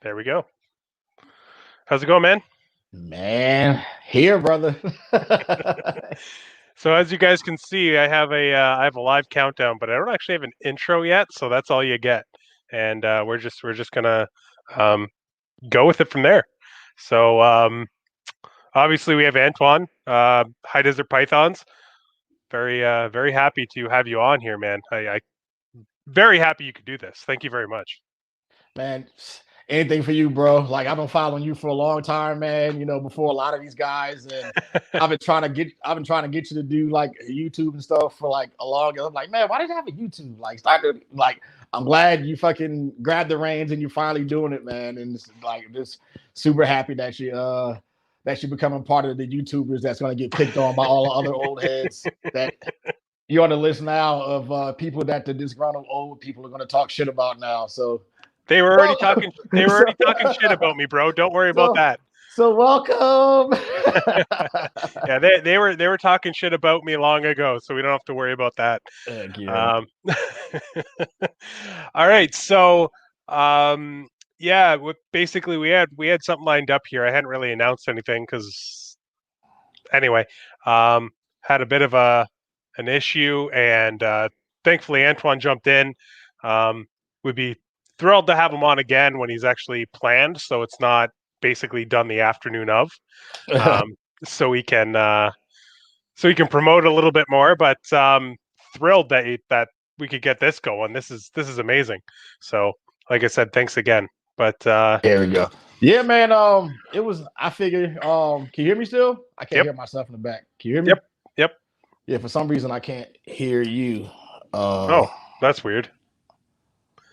There we go. How's it going, man? Man, here, brother. So as you guys can see, I have a live countdown, but I don't actually have an intro yet, so that's all you get. And we're just gonna um, go with it from there. So obviously we have Antoine, High Desert Pythons. Very happy to have you on here, man. I very happy you could do this. Thank you very much. Man, anything for you, bro. Like I've been following you for a long time, man. You know, before a lot of these guys, and I've been trying to get you to do like YouTube and stuff for like a long. I'm like, man, why did I have a YouTube? Like, I'm glad you fucking grabbed the reins and you're finally doing it, man. And it's like just super happy that you're becoming part of the YouTubers that's gonna get picked on by all the other old heads that. You're on the list now of people that the disgruntled old people are going to talk shit about now. So they were already talking. They were already talking shit about me, bro. Don't worry about that. So welcome. Yeah, they were talking shit about me long ago, so we don't have to worry about that. Thank you. All right, so yeah, basically we had something lined up here. I hadn't really announced anything because anyway, had a bit of an issue, and thankfully Antoine jumped in. We'd be thrilled to have him on again when he's actually planned, so it's not basically done the afternoon of, so we can promote a little bit more. But thrilled that we could get this going. This is amazing. So, like I said, thanks again. But there we go. Yeah, man. It was. I figured. Can you hear me still? I can't hear myself in the back. Can you hear me? Yep. Yeah. For some reason, I can't hear you. Oh, that's weird.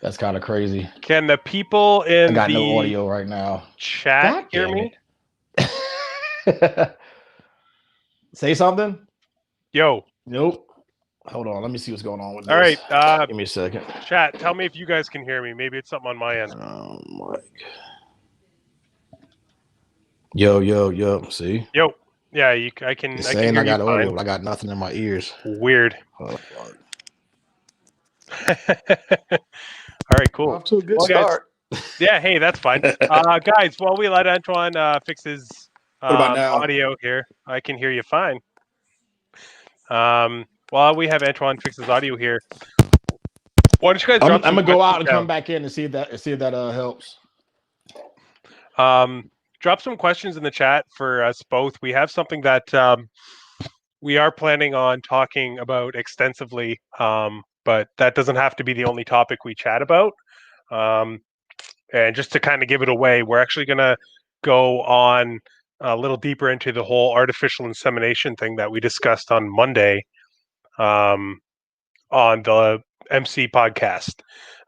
That's kind of crazy. Can the people in I got no audio right now. Chat hear me? Say something. Yo. Nope. Hold on. Let me see what's going on with this. All right. Give me a second. Chat. Tell me if you guys can hear me. Maybe it's something on my end. Yo. See? Yo. Yeah, I can. It's I saying can hear I got you audio, fine. but I got nothing in my ears. Weird. Oh, All right, cool. Off to a good start. Yeah, hey, that's fine. Guys, while we let Antoine fix his audio here, I can hear you fine. While we have Antoine fix his audio here, why don't you guys? I'm gonna go out and come back in and see if that helps. Drop some questions in the chat for us both. We have something that we are planning on talking about extensively, but that doesn't have to be the only topic we chat about. And just to kind of give it away, we're actually going to go on a little deeper into the whole artificial insemination thing that we discussed on Monday on the MC podcast.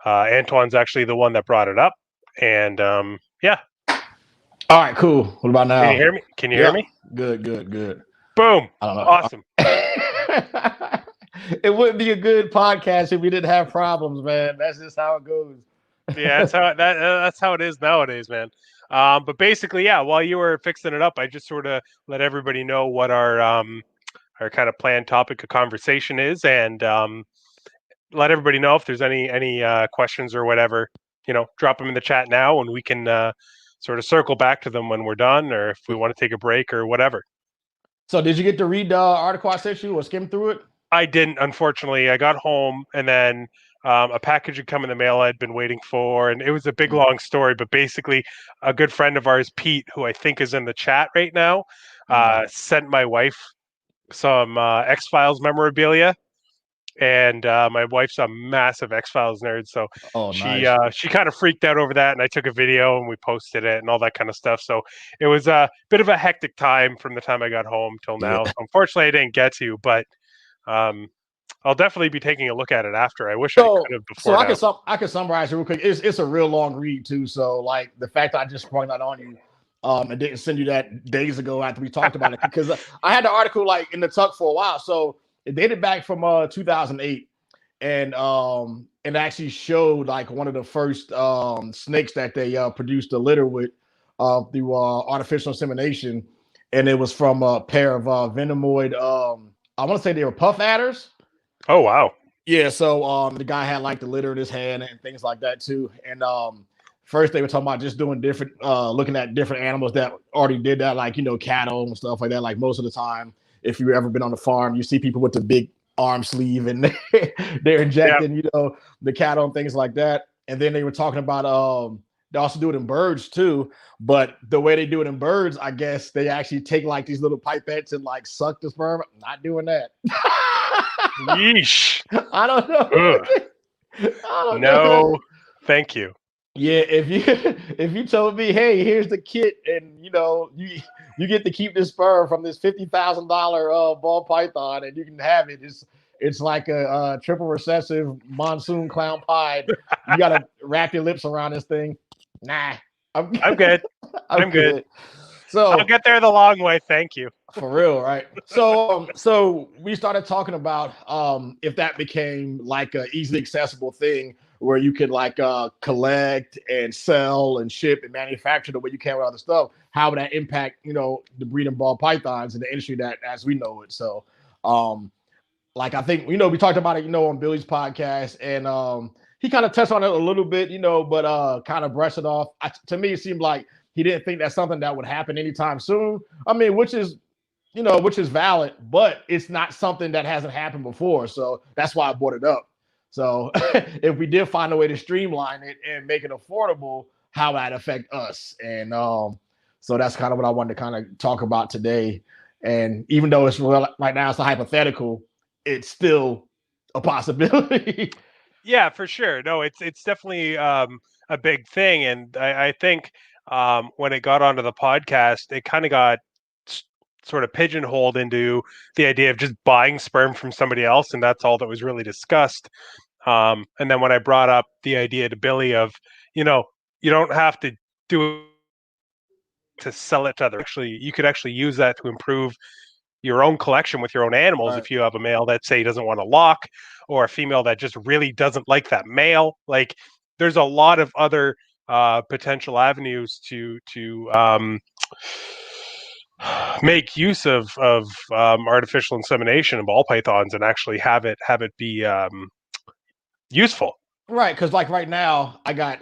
Antoine's actually the one that brought it up. And yeah. All right, cool. What about now? Can you hear me? Can you hear me? Good. Boom. I don't know. Awesome. It wouldn't be a good podcast if we didn't have problems, man. That's just how it goes. Yeah, that's how it is nowadays, man. But basically, yeah, while you were fixing it up, I just sort of let everybody know what our kind of planned topic of conversation is, and let everybody know if there's any questions or whatever, drop them in the chat now, and we can sort of circle back to them when we're done, or if we want to take a break or whatever. So did you get to read the article I sent you or skim through it? I didn't, unfortunately. I got home and then a package had come in the mail I'd been waiting for, and it was a big, long story. But basically, a good friend of ours, Pete, who I think is in the chat right now, sent my wife some X-Files memorabilia. And my wife's a massive X-Files nerd, so she kind of freaked out over that, and I took a video and we posted it and all that kind of stuff. So it was a bit of a hectic time from the time I got home till now. So unfortunately, I didn't get to, but I'll definitely be taking a look at it after. I wish I could have before. So I can summarize it real quick. It's a real long read too. So like the fact that I just sprung that on you and didn't send you that days ago after we talked about it, because I had the article like in the tuck for a while. So it dated back from 2008, and actually showed like one of the first snakes that they produced a litter with through artificial insemination, and it was from a pair of venomoid. I want to say they were puff adders. Oh wow. Yeah, so the guy had like the litter in his hand and things like that too. And first they were talking about just doing different, looking at different animals that already did that, like cattle and stuff like that. Like most of the time, if you've ever been on the farm, you see people with the big arm sleeve and they're Yeah. injecting, the cattle and things like that. And then they were talking about they also do it in birds too. But the way they do it in birds, I guess they actually take like these little pipettes and like suck the sperm. Not doing that. Yeesh. I don't know. Ugh. I don't know. No, thank you. Yeah, if you if you told me, hey, here's the kit, and you get to keep this sperm from this $50,000 ball python, and you can have it. It's like a triple recessive monsoon clown pie. You gotta wrap your lips around this thing. Nah, I'm good. I'm good. So I'll get there the long way. Thank you. for real, right? So we started talking about if that became like a easily accessible thing where you could like collect and sell and ship and manufacture the way you can with other stuff. How would that impact the breeding ball pythons in the industry that as we know it? So like I think we talked about it on Billy's podcast, and he kind of touched on it a little bit, but kind of brushed it off. To me, it seemed like he didn't think that's something that would happen anytime soon. I mean, which is valid, but it's not something that hasn't happened before. So that's why I brought it up. So if we did find a way to streamline it and make it affordable, how that affect us? And so that's kind of what I wanted to kind of talk about today. And even though it's right now it's a hypothetical, it's still a possibility. Yeah, for sure. No, it's definitely a big thing, and I think when it got onto the podcast, it kind of got sort of pigeonholed into the idea of just buying sperm from somebody else, and that's all that was really discussed. And then when I brought up the idea to Billy of, you don't have to do it to sell it to others. Actually, you could actually use that to improve your own collection with your own animals. Right. If you have a male that say doesn't want to lock, or a female that just really doesn't like that male, like there's a lot of other potential avenues to make use of artificial insemination of ball pythons and actually have it be useful. Right, because like right now, I got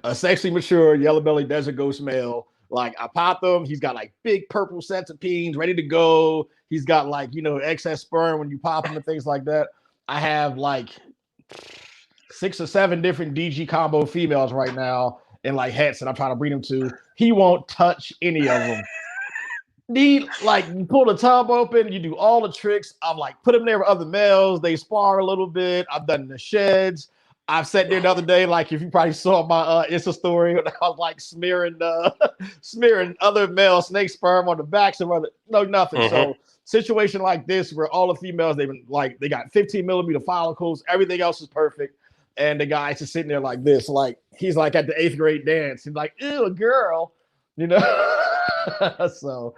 a sexually mature yellow belly desert ghost male. Like I popped him, he's got like big purple centipedes ready to go. He's got like excess sperm when you pop him and things like that. I have like 6 or 7 different DG combo females right now in like hets that I'm trying to breed him to. He won't touch any of them. You pull the tub open, you do all the tricks. I'm like, put them there with other males. They spar a little bit. I've done the sheds. I've sat there the other day, like if you probably saw my Insta story, I was like smearing other male snake sperm on the backs of other nothing. Mm-hmm. So situation like this where all the females they got 15 millimeter follicles, everything else is perfect, and the guy's just sitting there like this, like he's like at the 8th grade dance. He's like, ew, a girl, So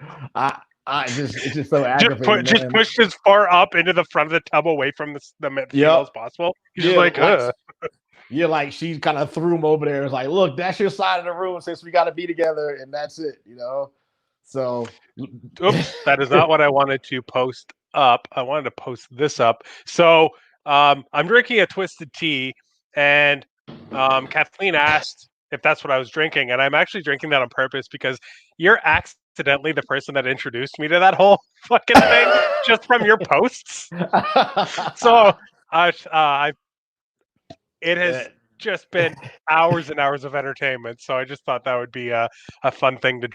it's just so aggravating. Just pushed as far up into the front of the tub away from the female as possible. He's just like, yeah, like she kind of threw him over there. It's like, look, that's your side of the room since we got to be together, and that's it, So, oops, that is not what I wanted to post up. I wanted to post this up. So, I'm drinking a twisted tea, and Kathleen asked if that's what I was drinking, and I'm actually drinking that on purpose because you're accidentally the person that introduced me to that whole fucking thing just from your posts. So it has just been hours and hours of entertainment. So I just thought that would be a fun thing to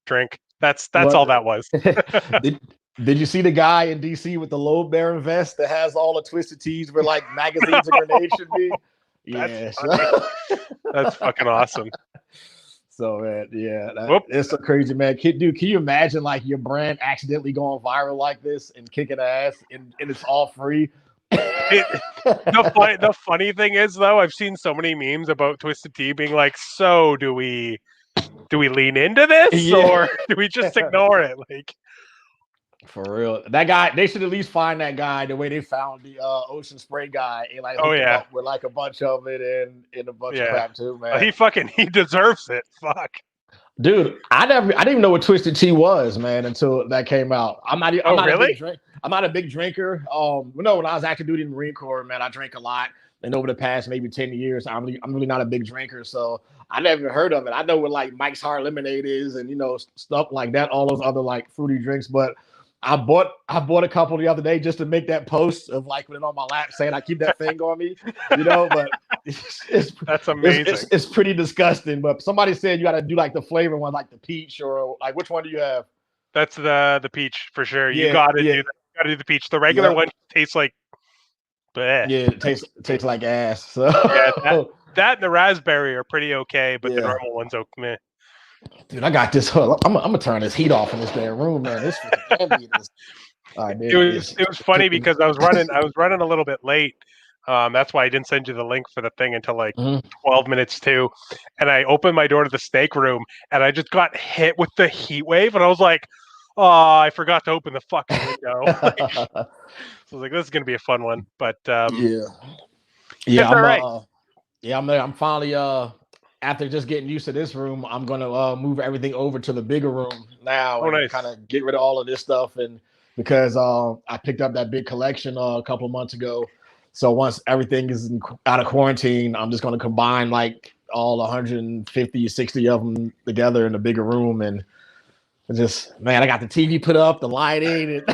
drink. That's all that was. Did you see the guy in DC with the load bearing vest that has all the twisted tees where like magazines and grenades should be? That's fucking awesome. So man, it's so crazy, man. Can you imagine like your brand accidentally going viral like this and kicking ass and it's all free? The funny thing is though, I've seen so many memes about Twisted Tea being like, so do we lean into this or do we just ignore it? Like, For real. That guy, they should at least find that guy the way they found the ocean spray guy and like Oh hooked him yeah, up with like a bunch of it and a bunch of yeah. crap too, man. He deserves it. Fuck. Dude, I didn't even know what Twisted Tea was, man, until that came out. I'm Oh not a really? big drink. I'm not a big drinker. No, when I was active duty in the Marine Corps, man, I drank a lot. And over the past maybe 10 years, I'm really not a big drinker. So I never heard of it. I know what like Mike's Hard Lemonade is and stuff like that, all those other like fruity drinks. But I bought a couple the other day just to make that post of like putting it on my lap saying I keep that thing on me, but That's amazing. it's pretty disgusting. But somebody said you got to do like the flavor one, like the peach or like which one do you have? That's the peach for sure. You Yeah, got to do yeah, that. You got to do the peach. The regular yep, one tastes like bleh. yeah. It tastes like ass. Yeah, that So that and the raspberry are pretty okay, but the yeah, normal one's okay. dude, I got this. I'm gonna turn this heat off in this damn room, man. This freaking heavy. All right, It there it was is. it was funny because I was running a little bit late. That's why I didn't send you the link for the thing until like Mhm. 12 minutes too. And I opened my door to the steak room and I just got hit with the heat wave and I was like, oh, I forgot to open the fucking window. So I was like, this is gonna be a fun one. But Yeah, yeah. it's all right. I'm finally after just getting used to this room, I'm gonna move everything over to the bigger room now Oh and nice. kind of get rid of all of this stuff. And because I picked up that big collection a couple of months ago, so once everything is out of quarantine, I'm just gonna combine like all 150, 60 of them together in a bigger room. And just man, I got the TV put up, the lighting, and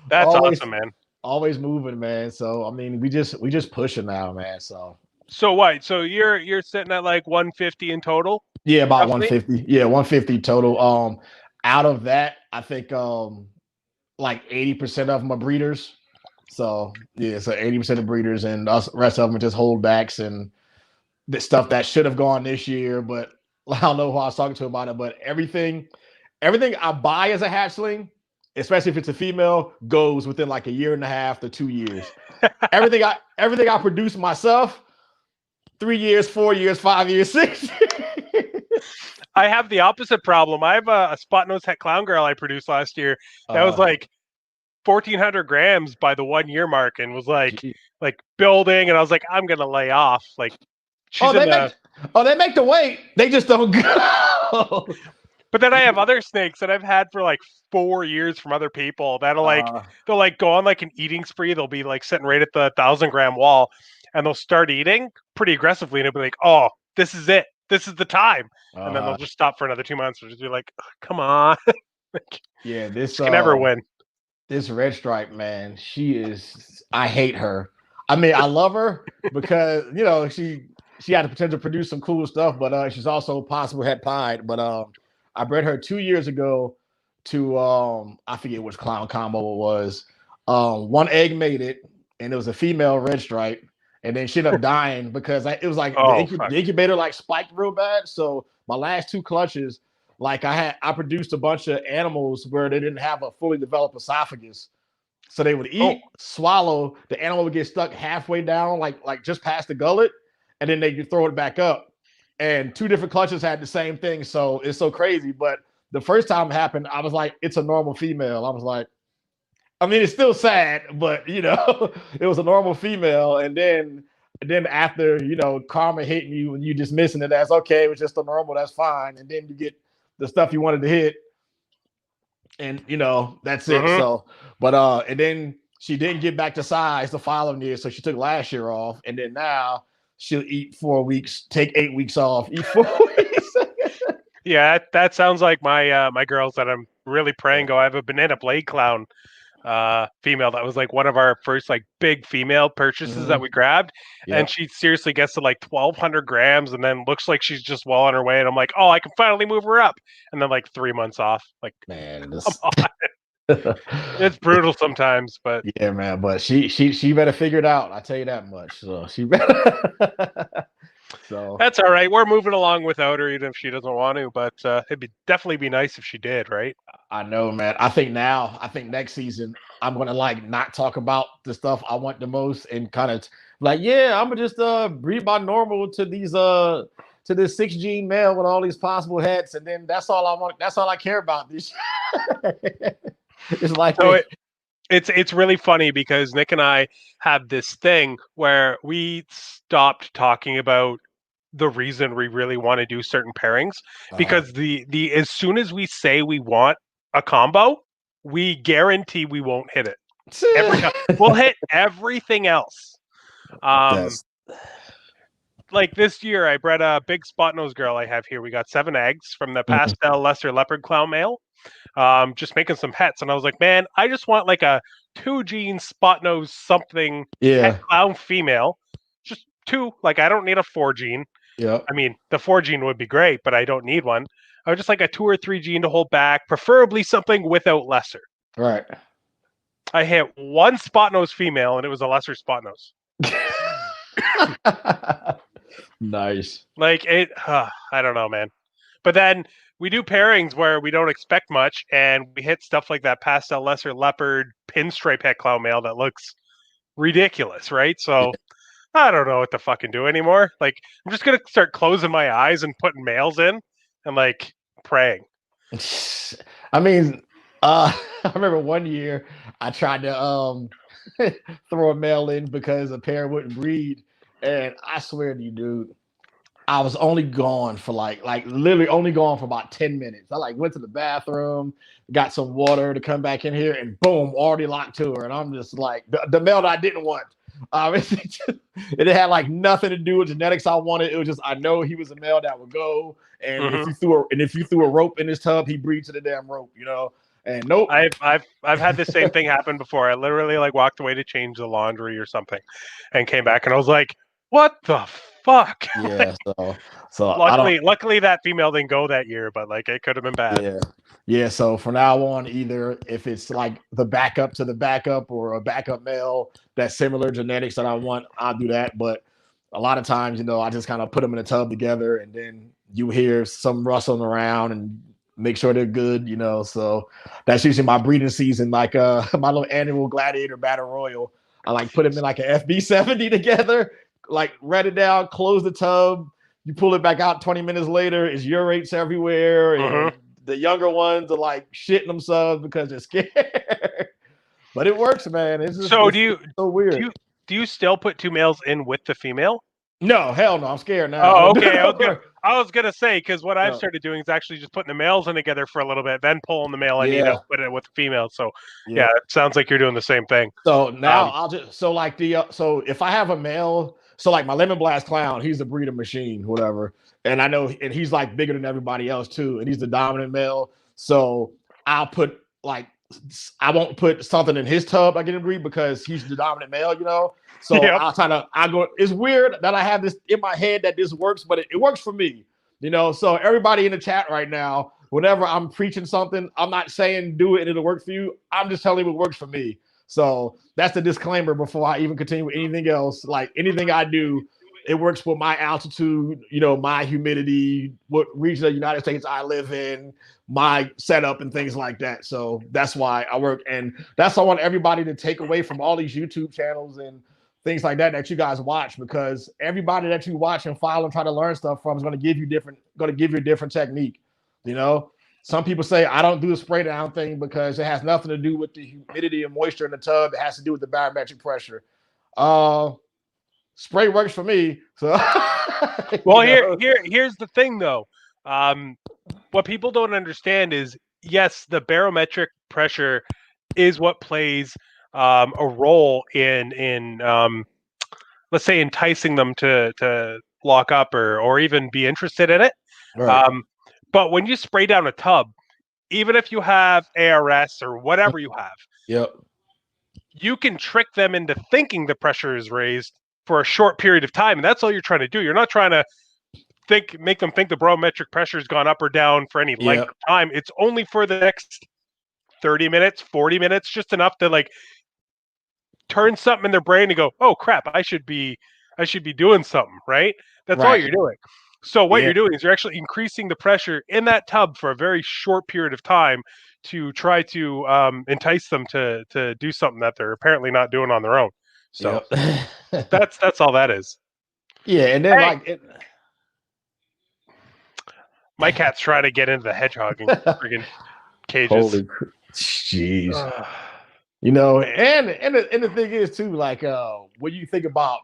That's always awesome, man. always moving, man. So I mean, we just pushing now, man. So So what? So you're sitting at like 150 in total, yeah, about roughly? 150. Yeah, 150 total. Out of that, I think like 80% of them are breeders. So yeah, so 80% of breeders and us rest of them are just holdbacks and the stuff that should have gone this year, but I don't know who I was talking to about it. But everything I buy as a hatchling, especially if it's a female, goes within like a year and a half to 2 years. Everything I produce myself, 3 years, 4 years, 5 years, 6 years. I have the opposite problem. I have a spot nose het clown girl I produced last year that was uh, like 1,400 grams by the 1 year mark and was gee. like building, and I was like, I'm gonna lay off. Like Oh, she's in the. they make the weight. They just don't go. But then I have other snakes that I've had for like 4 years from other people that'll like uh, they'll like go on like an eating spree. They'll be like sitting right at the 1,000 gram wall, and they'll start eating pretty aggressively, and it'll be like, oh, this is it. This is the time. And then they'll uh, just stop for another 2 months and just be like, come on. Like, yeah, just can never win. this red stripe, man, she is. I hate her. I mean, I love her because she had the potential to produce some cool stuff, but she's also possible het pied. But I bred her 2 years ago to I forget which clown combo it was. One egg made it, and it was a female red stripe, and then she ended up dying because it was like Oh the fuck. incubator like spiked real bad. So my last two clutches, like I produced a bunch of animals where they didn't have a fully developed esophagus. So they would Oh, eat, swallow, the animal would get stuck halfway down, like just past the gullet, and then they could throw it back up. And two different clutches had the same thing. So it's so crazy. But the first time it happened, I was like, it's a normal female. I was like, I mean, it's still sad, but it was a normal female. And then after, karma hitting you and you dismissing it as okay, it was just a normal, that's fine. And then you get the stuff you wanted to hit, and that's it. mm-hmm. So, but and then she didn't get back to size the following year, so she took last year off, and then now she'll eat 4 weeks, take 8 weeks off, eat 4 weeks. Yeah, that sounds like my girls that I'm really praying go. I have a banana blade clown female that was like one of our first like big female purchases that Mm-hmm. we grabbed, and Yep. she seriously gets to like 1,200 grams and then looks like she's just well on her way, and I'm like, oh, I can finally move her up, and then like 3 months off. Like, Man, come this. on. It's brutal sometimes, but Yeah, man, but she better figure it out. I tell you that much. So she better. So that's all right. We're moving along without her, even if she doesn't want to. But definitely be nice if she did, right? I know, man. I think next season I'm gonna like not talk about the stuff I want the most and kind of like, yeah, I'm gonna just breed my normal to these to this 6 gene male with all these possible hats, and then that's all I want. That's all I care about. This it's like So it's really funny because Nick and I have this thing where we stopped talking about the reason we really want to do certain pairings because the as soon as we say we want a combo, we guarantee we won't hit it every time. We'll hit everything else. that's Like this year, I bred a big spot nose girl I have here. We got 7 eggs from the pastel lesser leopard clown male. Just making some pets, and I was like, man, I just want like a 2 gene spot nose something het yeah, clown female, just 2. Like I don't need a 4 gene. yeah, I mean, the 4 gene would be great, but I don't need one. I would just like a 2 or 3 gene to hold back, preferably something without lesser. right. I hit 1 spot nose female, and it was a lesser spot nose. Nice. Like it, I don't know, man. But then we do pairings where we don't expect much, and we hit stuff like that pastel lesser leopard pinstripe het clown male that looks ridiculous, right? So I don't know what to fucking do anymore. Like I'm just gonna start closing my eyes and putting males in, and like praying. I mean, I remember one year I tried to throw a male in because a pair wouldn't breed, and I swear to you, dude, I was only gone for like literally only gone for about 10 minutes. I like went to the bathroom, got some water to come back in here, and boom, already locked to her. And I'm just like the male that I didn't want. It had like nothing to do with genetics I wanted. It was just I know he was a male that would go, and if you threw a rope in his tub, he breed to the damn rope, you know. And nope. I've had the same thing happen before. I literally like walked away to change the laundry or something, and came back, and I was like, "What the fuck?" Yeah. So luckily that female didn't go that year, but like it could have been bad. Yeah. Yeah. So from now on, either if it's like the backup to the backup or a backup male that's similar genetics that I want, I'll do that. But a lot of times, you know, I just kind of put them in a tub together, and then you hear some rustling around and make sure they're good, you know. So that's usually my breeding season, like my little annual gladiator battle royal. I like put them in like an FB70 together, like red it down, close the tub. You pull it back out 20 minutes later, it's urates everywhere, and the younger ones are like shitting themselves because they're scared. But it works, man. It's just, So it's so weird. Do you still put 2 males in with the female? No, hell no. I'm scared now. Oh, okay. I was gonna say because what I've started doing is actually just putting the males in together for a little bit, then pulling the male I need out, put it with the female. So yeah, it sounds like you're doing the same thing. So now I'll just so if I have a male, so like my lemon blast clown, he's a breeder machine, whatever, and I know, and he's like bigger than everybody else too, and he's the dominant male. So I'll put like I won't put something in his tub I get him breed because he's the dominant male, you know. So I go. It's weird that I have this in my head that this works, but it works for me, you know. So everybody in the chat right now, whenever I'm preaching something, I'm not saying do it and it'll work for you. I'm just telling you what works for me. So that's the disclaimer before I even continue with anything else. Like anything I do, it works with my altitude, you know, my humidity, what region of the United States I live in, my setup and things like that. So that's why I work. And that's what I want everybody to take away from all these YouTube channels and things like that that you guys watch, because everybody that you watch and follow and try to learn stuff from is going to give you a different technique. You know, some people say I don't do the spray down thing because it has nothing to do with the humidity and moisture in the tub. It has to do with the barometric pressure. Spray works for me. So well, here's the thing though. What people don't understand is yes, the barometric pressure is what plays a role in let's say enticing them to lock up or even be interested in it. Right. But when you spray down a tub, even if you have ARS or whatever you have, you can trick them into thinking the pressure is raised for a short period of time, and that's all you're trying to do. You're not trying to make them think the barometric pressure has gone up or down for any length of time. It's only for the next 30 minutes, 40 minutes, just enough to like turn something in their brain and go, oh crap, I should be doing something, right? That's all you're doing. So what you're doing is you're actually increasing the pressure in that tub for a very short period of time to try to entice them to do something that they're apparently not doing on their own. So that's all that is. Yeah, and then My cat's trying to get into the hedgehogging friggin' cages. Holy, jeez. You know, and the thing is too, like when you think about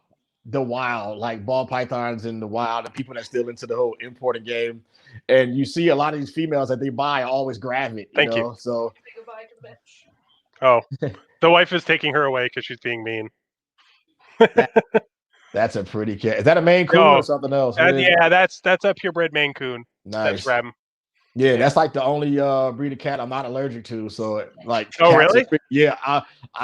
the wild, like ball pythons in the wild, and people that still into the whole importing game, and you see a lot of these females that they buy always grab it, you Thank you. know. So Oh, the wife is taking her away because she's being mean. that that's a pretty cat. Is that a Maine Coon or No, something else? What is it? yeah, that's a purebred Maine Coon. That's Nice. grabbing. Yeah, Yeah. that's like the only breed of cat I'm not allergic to. So like Oh, cats, really? yeah.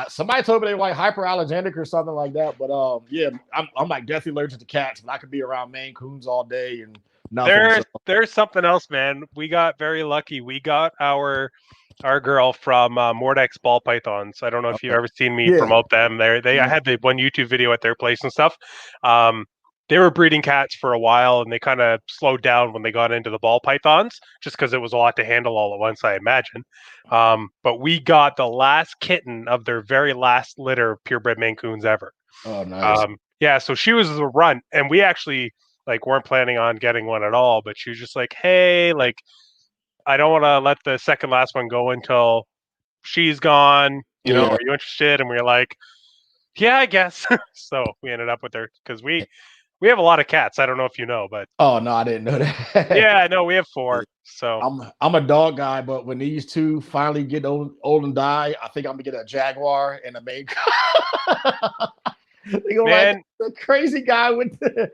Somebody told me they were like hyperallergenic or something like that. But yeah, I'm like definitely allergic to cats, but I could be around Maine Coons all day and nothing. So There's something else, man. We got very lucky. We got our girl from Mordex Ball Pythons. I don't know if you've okay. ever seen me Yeah. promote them. I had the one YouTube video at their place and stuff. Um, they were breeding cats for a while, and they kind of slowed down when they got into the ball pythons, just because it was a lot to handle all at once, I imagine. But we got the last kitten of their very last litter of purebred Maine Coons ever. Oh, nice. Yeah, so she was the runt, and we actually like weren't planning on getting one at all. But she was just like, "Hey, like, I don't want to let the second last one go until she's gone. You know, Yeah. are you interested?" And we were like, "Yeah, I guess." So we ended up with her because we have a lot of cats. I don't know if you know, but Oh no, I didn't know that. yeah, no, we have Yeah. 4. So I'm a dog guy, but when these two finally get old and die, I think I'm gonna get a Jaguar and a Maine Coon. They go like man, the crazy guy with the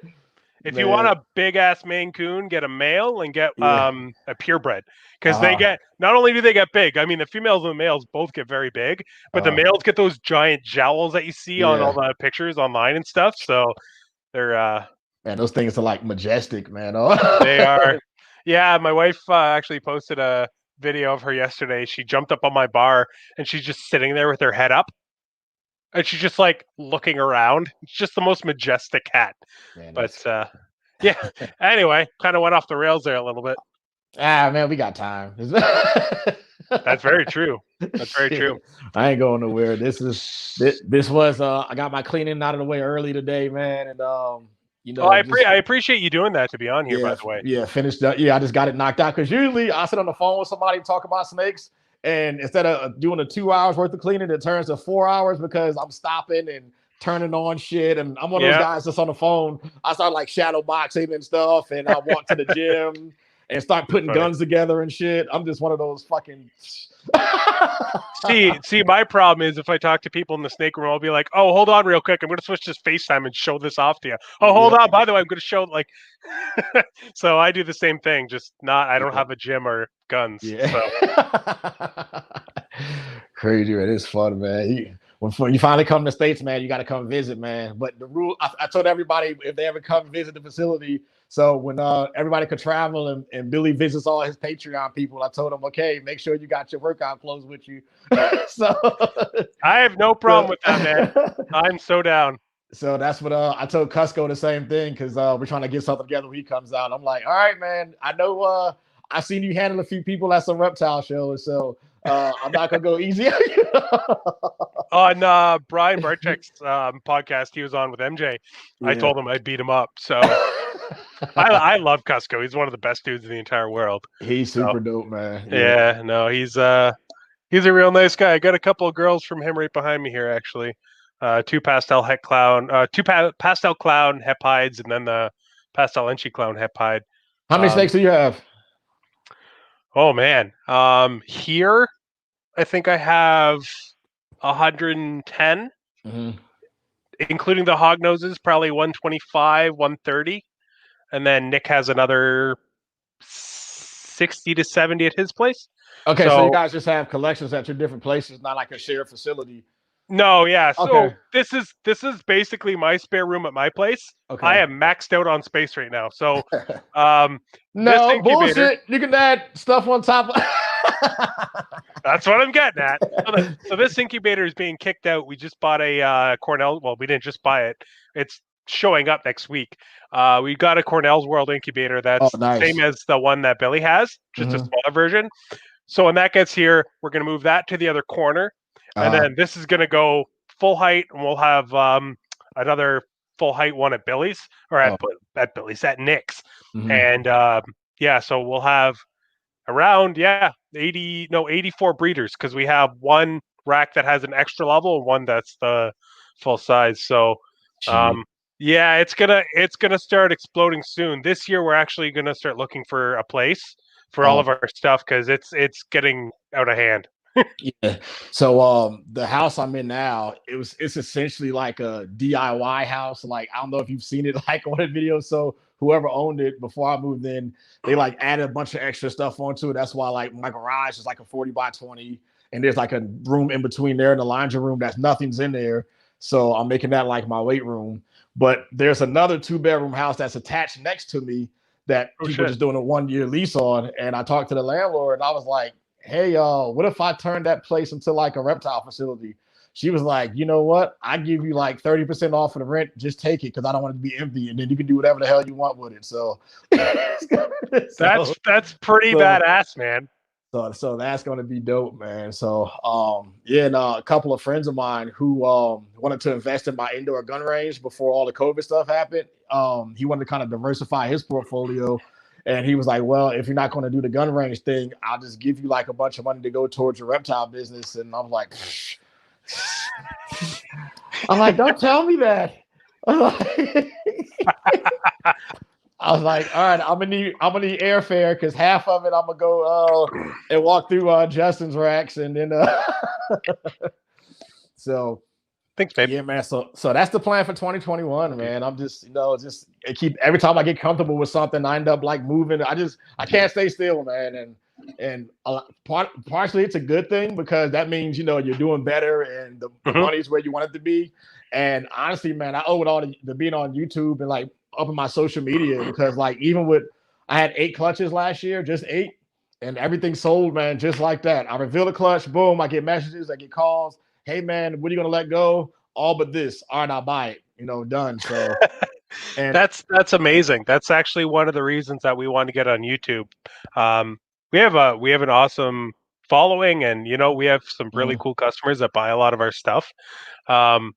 if you want man. a big ass Maine Coon, get a male and get Yeah. a purebred because they Uh-huh. get not only do they get big. I mean, the females and the males both get very big, but the Uh, males get those giant jowls that you see on all yeah. the pictures online and stuff. So they're Man, those things are like majestic, man. they Oh. are. Yeah, my wife actually posted a video of her yesterday. She jumped up on my bar and she's just sitting there with her head up and she's just like looking around. It's just the most majestic cat. Man, But that's yeah. Anyway, kind of went off the rails there a little bit. man, we got time. That's very true. That's very true. Shit. I ain't going nowhere. This was I got my cleaning out of the way early today, man, and you Well, know, just I appreciate you doing that to be on here. By yeah, the way, yeah, finished up. Yeah, I just got it knocked out because usually I sit on the phone with somebody and talk about snakes, and instead of doing a 2 hours worth of cleaning, it turns to 4 hours because I'm stopping and turning on shit. And I'm one of those yeah, guys that's on the phone. I start like shadow boxing and stuff, and I walk to the gym and start that's putting funny. guns together and shit. I'm just one of those fucking. See, my problem is if I talk to people in the snake room, I'll be like, "Oh, hold on, real quick. I'm going to switch this FaceTime and show this off to you." Oh, hold Yep. on. By the way, I'm going to show like. So I do the same thing. Just not. I don't Yeah. have a gym or guns. Yeah. So Crazy, man. It's fun, man. When you finally come to the States, man, you got to come visit, man. But the rule, I told everybody if they ever come visit the facility. So when everybody could travel and Billy visits all his Patreon people, I told him, okay, make sure you got your workout clothes with you. so, I have no problem with that, man. I'm so down. so that's what I told Cusco the same thing because we're trying to get something together when he comes out. I'm like, all right, man. I know I've seen you handle a few people at some reptile shows, so I'm not gonna go easy on you. On Brian Bartek's podcast, he was on with MJ. I Yeah. told him I'd beat him up. So I love Cusco. He's one of the best dudes in the entire world. He's So super dope, man. Yeah. yeah, no, he's a real nice guy. I got a couple of girls from him right behind me here, actually. Two pastel het clown, pastel clown hepides, and then the pastel enchi clown hepide. How many snakes do you have? Oh man, here I think I have 110, Mm-hmm. including the hog noses, probably 125, 130, and then Nick has another 60 to 70 at his place. Okay, so you So guys just have collections at your different places, not like a shared facility. no, yeah. So Okay. this is basically my spare room at my place. Okay. I am maxed out on space right now. So this No incubator, bullshit. You can add stuff on top of. that's what I'm getting at. So this incubator is being kicked out. We just bought a Cornell. Well, we didn't just buy it. It's showing up next week. We got a Cornell's World incubator Oh, that's the nice. same as the one that Billy has, just a Mhm. smaller version. So when that gets here, we're going to move that to the other corner. And then this is going to go full height, and we'll have another full height one at Billy's or at Billy's at Nick's, Mhm. and yeah, so we'll have around 84 breeders because we have one rack that has an extra level and one that's the full size. So Gee. um yeah, it's gonna start exploding soon. This year we're actually gonna start looking for a place for all of our stuff because it's getting out of hand. Yeah. So the house I'm in now, it's essentially like a DIY house. Like I don't know if you've seen it like on a video. So whoever owned it before I moved in, they like added a bunch of extra stuff onto it. That's why like my garage is like a 40 by 20 and there's like a room in between there and the laundry room that's nothing's in there. So I'm making that like my weight room. But there's another 2 bedroom house that's attached next to me that Oh people shit. just doing a 1 year lease on. And I talked to the landlord and I was like, hey y'all, what if I turned that place into like a reptile facility? She was like, you know what? I give you like 30% off of the rent. Just take it because I don't want it to be empty, and then you can do whatever the hell you want with it. So, so, That's pretty so, badass, man. so that's gonna be dope, man. So, yeah, and a couple of friends of mine who wanted to invest in my indoor gun range before all the COVID stuff happened. He wanted to kind of diversify his portfolio. And he was like, well, if you're not going to do the gun range thing, I'll just give you like a bunch of money to go towards your reptile business. And I'm like, don't tell me that. I was like, all right, I'm gonna need airfare because half of it I'm gonna go and walk through Justin's racks and then so Thanks, babe. yeah, man. So that's the plan for 2021, man. I'm just, just keep every time I get comfortable with something, I end up like moving. I can't stay still, man. And partially it's a good thing because that means you're doing better and the money's where you want it to be. And honestly, man, I owe it all to being on YouTube and like up in my social media because like even with I had 8 clutches last year, just 8, and everything sold, man, just like that. I reveal a clutch, boom, I get messages, I get calls. Hey man, what are you gonna let go? All but this. All right, I'll buy it. Done. So and That's amazing. That's actually one of the reasons that we want to get on YouTube. We have an awesome following, and we have some really cool customers that buy a lot of our stuff. Um,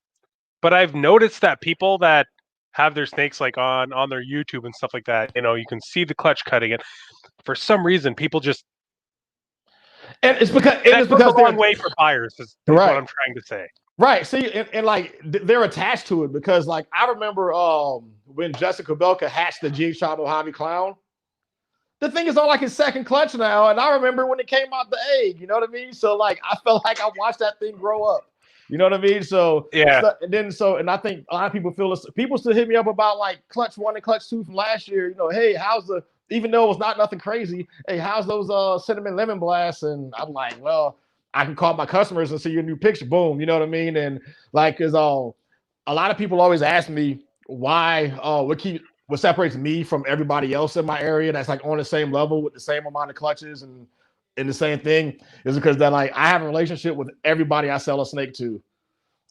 but I've noticed that people that have their snakes like on their YouTube and stuff like that, you can see the clutch cutting it. For some reason, people just it's that goes a long they're way for buyers. Is what right. I'm trying to say. Right. See, and like they're attached to it because like I remember when Jessica Belka hatched the G Shot Mojave Clown. The thing is on like his second clutch now, and I remember when it came out the egg. You know what I mean? So like I felt like I watched that thing grow up. You know what I mean? So Yeah. and I think a lot of people feel this. People still hit me up about like clutch 1 and clutch 2 from last year. Hey, how's the even though it was not nothing crazy. Hey, how's those cinnamon lemon blasts? And I'm like, well, I can call my customers and see your new picture. Boom. You know what I mean? And like, cause a lot of people always ask me why what separates me from everybody else in my area that's like on the same level with the same amount of clutches and the same thing is because that like I have a relationship with everybody I sell a snake to.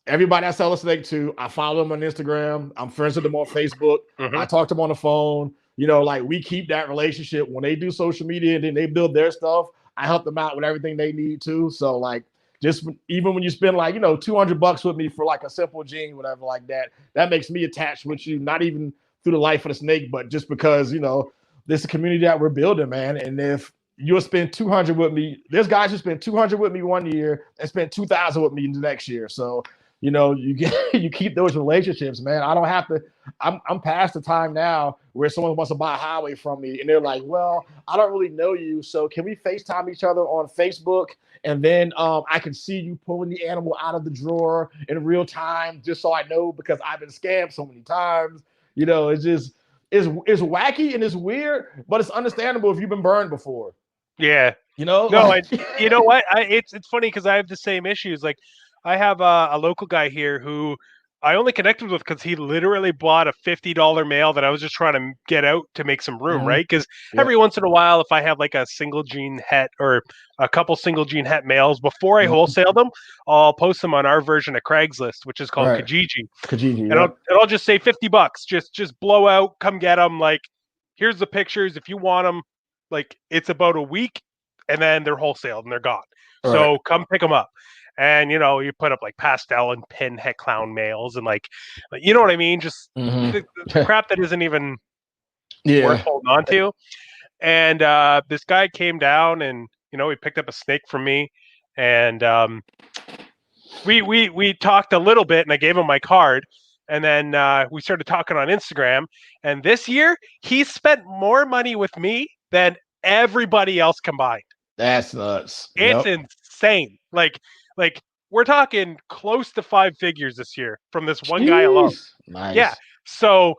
Everybody I sell a snake to, I follow them on Instagram. I'm friends with them on Facebook. I talk to them on the phone. Like we keep that relationship when they do social media and then they build their stuff. I help them out with everything they need to. So like just even when you spend like, $200 with me for like a simple gene, whatever like that, that makes me attached with you, not even through the life of the snake, but just because, this is a community that we're building, man. And if you'll spend 200 with me, there's guys who spend 200 with me 1 year and spend 2,000 with me the next year. So, you you keep those relationships, man. I don't have to. I'm past the time now where someone wants to buy a highway from me, and they're like, "Well, I don't really know you, so can we FaceTime each other on Facebook, and then I can see you pulling the animal out of the drawer in real time, just so I know because I've been scammed so many times." It's just it's wacky and it's weird, but it's understandable if you've been burned before. Yeah. No, Like, you know what? It's funny because I have the same issues. Like, I have a local guy here who I only connected with because he literally bought a $50 male that I was just trying to get out to make some room, right? Because every once in a while, if I have like a single gene het or a couple single gene het males, before I wholesale them, I'll post them on our version of Craigslist, which is called Kijiji. Kijiji, And I'll just say $50. Just blow out, come get them. Like, here's the pictures. If you want them, like it's about a week, and then they're wholesaled and they're gone. So come pick them up. And you put up like pastel and pin het clown males and like you know what I mean? Just the crap that isn't even worth holding on to. And this guy came down, and he picked up a snake from me, and we talked a little bit, and I gave him my card, and then we started talking on Instagram. And this year, he spent more money with me than everybody else combined. That's nuts. It's Yep. insane. Like we're talking close to 5 figures this year from this one guy alone. Jeez. Yeah. Nice. So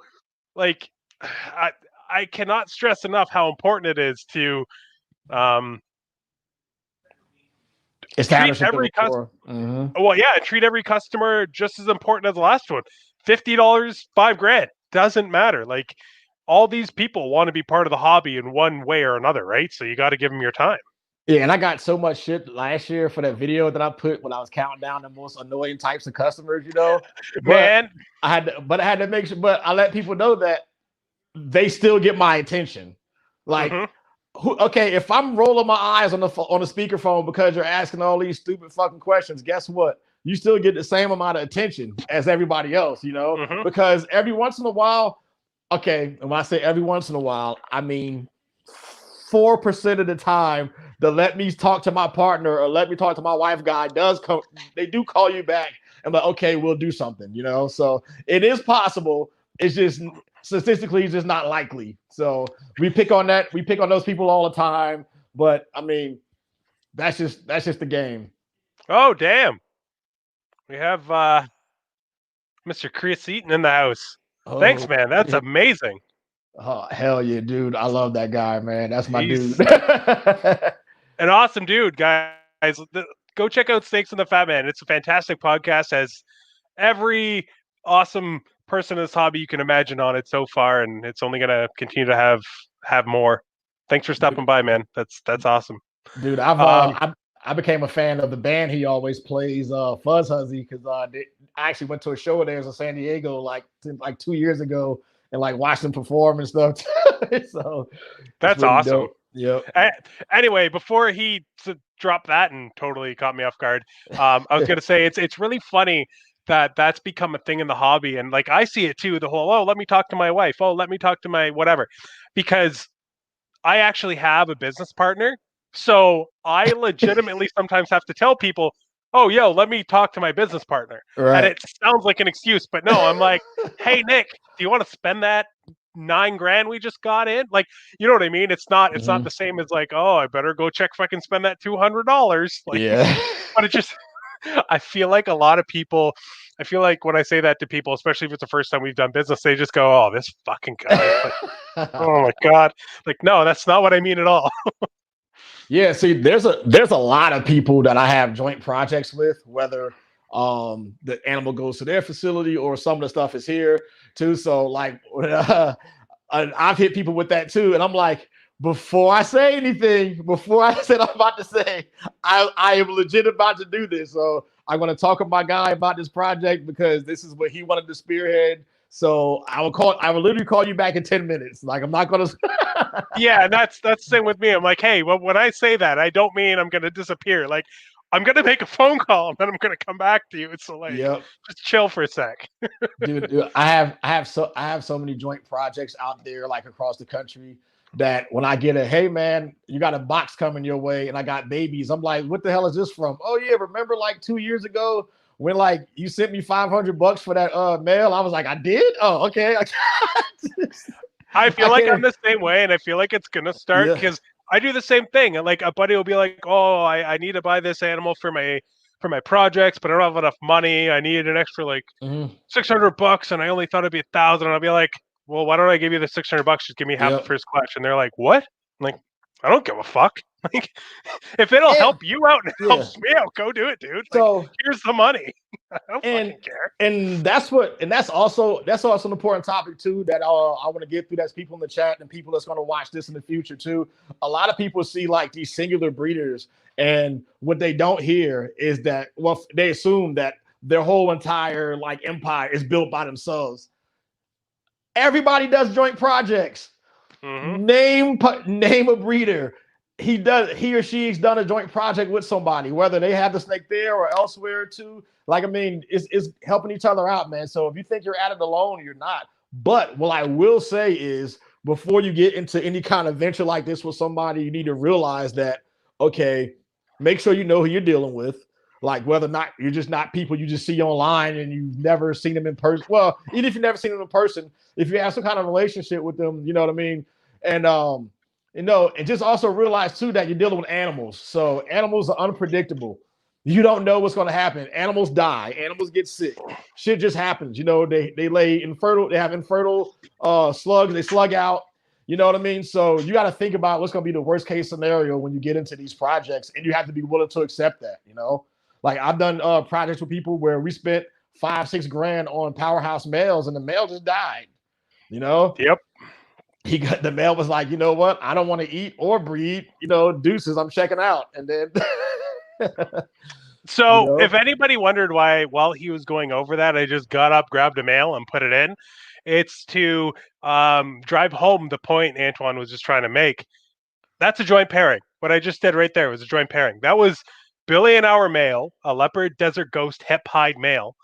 like I I cannot stress enough how important it is to um, treat Establishing the every customer. rapport. Mm-hmm. Well, yeah, treat every customer just as important as the last one. $50, 5 grand doesn't matter. Like all these people want to be part of the hobby in one way or another, right? So you got to give them your time. Yeah, and I got so much shit last year for that video that I put when I was counting down the most annoying types of customers, But Man, I had to make sure, but I let people know that they still get my attention. Like, hmm okay, if I'm rolling my eyes on the speakerphone because you're asking all these stupid fucking questions, guess what? You still get the same amount of attention as everybody else, hmm because every once in a while, okay, and when I say every once in a while, I mean 4% of the time, the let me talk to my partner or let me talk to my wife guy does come. They do call you back and like, okay, we'll do something, So it is possible. It's just statistically it's just not likely. So we pick on that. We pick on those people all the time. But I mean, that's just the game. Oh, damn. We have Mr. Chris Eaton in the house. Thanks, Oh, man. That's amazing. oh hell yeah, dude! I love that guy, man. That's my dude. He's an awesome dude, guys. Go check out Snakes and the Fat Man. It's a fantastic podcast. Has every awesome person in this hobby you can imagine on it so far, and it's only gonna continue to have more. Thanks for stopping by, man. That's awesome. Dude, Um, I became a fan of the band he always plays, Fuzz Huzzy, because I actually went to a show of theirs in San Diego like 2 years ago and like watched them perform and stuff. So it's that's really awesome. dope. Yep. Anyway, before he dropped that and totally caught me off guard, I was gonna say it's really funny that that's become a thing in the hobby, and like I see it too. The whole let me talk to my wife. Oh, let me talk to my whatever, because I actually have a business partner. So I legitimately sometimes have to tell people, oh, yo, let me talk to my business partner. And Right. it sounds like an excuse, but no, I'm like, hey, Nick, do you want to spend that 9 grand we just got in? Like, you know what I mean? It's not Mhm. the same as like, oh, I better go check if I can spend that $200. Like, Yeah. but it just, I feel like a lot of people, I feel like when I say that to people, especially if it's the first time we've done business, they just go, oh, this fucking guy. Like, oh my God. Like, no, that's not what I mean at all. Yeah, see, there's a lot of people that I have joint projects with, whether the animal goes to their facility or some of the stuff is here too. So like I've hit people with that too, and I'm like, before I say anything, before I said I'm about to say, I am legit about to do this. So I'm going to talk with my guy about this project because this is what he wanted to spearhead. So I will literally call you back in 10 minutes. Like I'm not going to. Yeah, and that's the same with me. I'm like, hey, well, when I say that, I don't mean I'm gonna disappear. Like, I'm gonna make a phone call and then I'm gonna come back to you. It's so like, Yep. just chill for a sec. Dude, I have so many joint projects out there like across the country that when I get a hey man, you got a box coming your way and I got babies, I'm like, what the hell is this from? Oh yeah, remember like 2 years ago when like you sent me $500 for that mail? I was like, I did? Oh, okay. I feel I like I'm can't. the same way, and I feel like it's gonna start Yeah. because I do the same thing. And like a buddy will be like, "Oh, I need to buy this animal for my projects, but I don't have enough money. I need an extra like Mhm. $600, and I only thought it'd be 1,000." And I'll be like, "Well, why don't I give you the $600? Just give me half the Yep. first clutch." And they're like, "What?" I'm like, I don't give a fuck. Like, if it'll And help you out and it yeah. helps me out, go do it, dude. Like, So here's the money. I don't and fucking care. that's also an important topic too that I want to get through. That's people in the chat and people that's going to watch this in the future too. A lot of people see like these singular breeders, and what they don't hear is that they assume that their whole entire like empire is built by themselves. Everybody does joint projects. hmm Name a breeder. He or she's done a joint project with somebody, whether they have the snake there or elsewhere too. Like, I mean, it's helping each other out, man. So if you think you're at it alone, you're not. But what I will say is before you get into any kind of venture like this with somebody, you need to realize that, okay, make sure you know who you're dealing with. Like whether or not you're just not people you just see online and you've never seen them in person. Well, even if you've never seen them in person, if you have some kind of relationship with them, you know what I mean? And and just also realize too that you're dealing with animals. So animals are unpredictable. You don't know what's going to happen. Animals die. Animals get sick. Shit just happens. They lay infertile. They have infertile slugs. They slug out. You know what I mean? So you got to think about what's going to be the worst case scenario when you get into these projects, and you have to be willing to accept that. Like I've done projects with people where we spent 5-6 grand on powerhouse males, and the male just died. Yep. The male was like, you know what? I don't want to eat or breed. Deuces. I'm checking out. And then. So if anybody wondered why, while he was going over that, I just got up, grabbed a mail, and put it in, it's to drive home the point Antoine was just trying to make. That's a joint pairing. What I just did right there was a joint pairing. That was Billy and our male, a leopard desert ghost hip hide male.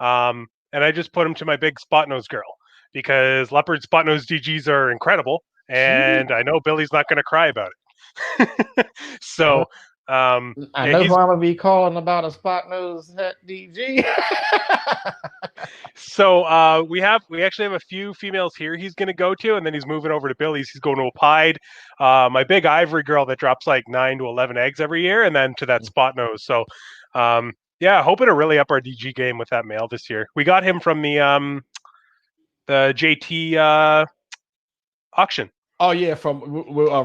And I just put him to my big spot nose girl because leopard spot nose DGs are incredible. And I know Billy's not going to cry about it. So I know who I'm gonna be calling about a spot nose DG. So we actually have a few females here he's going to go to, and then he's moving over to Billy's. He's going to a pied, my big ivory girl that drops like 9 to 11 eggs every year, and then to that spot nose. So hoping to really up our DG game with that male this year. We got him from the JT auction. Oh yeah, from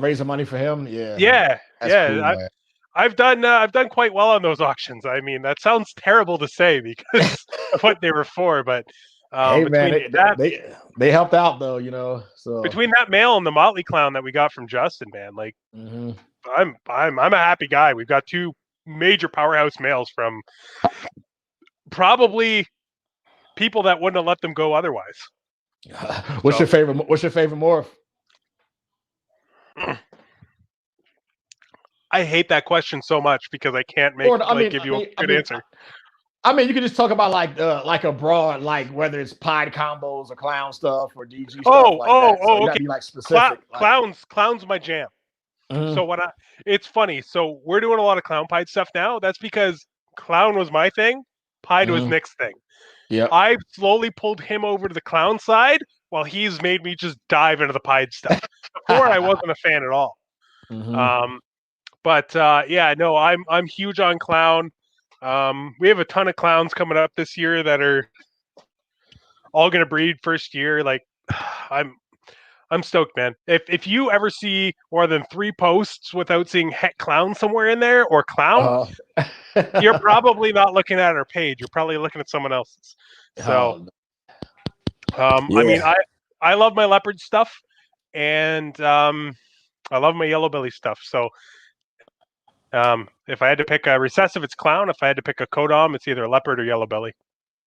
raising money for him. Yeah. That's cool, man. I've done quite well on those auctions. I mean, that sounds terrible to say because of what they were for, but hey man, they helped out though, So between that male and the Motley Clown that we got from Justin, man, like I'm a happy guy. We've got 2 major powerhouse males from probably people that wouldn't have let them go otherwise. What's your favorite morph? I hate that question so much because I can't give you a good answer. I mean, you can just talk about like a broad, like whether it's pied combos or clown stuff or DG stuff okay. Be like specific. Clown's my jam. So it's funny. So we're doing a lot of clown pied stuff now. That's because clown was my thing. Pied was Nick's thing. Yeah. I've slowly pulled him over to the clown side while he's made me just dive into the pied stuff. Before I wasn't a fan at all. But I'm huge on clown. We have a ton of clowns coming up this year that are all going to breed first year. Like I'm stoked, man. If you ever see more than 3 posts without seeing heck clown somewhere in there or clown, you're probably not looking at our page. You're probably looking at someone else's. So, I mean, I love my leopard stuff, and I love my yellow belly stuff. So. If I had to pick a recessive, it's clown. If I had to pick a codom, it's either leopard or yellow belly.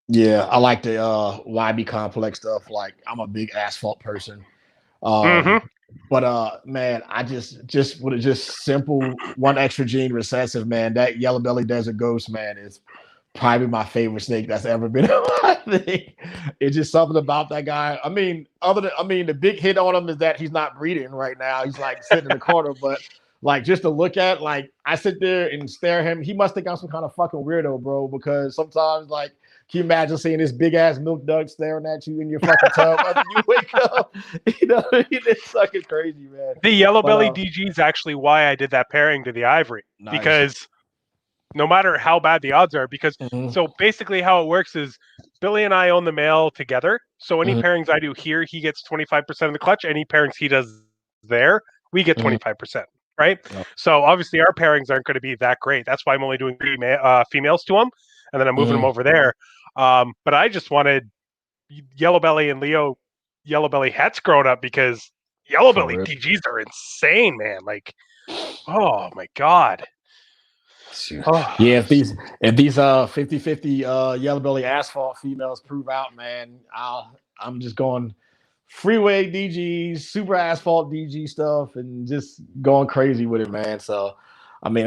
Yeah, I like the YB complex stuff. Like I'm a big asphalt person. But man, I just with a just simple 1 extra gene recessive, man, that yellow belly desert ghost, man, is probably my favorite snake that's ever been on my thing. It's just something about that guy. I mean, the big hit on him is that he's not breeding right now. He's like sitting in the corner, but like just to look at, like I sit there and stare at him. He must think I'm some kind of fucking weirdo, bro. Because sometimes, like, can you imagine seeing this big ass milk dog staring at you in your fucking tub after you wake up? It's fucking crazy, man. The yellow belly DG is actually why I did that pairing to the ivory, because no matter how bad the odds are, because so basically how it works is Billy and I own the male together. So any pairings I do here, he gets 25% of the clutch. Any pairings he does there, we get 25%. Right. So obviously our pairings aren't going to be that great. That's why I'm only doing 3 females to them. And then I'm moving them over there. But I just wanted yellow belly and Leo yellow belly hats growing up because yellow belly DGs are insane, man. Like, oh my God. Oh. Yeah, if these 50-50 yellow belly asphalt females prove out, man, I'm just going freeway DGs, super asphalt DG stuff, and just going crazy with it, man. So, I mean,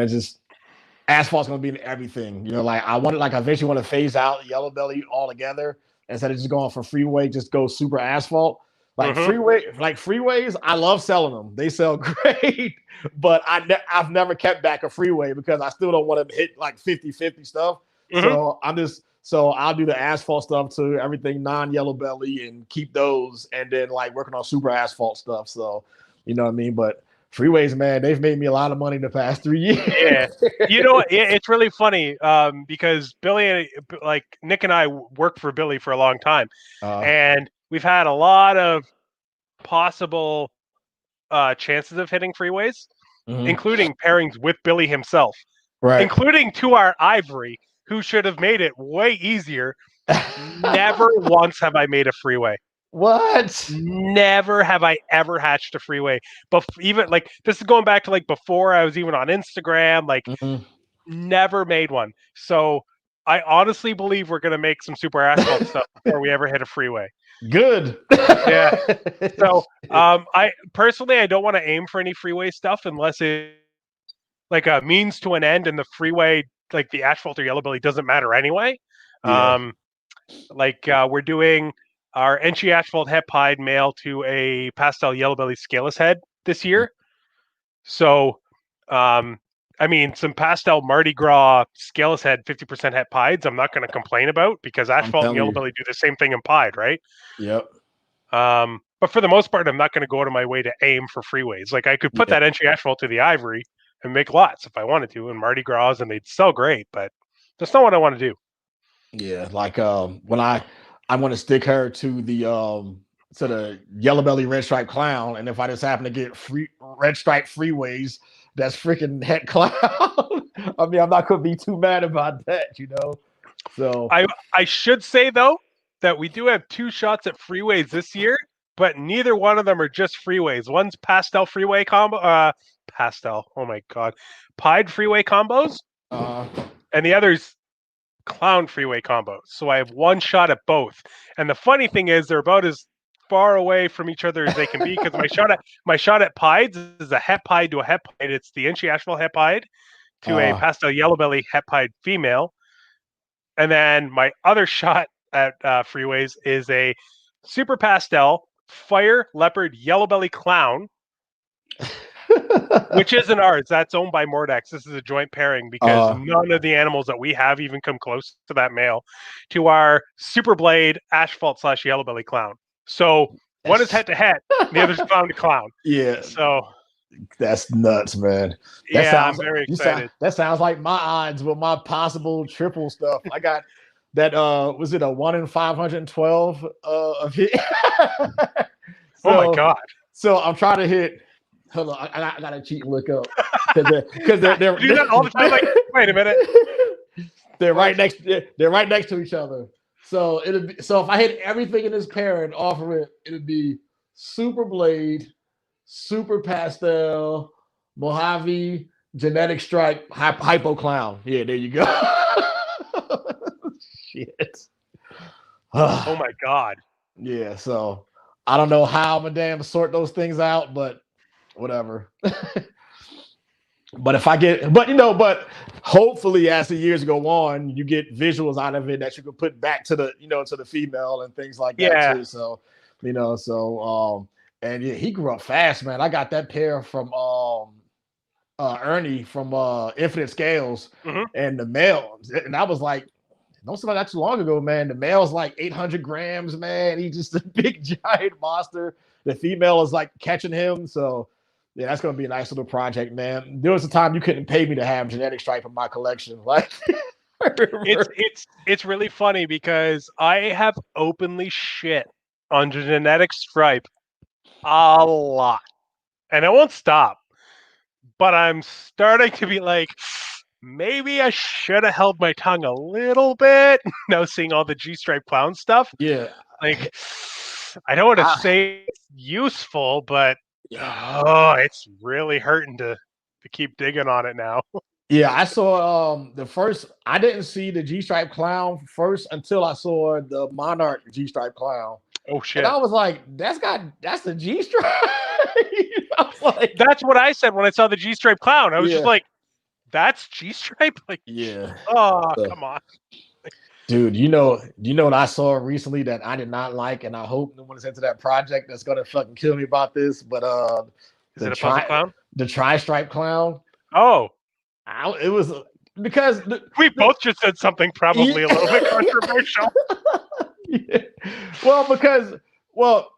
asphalt's gonna be in everything. Like I eventually want to phase out yellow belly altogether instead of just going for freeway, just go super asphalt. Freeways, I love selling them. They sell great, but I've never kept back a freeway because I still don't want to hit like 50-50 stuff. Mm-hmm. So I'll do the asphalt stuff to everything non-yellow belly and keep those, and then like working on super asphalt stuff. So you know what I mean. But freeways, man, they've made me a lot of money the past 3 years. Yeah, you know what? It's really funny because Billy, like Nick and I, worked for Billy for a long time, and we've had a lot of possible chances of hitting freeways, including pairings with Billy himself, right? including to our Ivory, who should have made it way easier. Never once have I made a freeway. What? Never have I ever hatched a freeway. But even like this is going back to like before I was even on Instagram, like never made one. So I honestly believe we're gonna make some super asphalt stuff before we ever hit a freeway. Good. Yeah. So I personally I don't want to aim for any freeway stuff unless it like a means to an end and the freeway like the asphalt or yellow belly doesn't matter anyway. Yeah. We're doing our Enchi asphalt het pied male to a pastel yellow belly scaleless head this year. So I mean, some pastel Mardi Gras scaleless head 50% het pieds I'm not going to complain about because asphalt and yellow belly do the same thing in pied, right? Yep. But for the most part, I'm not going to go out of my way to aim for freeways. Like I could put that Enchi asphalt to the Ivory and make lots if I wanted to, and Mardi Gras, and they'd sell great. But that's not what I want to do. Yeah, like when I want to stick her to the yellow belly red stripe clown, and if I just happen to get free red stripe freeways, that's freaking het clown. I mean, I'm not gonna be too mad about that, you know. So I should say though that we do have 2 shots at freeways this year, but neither one of them are just freeways. One's pastel freeway combo, pastel. Oh my god, pied freeway combos, and the other's clown freeway combos. So I have 1 shot at both. And the funny thing is, they're about as far away from each other as they can be because my shot at pieds is a het pied to a het pied. It's the Enchi asphalt het pied to a pastel yellow belly het pied female. And then my other shot at freeways is a super pastel fire leopard yellow belly clown, which isn't ours. That's owned by Mordex. This is a joint pairing because none of the animals that we have even come close to that male, to our super blade asphalt / yellow belly clown. So one is head to head, the other's clown to clown. Yeah. So that's nuts, man. I'm very excited. That sounds like my odds with my possible triple stuff. I got that. Was it a 1 in 512 of hit? Oh my god! So I'm trying to hit. Hold on, I gotta cheat and look up because they're do that all the time. Like, wait a minute. They're right next to each other. So if I hit everything in this pairing off of it, it'd be super blade, super pastel, Mojave, genetic stripe, hypo clown. Yeah, there you go. Shit. Oh my god. Yeah. So I don't know how I'm gonna sort those things out, but whatever. But hopefully as the years go on, you get visuals out of it that you can put back to the, to the female and things like that too. So, and yeah, he grew up fast, man. I got that pair from Ernie from Infinite Scales, and the male, and I was like, don't say that too long ago, man. The male's like 800 grams, man. He's just a big giant monster. The female is like catching him, so. Yeah, that's gonna be a nice little project, man. There was a time you couldn't pay me to have genetic stripe in my collection. Like, it's really funny because I have openly shit on genetic stripe a lot, and I won't stop. But I'm starting to be like, maybe I should have held my tongue a little bit. Now seeing all the G stripe clown stuff, yeah, like I don't want to say it's useful, but. Oh, it's really hurting to keep digging on it now. Yeah, I saw the first. I didn't see the G-stripe clown first until I saw the Monarch G-stripe clown. Oh shit! And I was like, that's the G-stripe. Like, that's what I said when I saw the G-stripe clown. I was just like, that's G-stripe. Like, yeah. Oh, come on. Dude, you know what I saw recently that I did not like, and I hope no one is into that project that's gonna fucking kill me about this. But Is the it a puzzle tri clown? the tri stripe clown, Oh, it was because we the both just said something probably a little bit controversial. yeah. Well, because well,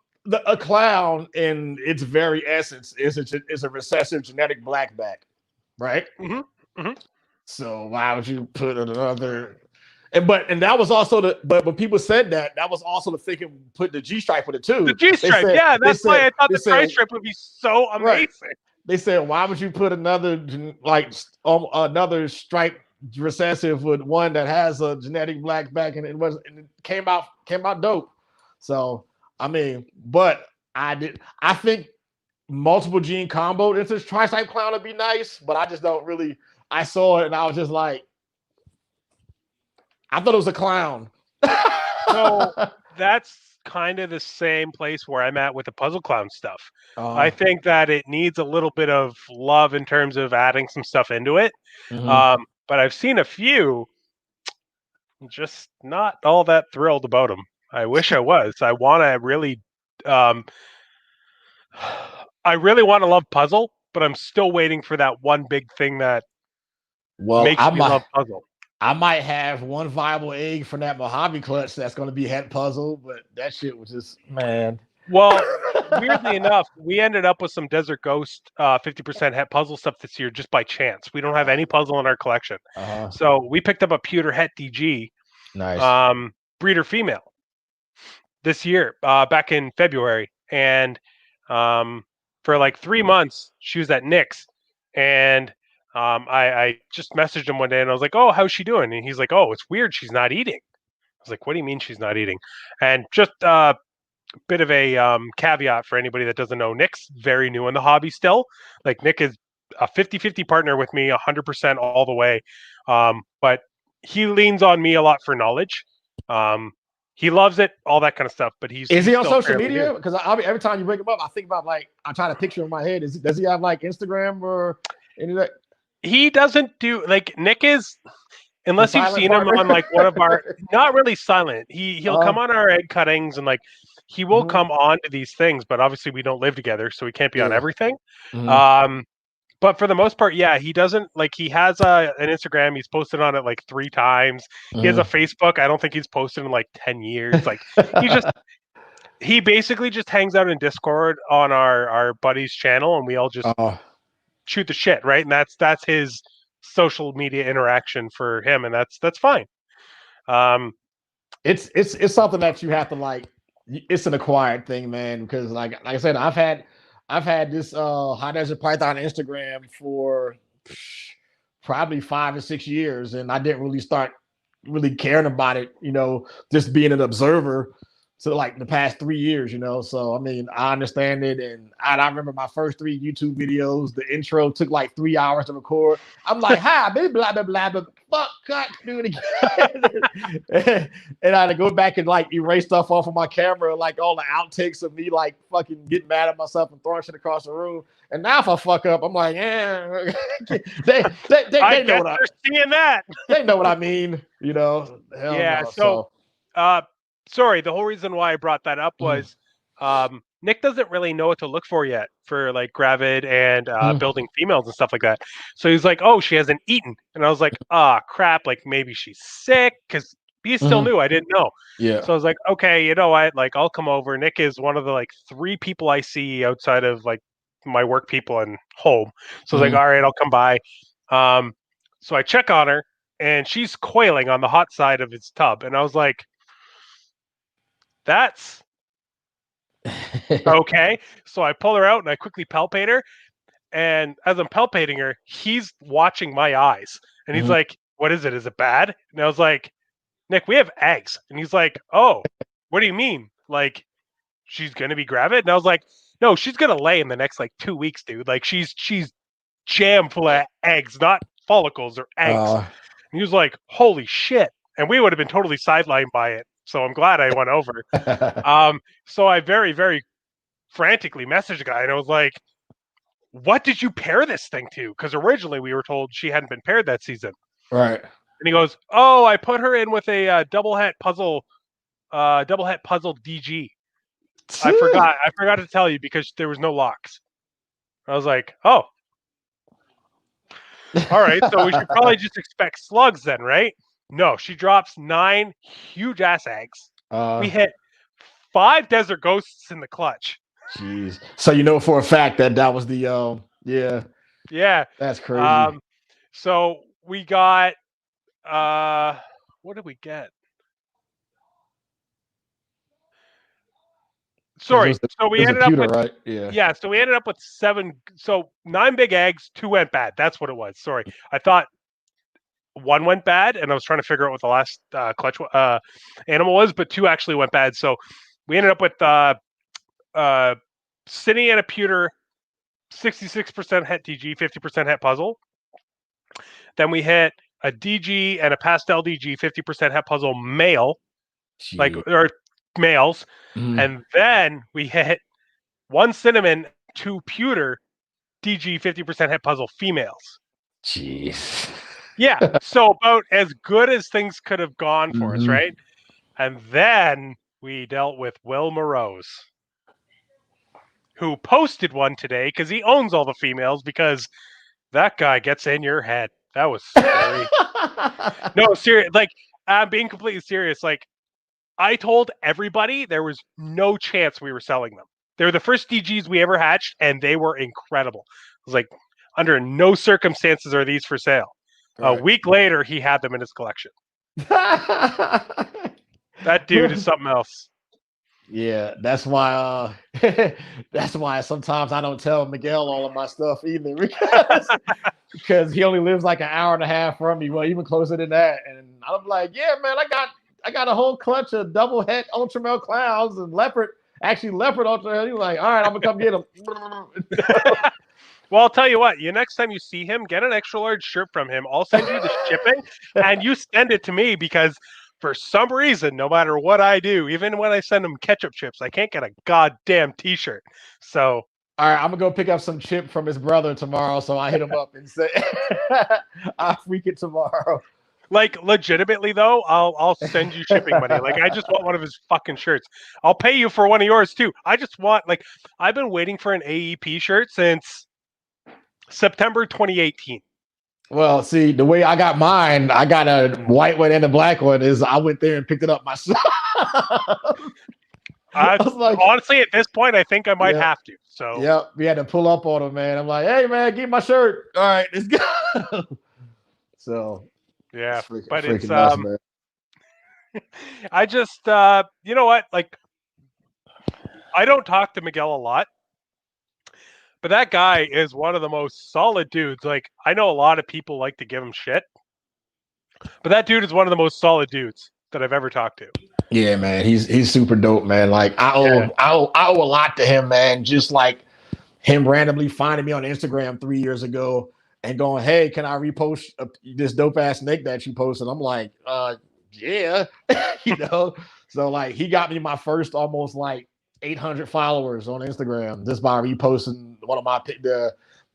a clown in its very essence is a recessive genetic blackback, right? Hmm. Hmm. So why would you put another? And that was also but when people said that, that was also the thinking put the G stripe with it The too. G stripe, yeah, that's why I thought They the said tri stripe would be so right. amazing. They said why would you put another like another stripe recessive with one that has a genetic black back and it came out dope. So I mean, but I think multiple gene combo into this tri-stripe clown would be nice, but I just don't really. I saw it and I was just like, I thought it was a clown. So that's kind of the same place where I'm at with the puzzle clown stuff. I uh, think that it needs a little bit of love in terms of adding some stuff into it. mhm. But I've seen a few, just not all that thrilled about them. I wish I was. I want to really, um, I really want to love puzzle, but I'm still waiting for that one big thing that Well, makes me love puzzle. I might have one viable egg from that Mojave clutch that's going to be head puzzle, but that shit was just man. Well, weirdly enough, we ended up with some Desert Ghost 50% het puzzle stuff this year just by chance. We don't have any puzzle in our collection. Uh-huh. So we picked up a pewter het DG, Nice. breeder female, this year, back in February. And for like 3 months, she was at Nick's. And I just messaged him one day and I was like, oh, how's she doing? And he's like, oh, it's weird. She's not eating. I was like, what do you mean she's not eating? And just bit of a caveat for anybody that doesn't know, Nick's very new in the hobby still. Like Nick is a 50-50 partner with me 100% all the way. But he leans on me a lot for knowledge. He loves it, all that kind of stuff, but Is he's he on still social fairly media? new. Because every time you bring him up, I think about like I'm trying to picture in my head. Does he have like Instagram or any of that? He doesn't do like Nick is, The unless you've silent seen him partner. on like one of our, not really silent. He'll uh, come on our egg cuttings and like he will mhm. come on to these things, but obviously we don't live together, so he can't be on Yeah. everything. Mhm. Um, but for the most part, yeah, he doesn't like. He has an Instagram. He's posted on it like 3 times. He has a Mhm. Facebook. I don't think he's posted in like 10 years. Like he just he basically just hangs out in Discord on our buddy's channel, and we all just uh, shoot the shit, right? And that's his social media interaction for him, and that's fine. Um, it's something that you have to like. It's an acquired thing, man. Because like I said, I've had this high desert python Instagram for probably 5 or 6 years, and I didn't really start really caring about it. Just being an observer. So like the past 3 years, So I mean, I understand it, and I remember my first 3 YouTube videos. The intro took like 3 hours to record. I'm like, hi, blah blah blah blah, blah. Fuck, cut, do it again. And I had to go back and like erase stuff off of my camera, like all the outtakes of me like fucking getting mad at myself and throwing shit across the room. And now if I fuck up, I'm like, yeah, I they know guess what they're seeing that. they know what I mean, Hell Yeah. no. So, So uh, sorry. The whole reason why I brought that up mm, was Nick doesn't really know what to look for yet for like gravid and mm, building females and stuff like that. So he's like, "Oh, she hasn't eaten," and I was like, "Ah, crap! Like maybe she's sick," because he's still mm, new. I didn't know. yeah. So I was like, "Okay, you know what? Like I'll come over." Nick is one of the like 3 people I see outside of like my work people and home. So I was like, Mm. "All right, I'll come by." Um, so I check on her and she's coiling on the hot side of his tub. And I was like, that's okay. So I pull her out and I quickly palpate her. And as I'm palpating her, he's watching my eyes. And he's Mhm. like, what is it? Is it bad? And I was like, Nick, we have eggs. And he's like, oh, what do you mean? Like, she's going to be gravid? And I was like, no, she's going to lay in the next like 2 weeks, dude. Like, she's jam full of eggs, not follicles or eggs. Uh, And he was like, holy shit. And we would have been totally sidelined by it. So I'm glad I went over. So I very, very frantically messaged the guy and I was like, what did you pair this thing to? Because originally we were told she hadn't been paired that season. right. And he goes, "Oh, I put her in with a double het puzzle DG. I forgot to tell you because there was no locks." I was like, "Oh, all right. So we should probably just expect slugs then, right?" No, she drops 9 huge ass eggs. We uh, hit 5 desert ghosts in the clutch. Jeez. So you know for a fact that that was the yeah, Yeah. that's crazy. Um, so we got what did we get? Because Sorry. So it we was a ended up pewter, with right? Yeah. yeah, so we ended up with 7 so 9 big eggs, 2 went bad. That's what it was. Sorry. I thought 1 went bad and I was trying to figure out what the last clutch animal was, but 2 actually went bad. So we ended up with uh Cine and a pewter 66% het DG, 50% het puzzle. Then we hit a DG and a pastel DG, 50% het puzzle male, like Gee. or males. Mm, And then we hit 1 cinnamon and 2 pewter DG 50% het puzzle females. jeez. Yeah. So about as good as things could have gone for us, Hmm. right? And then we dealt with Will Morose, who posted one today because he owns all the females because that guy gets in your head. That was scary. No, serious. Like, I'm being completely serious. Like, I told everybody there was no chance we were selling them. They were the first DGs we ever hatched, and they were incredible. I was like, under no circumstances are these for sale. A Right. week later, he had them in his collection. That dude is something else. Yeah, that's why that's why sometimes I don't tell Miguel all of my stuff either because he only lives like an hour and a half from me, well, even closer than that. And I'm like, yeah, man, I got a whole clutch of double het ultra male clowns and leopard ultra. He's like, all right, I'm gonna come get them. Well, I'll tell you what. You next time you see him, get an extra large shirt from him. I'll send you the shipping, and you send it to me because for some reason, no matter what I do, even when I send him ketchup chips, I can't get a goddamn T-shirt. So, All right, I'm gonna go pick up some chip from his brother tomorrow. So I hit him up and say, I'll freak it tomorrow. like, legitimately though, I'll send you shipping money. Like, I just want one of his fucking shirts. I'll pay you for one of yours too. I just want like I've been waiting for an AEP shirt since September 2018. Well, see, the way I got mine, I got a white one and a black one. Is I went there and picked it up myself. I was like, Honestly, at this point, I think I might yeah, have to. So, yeah, we had to pull up on him, man. I'm like, hey, man, give me my shirt. All right, let's go. So yeah, it's but it's freaking nuts, man. I just you know what? Like, I don't talk to Miguel a lot, but that guy is one of the most solid dudes. Like, I know a lot of people like to give him shit, but that dude is one of the most solid dudes that I've ever talked to. Yeah, man, he's super dope, man. Like Yeah. I owe a lot to him, man. Just like him randomly finding me on Instagram 3 years ago and going, "Hey, can I repost this dope ass snake that you posted?" I'm like, yeah, you know. So like, he got me my first almost like 800 followers on Instagram just by reposting one of my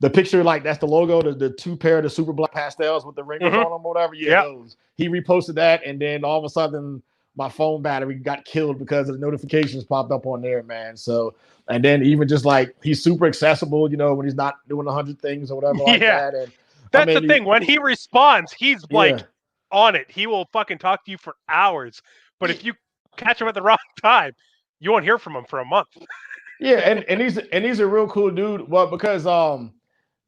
the picture, like that's the logo, the 2 pair of the super black pastels with the wrinkles Mm-hmm. on them, or whatever. Yeah, Yeah. those. He reposted that, and then all of a sudden my phone battery got killed because of the notifications popped up on there, man. So, and then even just like he's super accessible, you know, when he's not doing 100 things or whatever like Yeah. that. And I That's the mean, thing. When he responds, he's yeah, like on it. He will fucking talk to you for hours. But if you catch him at the wrong time, you won't hear from him for a month. yeah, and he's a real cool dude. Well, because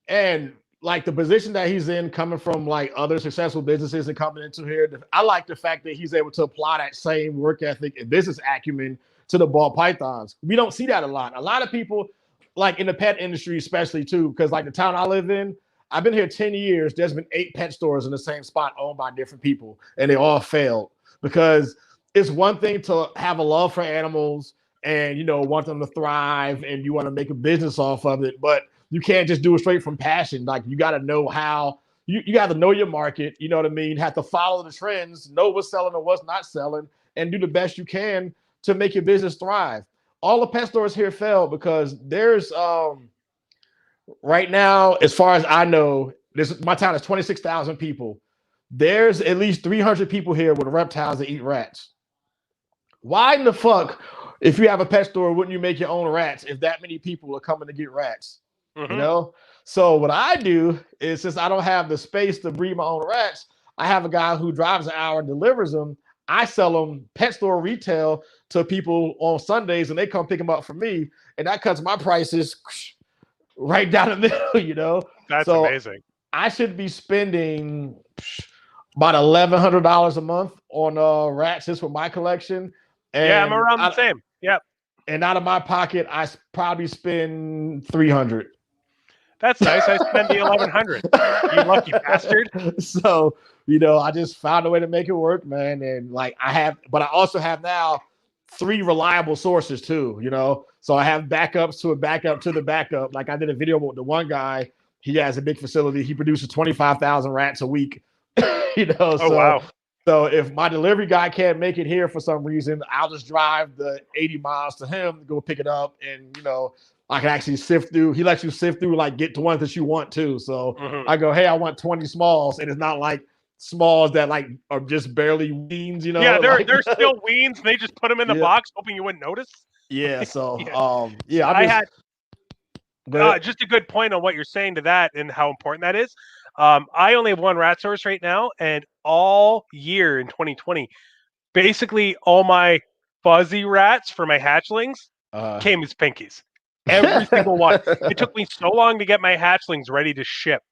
and like the position that he's in, coming from like other successful businesses and coming into here, I like the fact that he's able to apply that same work ethic and business acumen to the ball pythons. We don't see that a lot. A lot of people, like in the pet industry, especially too, because like the town I live in, I've been here 10 years. There's been 8 pet stores in the same spot owned by different people, and they all failed because it's one thing to have a love for animals and you know want them to thrive and you want to make a business off of it, but you can't just do it straight from passion. Like you got to know how you got to know your market. You know what I mean? Have to follow the trends, know what's selling and what's not selling, and do the best you can to make your business thrive. All the pet stores here fail because there's right now, as far as I know, this my town is 26,000 people. there's at least 300 people here with reptiles that eat rats. Why in the fuck, if you have a pet store, wouldn't you make your own rats if that many people are coming to get rats? You Mm-hmm. know? So what I do is, since I don't have the space to breed my own rats, I have a guy who drives an hour and delivers them. I sell them pet store retail to people on Sundays, and they come pick them up for me, and that cuts my prices right down the middle, you know? That's So amazing. I should be spending about $1,100 a month on rats just for my collection, Yeah, I'm and around the same. Yep. out of my pocket, I probably spend 300. That's nice. I spend the 1100. You lucky bastard. So, I just found a way to make it work, man. And like but I also have now 3 reliable sources too, So I have backups to a backup to the backup. Like I did a video with the one guy, he has a big facility. He produces 25,000 rats a week, Oh so wow. if my delivery guy can't make it here for some reason, I'll just drive the 80 miles to him to go pick it up. And, I can actually sift through. He lets you sift through, like get to ones that you want to. So Mm-hmm. I go, hey, I want 20 smalls. And it's not like smalls that like are just barely weans, Yeah, they're like, they're still weans. And they just put them in the yeah. box, hoping you wouldn't notice. Yeah. So, Yeah. yeah, I had good. just a good point on what you're saying to that and how important that is. I only have one rat source right now, and all year in 2020, basically all my fuzzy rats for my hatchlings came as pinkies. Every single one. It took me so long to get my hatchlings ready to ship.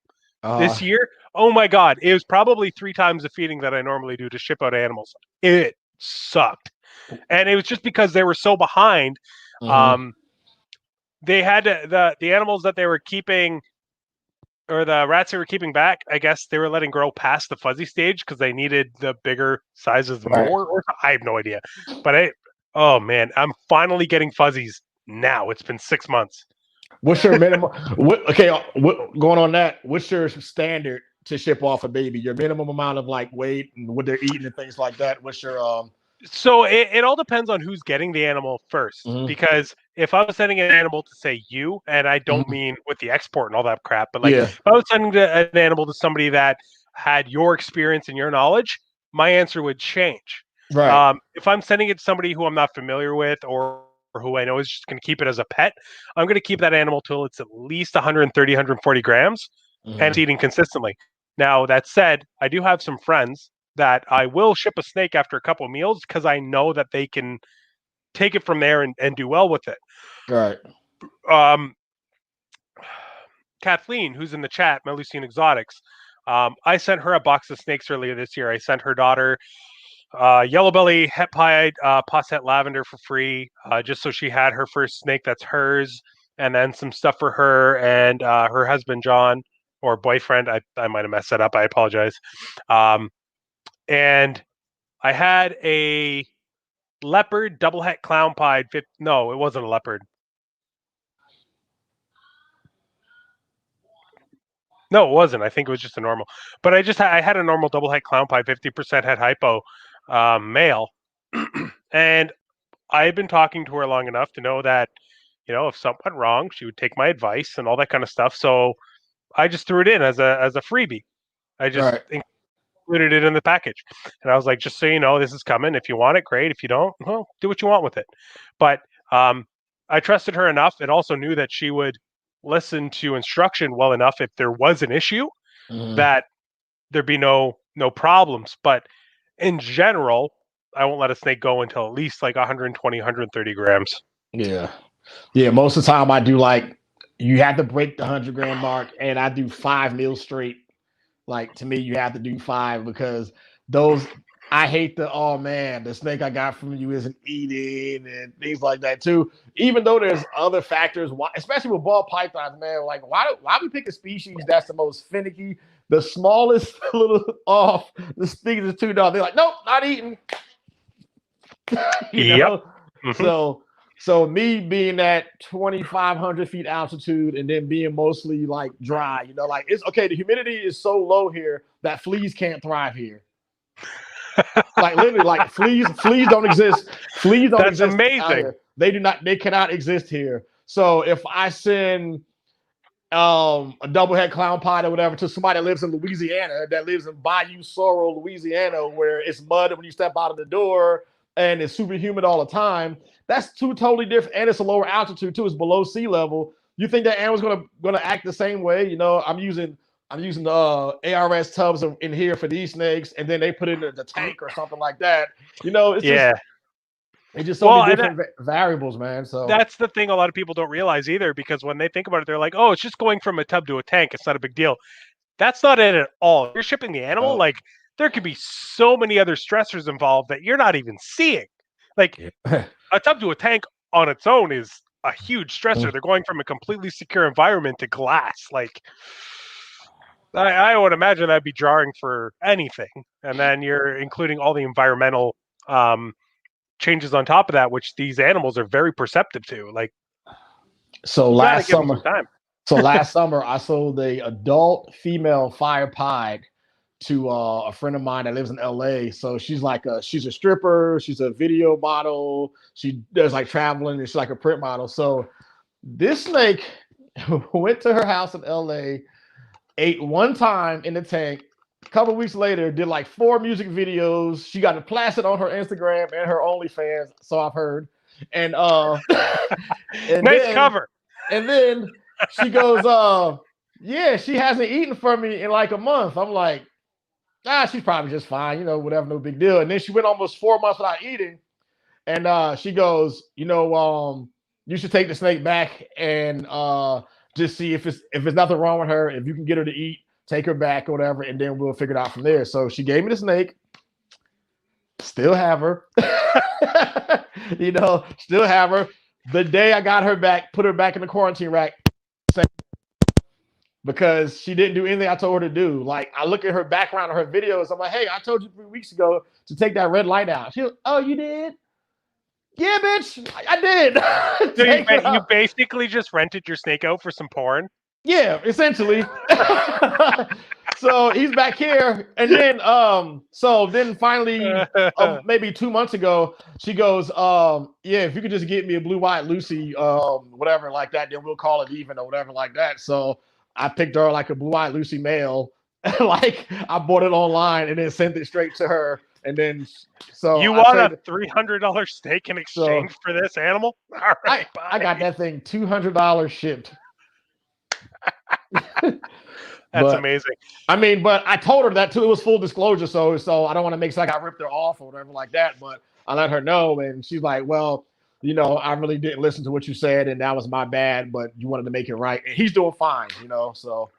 This year, oh my god, it was probably 3 times the feeding that I normally do to ship out animals. It sucked, and it was just because they were so behind. They had the animals that they were keeping, or the rats they were keeping back. I guess they were letting grow past the fuzzy stage because they needed the bigger sizes Right. more. Or I have no idea, but oh man, I'm finally getting fuzzies now. It's been 6 months. What's your minimum? Going on that? What's your standard to ship off a baby? Your minimum amount of like weight and what they're eating and things like that. What's your So it all depends on who's getting the animal first. Mhm. Because if I was sending an animal to say you, and I don't Mhm. mean with the export and all that crap, but like Yeah. if I was sending an animal to somebody that had your experience and your knowledge, my answer would change. Right. If I'm sending it to somebody who I'm not familiar with, or who I know is just going to keep it as a pet, I'm going to keep that animal till it's at least 130, 140 grams and it's eating consistently. Now, that said, I do have some friends that I will ship a snake after a couple of meals because I know that they can take it from there and do well with it. Right. Um, Kathleen, who's in the chat, Melusine Exotics, I sent her a box of snakes earlier this year. I sent her daughter yellow belly, het pied, posset lavender for free, just so she had her first snake that's hers, and then some stuff for her and her husband, John, or boyfriend. I might have messed that up. I apologize. And I had a leopard double het clown pied. No, it wasn't a leopard. No, it wasn't. I think it was just a normal. But I had a normal double het clown pie, 50% head hypo, male, and I had been talking to her long enough to know that, if something went wrong, she would take my advice and all that kind of stuff. So I just threw it in as a freebie. I just Right. included it in the package, and I was like, just so you know, this is coming. If you want it, great. If you don't, well, do what you want with it. But I trusted her enough, and also knew that she would listen to instruction well enough if there was an issue that there'd be no problems. But in general, I won't let a snake go until at least like 120, 130 grams. Yeah. Yeah. Most of the time I do like, you have to break the 100-gram mark, and I do 5 meals straight. Like, to me, you have to do 5 because I hate oh man, the snake I got from you isn't eating and things like that too. Even though there's other factors, especially with ball pythons, man, like why we pick a species that's the most finicky, the smallest little off, the species is too dog. They're like, nope, not eating. Yep. So me being at 2,500 feet altitude and then being mostly like dry, like it's okay. The humidity is so low here that fleas can't thrive here. Like literally, like fleas don't exist. Fleas don't That's exist amazing. out here. They cannot exist here. So if I send a double head clown pie or whatever to somebody that lives in Louisiana, that lives in Bayou Sorrel, Louisiana, where it's mud when you step out of the door and it's super humid all the time. That's two totally different, and it's a lower altitude too. It's below sea level. You think that animal's gonna act the same way? You know, I'm using the ARS tubs in here for these snakes, and then they put it in the tank or something like that. You know, Yeah. it's just so Well, many and different variables, man. So that's the thing a lot of people don't realize either, because when they think about it, they're like, oh, it's just going from a tub to a tank. It's not a big deal. That's not it at all. If you're shipping the animal, oh like there could be so many other stressors involved that you're not even seeing. Like yeah. a tub to a tank on its own is a huge stressor. They're going from a completely secure environment to glass. Like I would imagine that'd be jarring for anything. And then you're including all the environmental changes on top of that, which these animals are very perceptive to. Like so you got to last give them some summer, time. so last summer I sold a adult female fire pied to a friend of mine that lives in LA. So she's a stripper, she's a video model, she does like traveling, and she's like a print model. So this snake went to her house in LA, ate one time in the tank. A couple weeks later, did like 4 music videos. She got it plastered on her Instagram and her OnlyFans, so I've heard. And and Nice then cover. and then she goes, yeah, she hasn't eaten from me in like a month. I'm like, she's probably just fine, whatever, no big deal. And then she went almost 4 months without eating. And she goes, you should take the snake back and just see if it's nothing wrong with her. If you can get her to eat, take her back or whatever, and then we'll figure it out from there. So she gave me the snake. Still have her. Still have her. The day I got her back, put her back in the quarantine rack, because she didn't do anything I told her to do. Like, I look at her background of her videos. I'm like, hey, I told you 3 weeks ago to take that red light out. She goes, oh, you did? Yeah, bitch, I did. So you out. basically just rented your snake out for some porn. Yeah, essentially. So he's back here, and then so then finally, maybe 2 months ago, she goes, yeah, if you could just get me a blue-eyed Lucy, whatever like that, then we'll call it even or whatever like that. So I picked her like a blue-eyed Lucy male, like I bought it online and then sent it straight to her, and then so You I want a traded. $300 steak in So exchange for this animal? All right, I got bye. that thing $200 shipped. That's But amazing. I mean, but I told her that too. It was full disclosure, so I don't want to make it like I ripped her off or whatever like that. But I let her know, and she's like, "Well, I really didn't listen to what you said, and that was my bad. But you wanted to make it right, and he's doing fine, So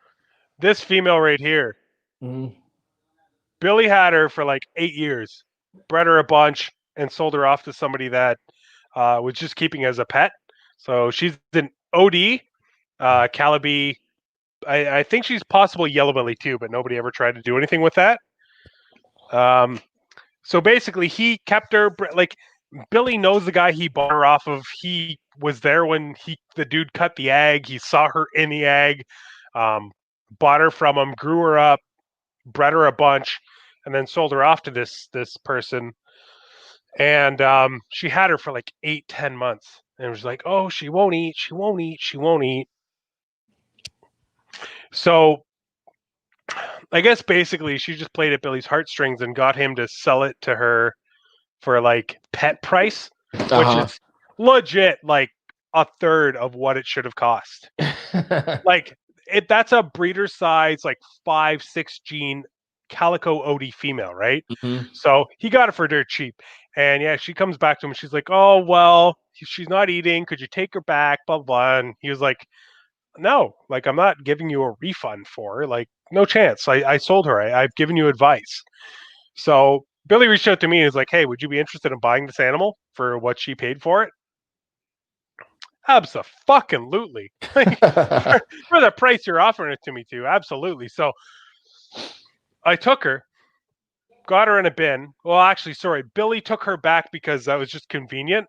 This female right here, mhm. Billy had her for like 8 years, bred her a bunch, and sold her off to somebody that was just keeping as a pet. So she's an OD, Calabi. I think she's possible yellow belly too, but nobody ever tried to do anything with that. So basically, he kept her. Like Billy knows the guy he bought her off of. He was there when the dude cut the egg. He saw her in the egg, bought her from him, grew her up, bred her a bunch, and then sold her off to this person. And she had her for like 8-10 months, and it was like, oh, she won't eat, she won't eat, she won't eat. So I guess basically she just played at Billy's heartstrings and got him to sell it to her for like pet price, which Uh is legit like a third of what it should have cost. huh. Like that's a breeder size, like 5-6 gene calico OD female, right? Mhm. So he got it for dirt cheap. And yeah, she comes back to him. She's like, "Oh well, she's not eating. Could you take her back?" Blah blah. Blah. And he was like, "No, like I'm not giving you a refund for her. Like no chance. I sold her. I've given you advice." So Billy reached out to me and was like, "Hey, would you be interested in buying this animal for what she paid for it?" Absolutely. Like for the price you're offering it to me to, absolutely. So I took her, got her in a bin. Well, actually, sorry, Billy took her back because that was just convenient.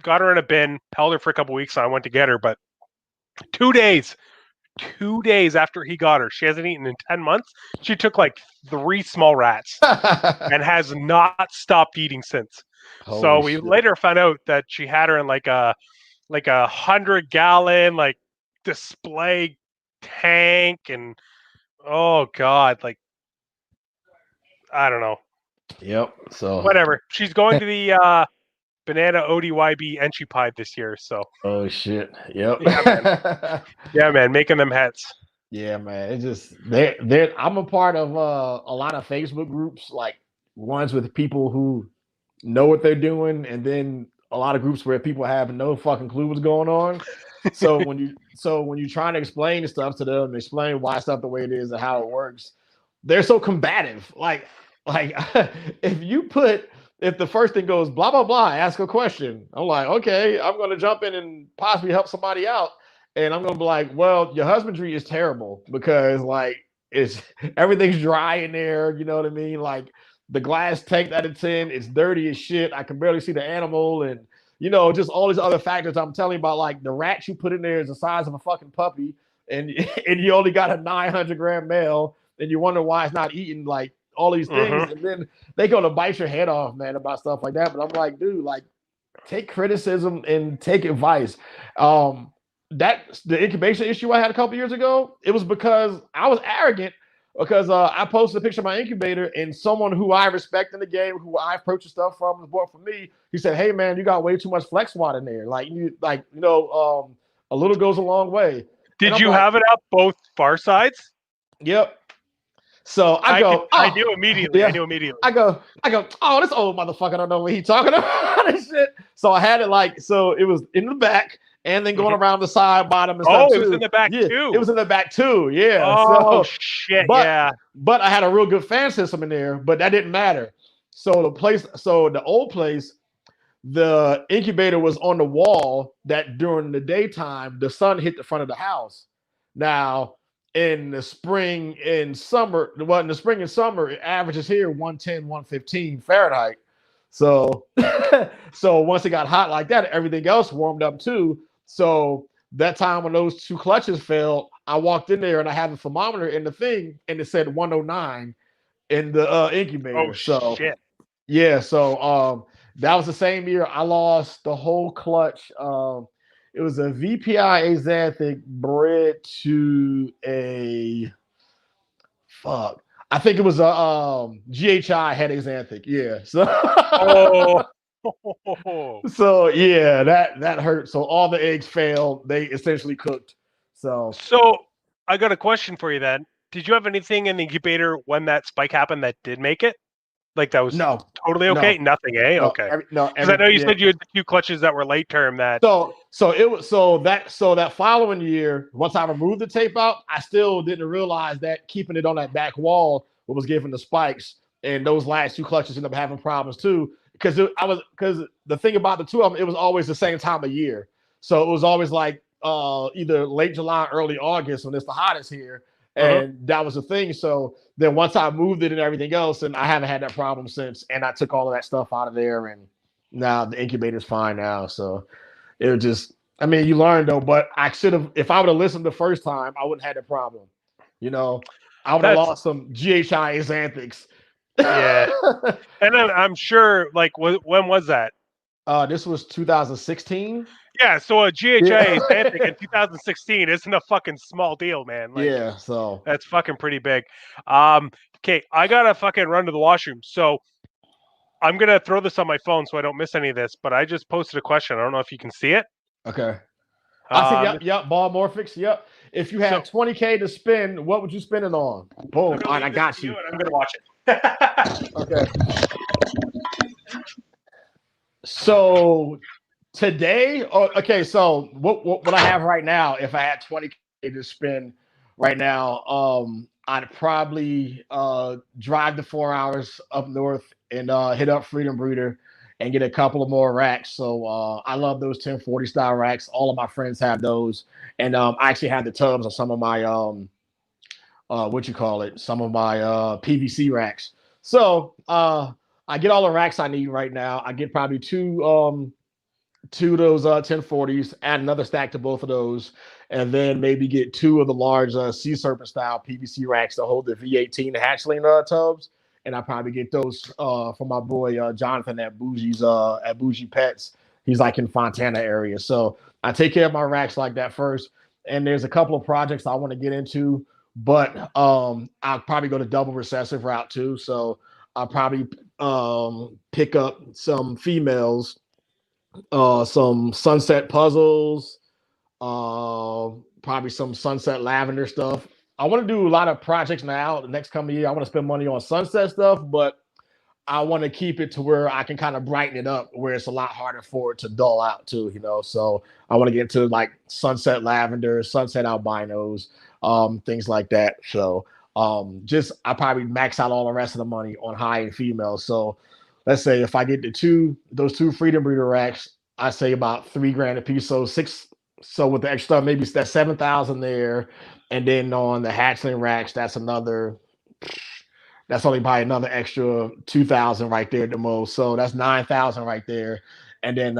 Got her in a bin, held her for a couple weeks, and I went to get her. But 2 days, 2 days after he got her, she hasn't eaten in 10 months. She took like 3 small rats and has not stopped eating since. So Holy we shit. later found out that she had her in like a 100-gallon like display tank and oh god, like I don't know. Yep. So, Whatever. She's going to the Banana ODYB entry pied this year, so oh shit. Yep. yeah, man. Yeah, man, making them hats. Yeah, man. It's just they I'm a part of a lot of Facebook groups, like ones with people who know what they're doing, and then a lot of groups where people have no fucking clue what's going on. So when you try to explain stuff to them, explain why stuff the way it is and how it works, they're so combative. Like if the first thing goes blah blah blah, ask a question. I'm like, okay, I'm gonna jump in and possibly help somebody out. And I'm gonna be like, well, your husbandry is terrible because like it's everything's dry in there, you know what I mean? Like the glass tank that it's in, it's dirty as shit. I can barely see the animal, and just all these other factors I'm telling you about. Like the rat you put in there is the size of a fucking puppy, and and you only got a 900-gram male, and you wonder why it's not eating, like all these things. And then they go to bite your head off, man, about stuff like that. But I'm like, dude, like take criticism and take advice. That the incubation issue I had a couple years ago, it was because I was arrogant because I posted a picture of my incubator, and someone who I respect in the game, who I purchased stuff from, was bought from me. He said, "Hey man, you got way too much flex watt in there. A little goes a long way." Did you have it up both far sides? Yep. So I knew immediately. Yeah. I knew immediately. I go, oh, this old motherfucker don't know what he's talking about and shit. So I had it so it was in the back and then going around the side, bottom, and stuff. Oh, it was in the back too. It was in the back too. Yeah. Oh shit. Yeah. But I had a real good fan system in there, but that didn't matter. So the old place, the incubator was on the wall that during the daytime the sun hit the front of the house. Now in the spring and summer, it averages here 110, 115 Fahrenheit. So so once it got hot like that, everything else warmed up too. So that time when those two clutches failed, I walked in there and I had the thermometer in the thing, and it said 109 in the incubator. Oh shit. Yeah, so that was the same year I lost the whole clutch. It was a VPI Axanthic bred to a fuck. I think it was a GHI head Axanthic. Yeah. So yeah, that hurt. So all the eggs failed. They essentially cooked. So I got a question for you then. Did you have anything in the incubator when that spike happened that did make it? Like that was totally okay. No, Nothing, eh? no, okay. Because I know you said you had a few clutches that were late term. That that following year, once I removed the tape out, I still didn't realize that keeping it on that back wall was giving the spikes, and those last two clutches ended up having problems too. Because the thing about the two of them, it was always the same time of year, so it was always like either late July, early August when it's the hottest here. And that was the thing. So then once I moved it and everything else, and I haven't had that problem since. And I took all of that stuff out of there, and now the incubator's fine now. So it was just, I mean, you learn though. But I should have, if I would have listened the first time, I wouldn't have had a problem. I would have lost some GHI Axanthics. Yeah, and I'm sure. Like, when was that? This was 2016. Yeah, so a GHI Axanthic in 2016 isn't a fucking small deal, man. Like, yeah, so that's fucking pretty big. Okay, I gotta fucking run to the washroom, so I'm gonna throw this on my phone so I don't miss any of this. But I just posted a question. I don't know if you can see it. Okay. I see. Yep. Ball Morphix. Yep. If you had $20K to spend, what would you spend it on? Boom. All right, I got you. I'm gonna watch it. Okay. So today, so what I have right now, if I had $20K to spend right now, I'd probably drive the 4 hours up north and hit up Freedom Breeder and get a couple of more racks. So I love those 1040 style racks. All of my friends have those, and I actually have the tubs of some of my some of my PVC racks. So I get all the racks I need right now. I get probably two of those 1040s, add another stack to both of those, and then maybe get two of the large Sea Serpent style PVC racks to hold the V18 hatchling tubs. And I probably get those from my boy Jonathan at Bougie Pets. He's like in Fontana area. So I take care of my racks like that first. and there's a couple of projects I want to get into, but I'll probably go the double recessive route too. So I'll probably pick up some females, some sunset puzzles, probably some sunset lavender stuff. I want to do a lot of projects now. The next coming year, I want to spend money on sunset stuff, but I want to keep it to where I can kind of brighten it up, where it's a lot harder for it to dull out too, you know. So I want to get into like sunset lavender, sunset albinos, things like that. So just I probably max out all the rest of the money on high and female. So let's say if I get those two freedom breeder racks, I say about $3,000 a piece. So six. So with the extra, maybe that's 7,000 there, and then on the hatchling racks, that's only probably another extra 2,000 right there at the most. So that's 9,000 right there. And then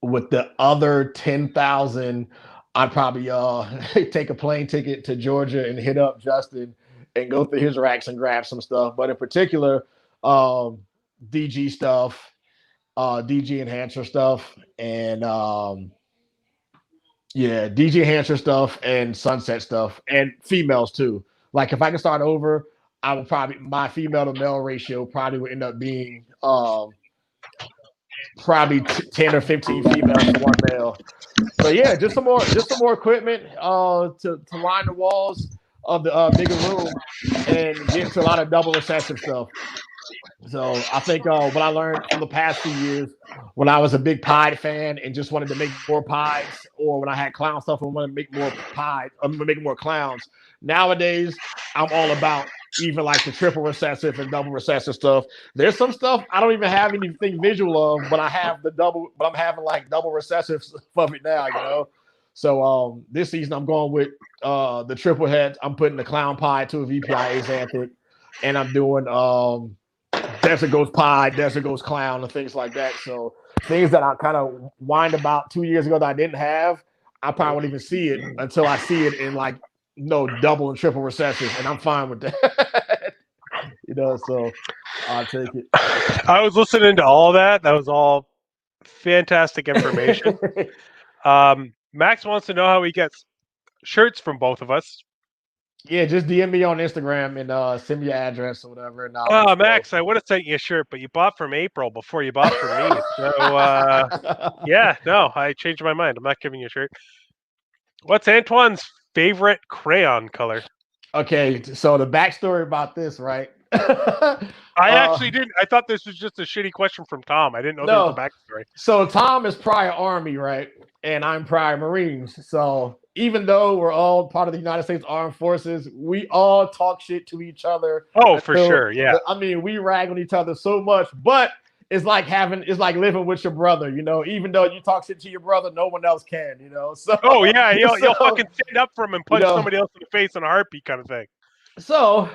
with the other 10,000, I'd probably take a plane ticket to Georgia and hit up Justin and go through his racks and grab some stuff. But in particular, DG stuff, DG enhancer stuff, and yeah, DG enhancer stuff and sunset stuff and females too. Like if I can start over, I would probably my female to male ratio probably would end up being probably 10 or 15 females to one male. But yeah, just some more equipment to line the walls of the bigger room and get into a lot of double recessive stuff. So I think what I learned from the past few years when I was a big pie fan and just wanted to make more pies, or when I had clown stuff and wanted to make more pies, make more clowns. Nowadays, I'm all about even like the triple recessive and double recessive stuff. There's some stuff I don't even have anything visual of, but I have but I'm having like double recessive of it now, you know. So this season I'm going with the triple heads. I'm putting the clown pie to a VPI axanthic, and I'm doing Desert Ghost Pie, Desert Ghost Clown, and things like that. So things that I kind of whined about 2 years ago that I didn't have, I probably won't even see it until I see it in like double and triple recessive, and I'm fine with that. You know, so I'll take it. I was listening to all that. That was all fantastic information. Max wants to know how he gets shirts from both of us. Yeah, just DM me on Instagram and send me your address or whatever, and I'll let Oh, you know. Max, I would have sent you a shirt, but you bought from April before you bought from me. So, yeah, no, I changed my mind. I'm not giving you a shirt. What's Antoine's favorite crayon color? Okay, so the backstory about this, right? I actually didn't. I thought this was just a shitty question from Tom. I didn't know there was a No. backstory. So Tom is prior Army, right? And I'm prior Marines. So even though we're all part of the United States Armed Forces, we all talk shit to each other. Oh, for sure. Yeah. I mean, we rag on each other so much, but it's like living with your brother, you know. Even though you talk shit to your brother, no one else can, you know. So oh yeah, you'll fucking stand up for him and punch somebody else in the face in a heartbeat, kind of thing. So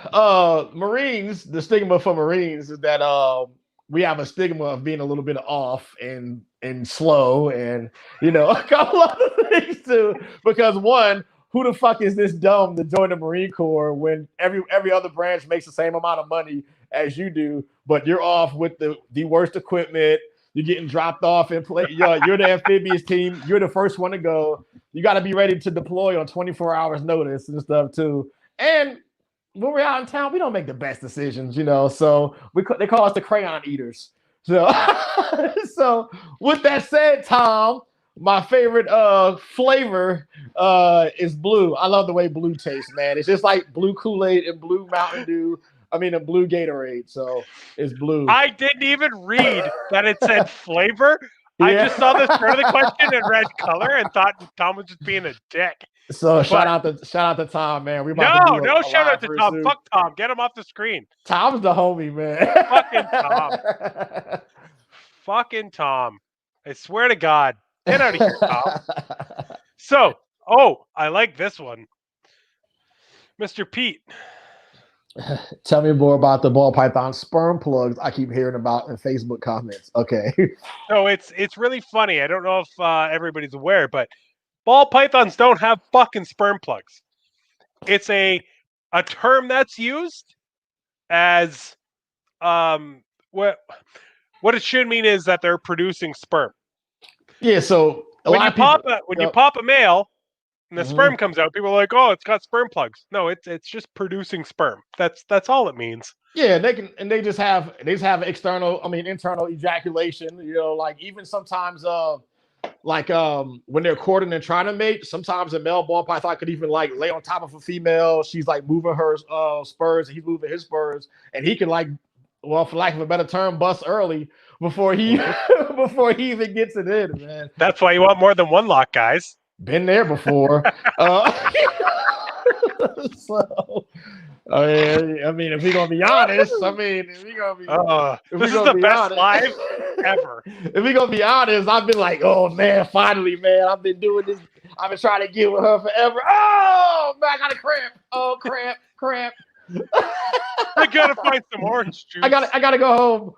Marines, the stigma for Marines is that we have a stigma of being a little bit off and slow and a couple other things too. Because one, who the fuck is this dumb to join the Marine Corps when every other branch makes the same amount of money as you do, but you're off with the worst equipment. You're getting dropped off and play. You're the amphibious team. You're the first one to go. You got to be ready to deploy on 24 hours notice and stuff too. And when we're out in town, we don't make the best decisions, So they call us the crayon eaters. So, so with that said, Tom, my favorite flavor is blue. I love the way blue tastes, man. It's just like blue Kool-Aid and blue Mountain Dew. I mean, a blue Gatorade. So it's blue. I didn't even read that it said flavor. Yeah. I just saw the start of the question in red color and thought Tom was just being a dick. So shout out to Tom, man. We no shout out to Tom. Soon. Fuck Tom. Get him off the screen. Tom's the homie, man. Fucking Tom. Fucking Tom. I swear to God. Get out of here, Tom. So, I like this one. Mr. Pete. Tell me more about the ball python sperm plugs I keep hearing about in Facebook comments. Okay. No, it's really funny. I don't know if everybody's aware, but ball pythons don't have fucking sperm plugs. It's a term that's used as what it should mean is that they're producing sperm. Yeah, so a lot of people. When you pop a male and the Mhm. sperm comes out, people are like, "Oh, it's got sperm plugs." No, it's just producing sperm. That's all it means. Yeah, they just have internal ejaculation. Like even sometimes when they're courting and trying to mate, sometimes a male ball python could even like lay on top of a female. She's like moving her spurs, and he's moving his spurs, and he can like, well, for lack of a better term, bust early before he before he even gets it in, man. That's why you want more than one lock, guys. Been there before. So I mean, if we're gonna be honest, if This we're is gonna the be best honest, live ever. if we're gonna be honest, I've been like, oh man, finally, man, I've been doing this. I've been trying to get with her forever. Oh man, I got a cramp. Oh cramp. I gotta find some orange juice. I gotta go home.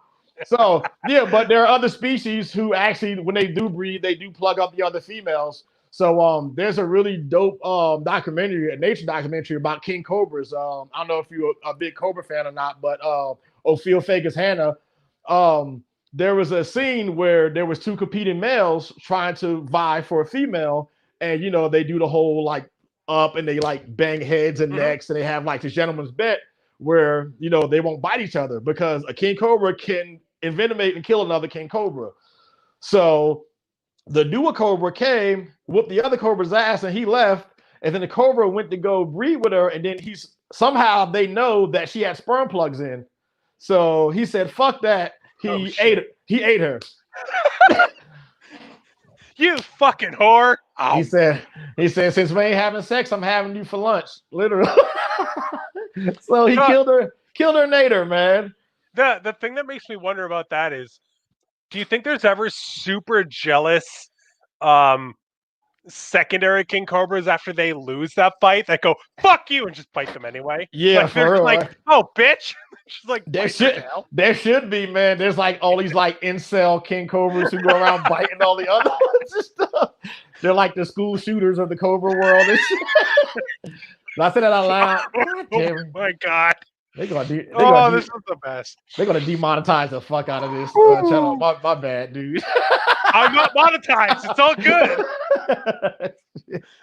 So yeah, but there are other species who actually, when they do breed, they do plug up the other females. So there's a really dope documentary, a nature documentary about king cobras. I don't know if you're a big cobra fan or not, but Ophiophagus Hannah. There was a scene where there was two competing males trying to vie for a female, and they do the whole like up and they like bang heads and necks, and they have like this gentleman's bet where they won't bite each other because a king cobra can envenomate and kill another king cobra. So the newer cobra came, whooped the other cobra's ass, and he left. And then the cobra went to go breed with her, and then somehow they know that she had sperm plugs in. So he said, "Fuck that." He ate her. You fucking whore. Ow. He said, since we ain't having sex, I'm having you for lunch. Literally. So he killed her and ate her, man. The thing that makes me wonder about that is, do you think there's ever super jealous secondary king cobras after they lose that fight that go fuck you and just bite them anyway? Yeah, like they're like, oh bitch. She's like, there should be, man. There's like all these like incel king cobras who go around biting all the other ones and stuff. They're like the school shooters of the cobra world. I said that out loud. Oh my god. This is the best. They're gonna demonetize the fuck out of this channel. My bad, dude. I'm not monetized. It's all good.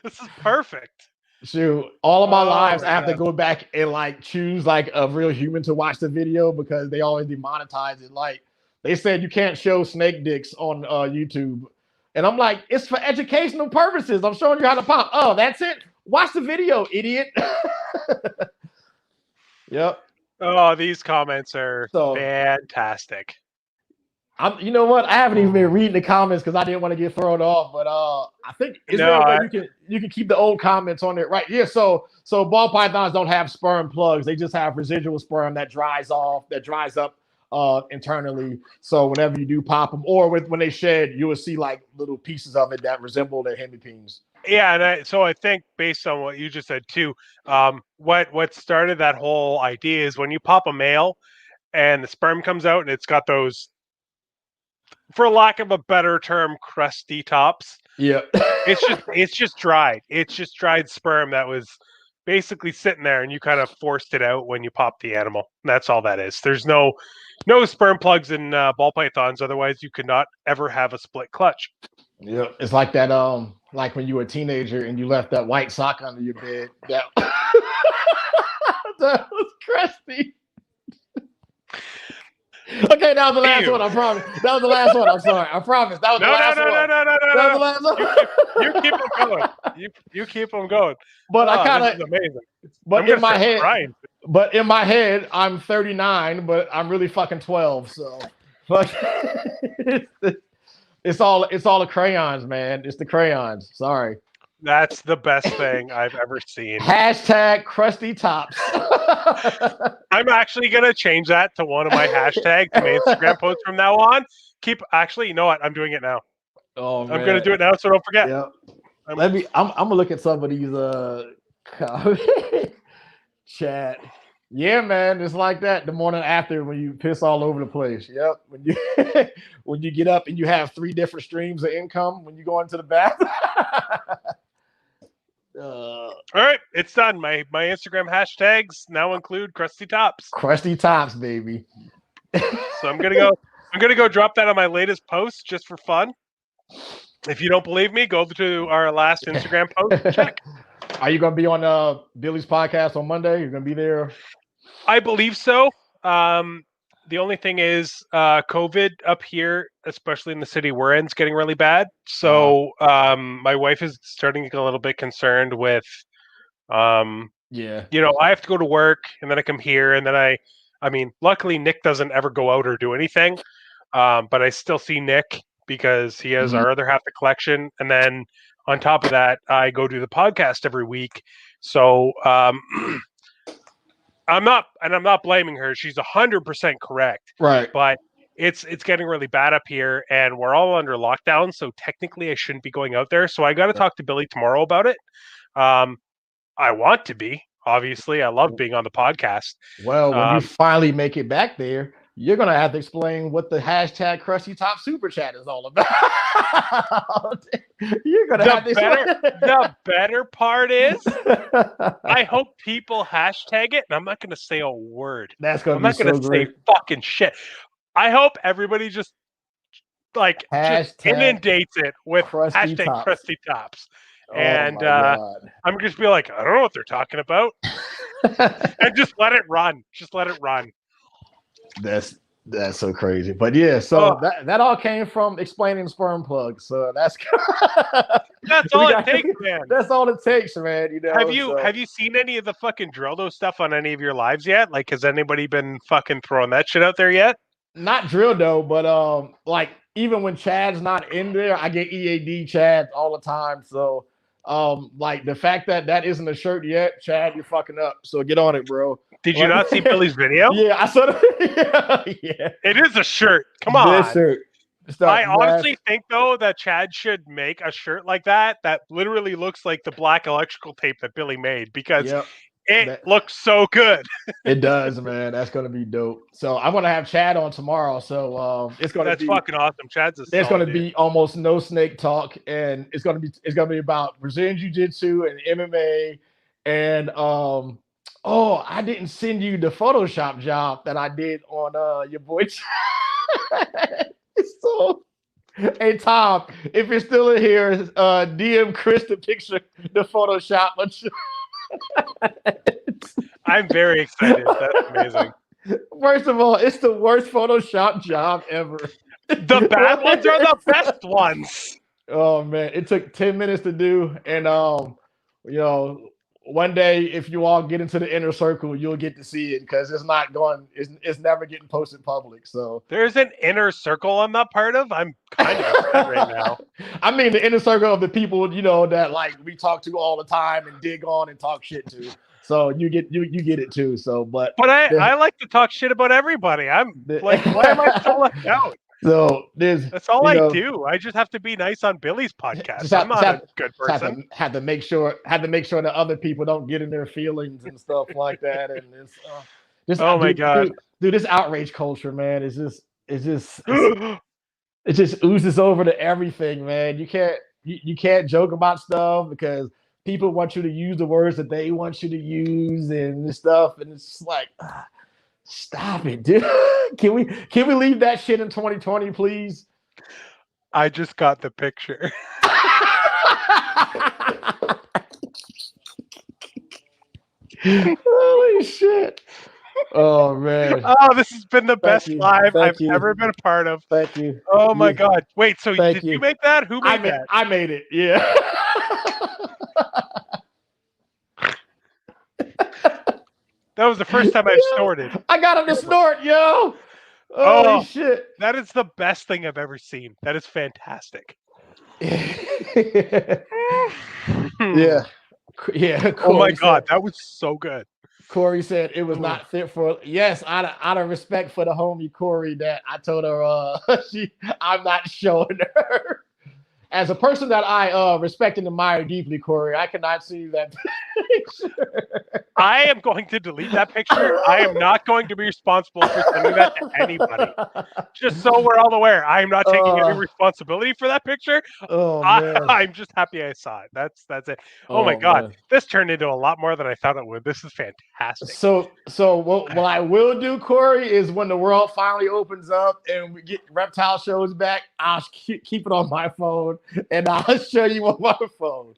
This is perfect. Shoot, all of my lives I have to go back and like choose like a real human to watch the video because they always demonetize it. Like they said you can't show snake dicks on YouTube. And I'm like, it's for educational purposes. I'm showing you how to pop. Oh, that's it? Watch the video, idiot. Yep. Oh, these comments are fantastic. You know what? I haven't even been reading the comments because I didn't want to get thrown off. But I think there a way you can keep the old comments on it, right? Yeah. So ball pythons don't have sperm plugs; they just have residual sperm that dries up internally. So whenever you do pop them, or when they shed, you will see like little pieces of it that resemble the hemipenes. Yeah, and I think based on what you just said too, what started that whole idea is when you pop a male and the sperm comes out and it's got those, for lack of a better term, crusty tops. Yeah. It's just dried. It's just dried sperm that was basically sitting there and you kind of forced it out when you popped the animal. That's all that is. There's no sperm plugs in ball pythons, otherwise you could not ever have a split clutch. Yeah, it's like that. Like when you were a teenager and you left that white sock under your bed. That was crusty. Okay, that was the last one. I promise. That was the last one. I'm sorry. I promise. That was the last one. No. That was the last one. You keep them going. You keep them going. But I kind of amazing. But in my head, I'm 39, but I'm really fucking 12. So, fuck. It's all the crayons, man. It's the crayons. Sorry. That's the best thing I've ever seen. Hashtag crusty tops. I'm actually gonna change that to one of my hashtags to my Instagram posts from now on. You know what? I'm doing it now. Oh man. I'm gonna do it now, so don't forget. Yeah. I'm gonna look at some of these chat. Yeah, man, it's like that the morning after when you piss all over the place. Yep. When you get up and you have 3 different streams of income when you go into the bathroom. All right, it's done. My Instagram hashtags now include crusty tops. Crusty tops, baby. So I'm gonna go drop that on my latest post just for fun. If you don't believe me, go to our last Instagram post and check. Are you gonna be on Billy's podcast on Monday? You're gonna be there. I believe so. The only thing is, COVID up here, especially in the city we're in, is getting really bad. So my wife is starting to get a little bit concerned with, um, Yeah. I have to go to work and then I come here and then I mean, luckily Nick doesn't ever go out or do anything, but I still see Nick because he has our other half of the collection, and then on top of that, I go do the podcast every week. So I'm not blaming her. She's 100% correct. Right. But it's getting really bad up here, and we're all under lockdown. So technically, I shouldn't be going out there. So I got to talk to Billy tomorrow about it. I want to be. Obviously, I love being on the podcast. Well, when you finally make it back there, you're gonna have to explain what the hashtag Krusty Top Super Chat is all about. You're gonna have to the better part is, I hope people hashtag it, and I'm not gonna say a word. That's gonna I'm be not gonna say fucking shit. I hope everybody just inundates it with Krusty hashtag Tops. Krusty Tops. Oh And I'm just be like, I don't know what they're talking about. And just let it run. Just let it run. That's so crazy. But yeah, so that all came from explaining sperm plugs. So that's all it takes, man. That's all it takes, man. You know. Have you seen any of the fucking dildo stuff on any of your lives yet? Like, has anybody been fucking throwing that shit out there yet? Not dildo, but like even when Chad's not in there, I get EAD Chad all the time. So like the fact that isn't a shirt yet, Chad, you're fucking up. So get on it, bro. Did you not see Billy's video? Yeah, I saw it. Yeah. It is a shirt. Come on. This shirt. I honestly think though that Chad should make a shirt like that literally looks like the black electrical tape that Billy made, because it looks so good. It does, man. That's gonna be dope. So I'm gonna have Chad on tomorrow. So it's gonna be fucking awesome. Chad's there's gonna be almost no snake talk, and it's gonna be about Brazilian Jiu-Jitsu and MMA, and I didn't send you the Photoshop job that I did on your boy. So, hey Tom, if you're still in here, DM Chris the picture, the Photoshop. I'm very excited. That's amazing. First of all, it's the worst Photoshop job ever. The bad ones are the best ones. Oh man, it took 10 minutes to do, and one day if you all get into the inner circle, you'll get to see it, because it's never getting posted public. So there's an inner circle I'm not part of. I'm kind of upset right now. I mean the inner circle of the people that like we talk to all the time and dig on and talk shit to. So you get it too. So but I like to talk shit about everybody. I'm like, why am I so left out? So that's all I do. I just have to be nice on Billy's podcast. I'm not a good person. Had to make sure that other people don't get in their feelings and stuff like that. And it's oh my god, dude, this outrage culture, man, it just oozes over to everything, man. You can't joke about stuff because people want you to use the words that they want you to use and this stuff, and it's just like. Stop it, dude. Can we leave that shit in 2020, please? I just got the picture. Holy shit. Oh man. Oh, this has been the best live I've ever been a part of. Thank you. Oh my god. Wait, so did you make that? Who made that? I made it, yeah. That was the first time I've snorted. I got him to snort, yo. Holy shit. That is the best thing I've ever seen. That is fantastic. Yeah. Corey oh my god, that was so good. Corey said it was not fit for. Yes, out of respect for the homie Corey, that I told her I'm not showing her. As a person that I respect and admire deeply, Corey, I cannot see that. I am going to delete that picture. I am not going to be responsible for sending that to anybody. Just so we're all aware, I am not taking any responsibility for that picture. Oh man. I'm just happy I saw it. That's it. Oh my Oh god, man. this turned into a lot more than I thought it would. This is fantastic. So what I will do, Corey, is when the world finally opens up and we get reptile shows back, I'll keep it on my phone and I'll show you on my phone.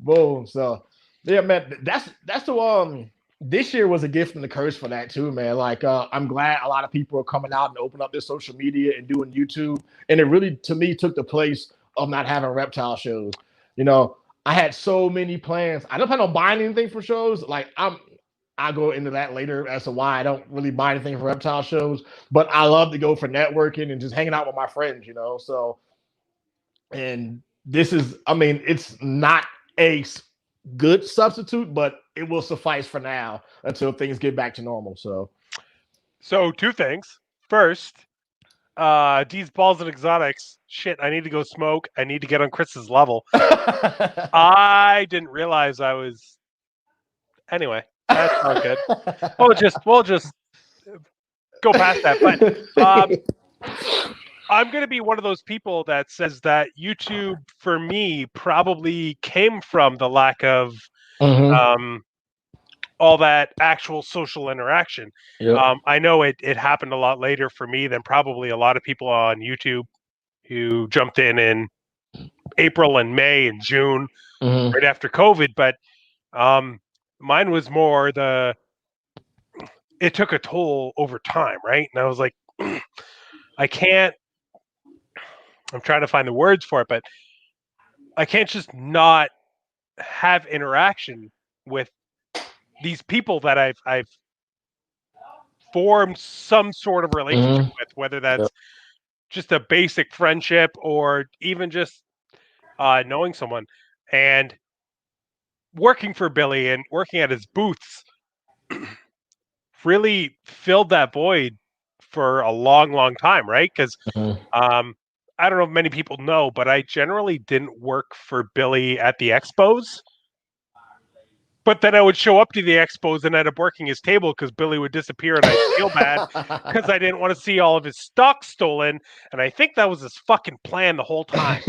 Boom. So yeah, man, that's the this year was a gift and a curse for that too, man. Like I'm glad a lot of people are coming out and opening up their social media and doing YouTube. And it really to me took the place of not having reptile shows. You know, I had so many plans. I don't plan on buying anything for shows. Like I'll go into that later as to why I don't really buy anything for reptile shows. But I love to go for networking and just hanging out with my friends, you know. So and this is, I mean, it's not a good substitute, but it will suffice for now until things get back to normal. So two things. First, D's balls and exotics. Shit, I need to go smoke. I need to get on Chris's level. I didn't realize I was. Anyway, that's all good. We'll just go past that. But I'm going to be one of those people that says that YouTube for me probably came from the lack of all that actual social interaction. Yep. I know it happened a lot later for me than probably a lot of people on YouTube who jumped in April and May and June right after COVID. But mine was more it took a toll over time, right? And I was like, I can't. I'm trying to find the words for it, but I can't just not have interaction with these people that I've formed some sort of relationship with, whether that's just a basic friendship or even just knowing someone. And working for Billy and working at his booths really filled that void for a long, long time, right? Because I don't know if many people know, but I generally didn't work for Billy at the expos. But then I would show up to the expos and end up working his table because Billy would disappear and I'd feel bad because I didn't want to see all of his stock stolen. And I think that was his fucking plan the whole time.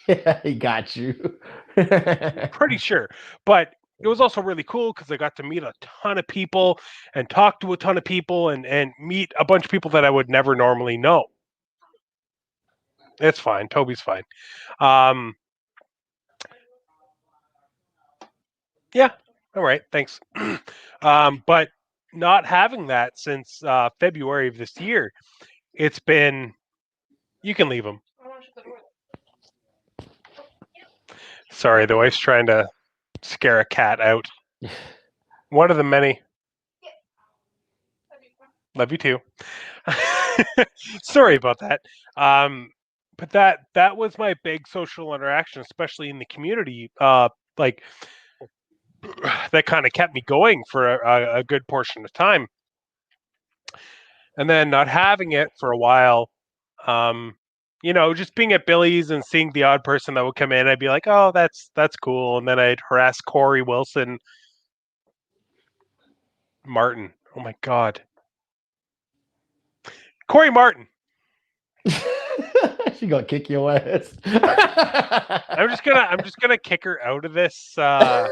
Yeah, he got you. Pretty sure. But it was also really cool because I got to meet a ton of people and talk to a ton of people and meet a bunch of people that I would never normally know. It's fine. Toby's fine. Yeah. All right. Thanks. But not having that since February of this year, it's been. You can leave them. Sorry, the wife's trying to scare a cat out. One of the many. Love you too. Sorry about that. But that was my big social interaction, especially in the community. Like that kind of kept me going for a good portion of time. And then not having it for a while, just being at Billy's and seeing the odd person that would come in, I'd be like, oh, that's cool. And then I'd harass Corey Wilson Martin. Oh my God. Corey Martin. She gonna kick your ass. I'm just gonna kick her out of this. I'm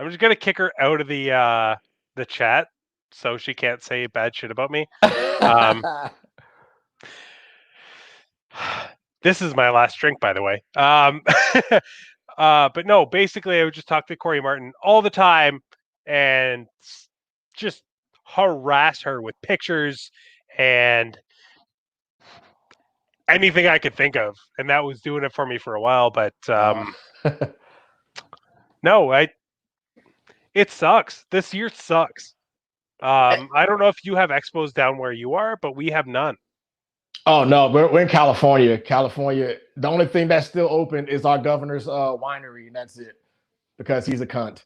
just gonna kick her out of the chat so she can't say bad shit about me. This is my last drink, by the way. But no, basically, I would just talk to Corey Martin all the time and just harass her with pictures and anything I could think of, and that was doing it for me for a while. But no, it sucks. This year sucks. I don't know if you have expos down where you are, but we have none. Oh no, we're in California. California. The only thing that's still open is our governor's winery, and that's it. Because he's a cunt.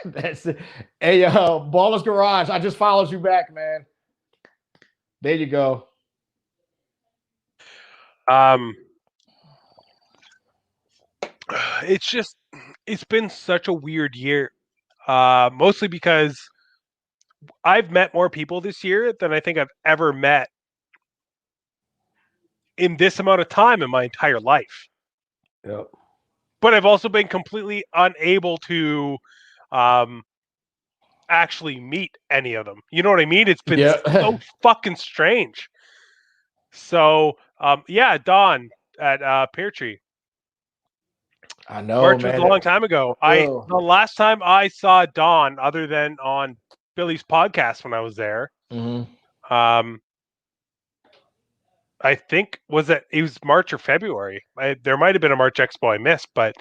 That's it. Hey, Baller's Garage. I just followed you back, man. There you go. it's been such a weird year. Mostly because I've met more people this year than I think I've ever met in this amount of time in my entire life. Yep. But I've also been completely unable to um, actually meet any of them. You know what I mean? It's been Yeah. so fucking strange. So, yeah, Dawn at Pear Tree. I know, March was a man. long time ago. Yo. The last time I saw Dawn, other than on Billy's podcast when I was there, Hmm. um, I think it was March or February. There might have been a March Expo I missed, but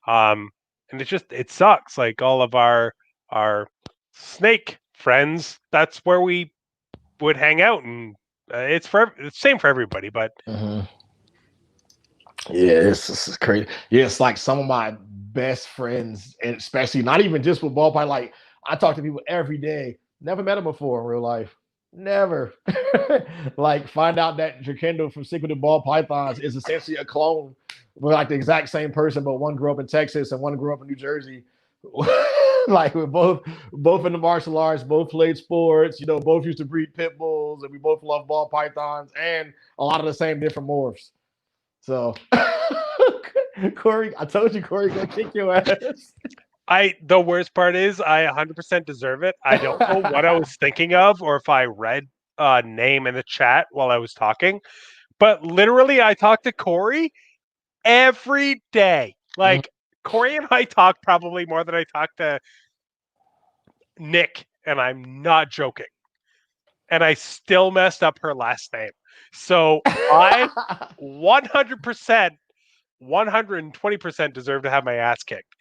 um, and it sucks. Like all of our snake friends, that's where we would hang out, and it's the same for everybody. But Hmm. Yeah, it's crazy. Yeah, it's like some of my best friends, and especially not even just with ballpark. Like I talk to people every day. Never met them before in real life. Never. Like find out that Jakendo from Secret Ball Pythons is essentially a clone. We're like the exact same person, but one grew up in Texas and one grew up in New Jersey. Like we're both in the martial arts, both played sports, both used to breed pit bulls, and we both love ball pythons and a lot of the same different morphs. So, Corey, I told you Corey gonna kick your ass. the worst part is I 100% deserve it. I don't know what I was thinking of or if I read a name in the chat while I was talking, but literally I talk to Corey every day. Like Corey and I talk probably more than I talk to Nick, and I'm not joking. And I still messed up her last name. So I 100%, 120% deserve to have my ass kicked.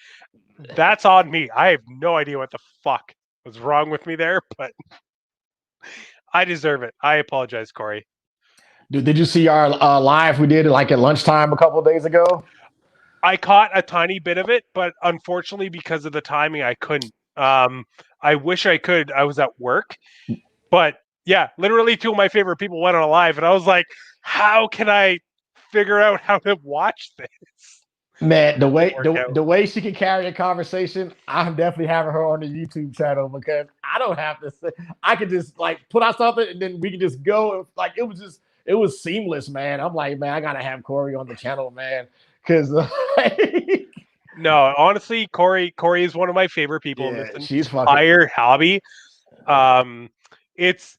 That's on me. I have no idea what the fuck was wrong with me there, but I deserve it. I apologize, Corey. Dude, did you see our live we did like at lunchtime a couple of days ago? I caught a tiny bit of it, but unfortunately, because of the timing, I couldn't. I wish I could. I was at work, but yeah, literally two of my favorite people went on a live, and I was like, how can I figure out how to watch this? Man, the Didn't way work the, out. the way she can carry a conversation, I'm definitely having her on the YouTube channel because I don't have to say. I could just like put out something and then we can just go. Like it was seamless, man. I'm like, man, I gotta have Corey on the channel, man, because No, honestly, Corey is one of my favorite people in this yeah, she's fucking. entire hobby. Um, it's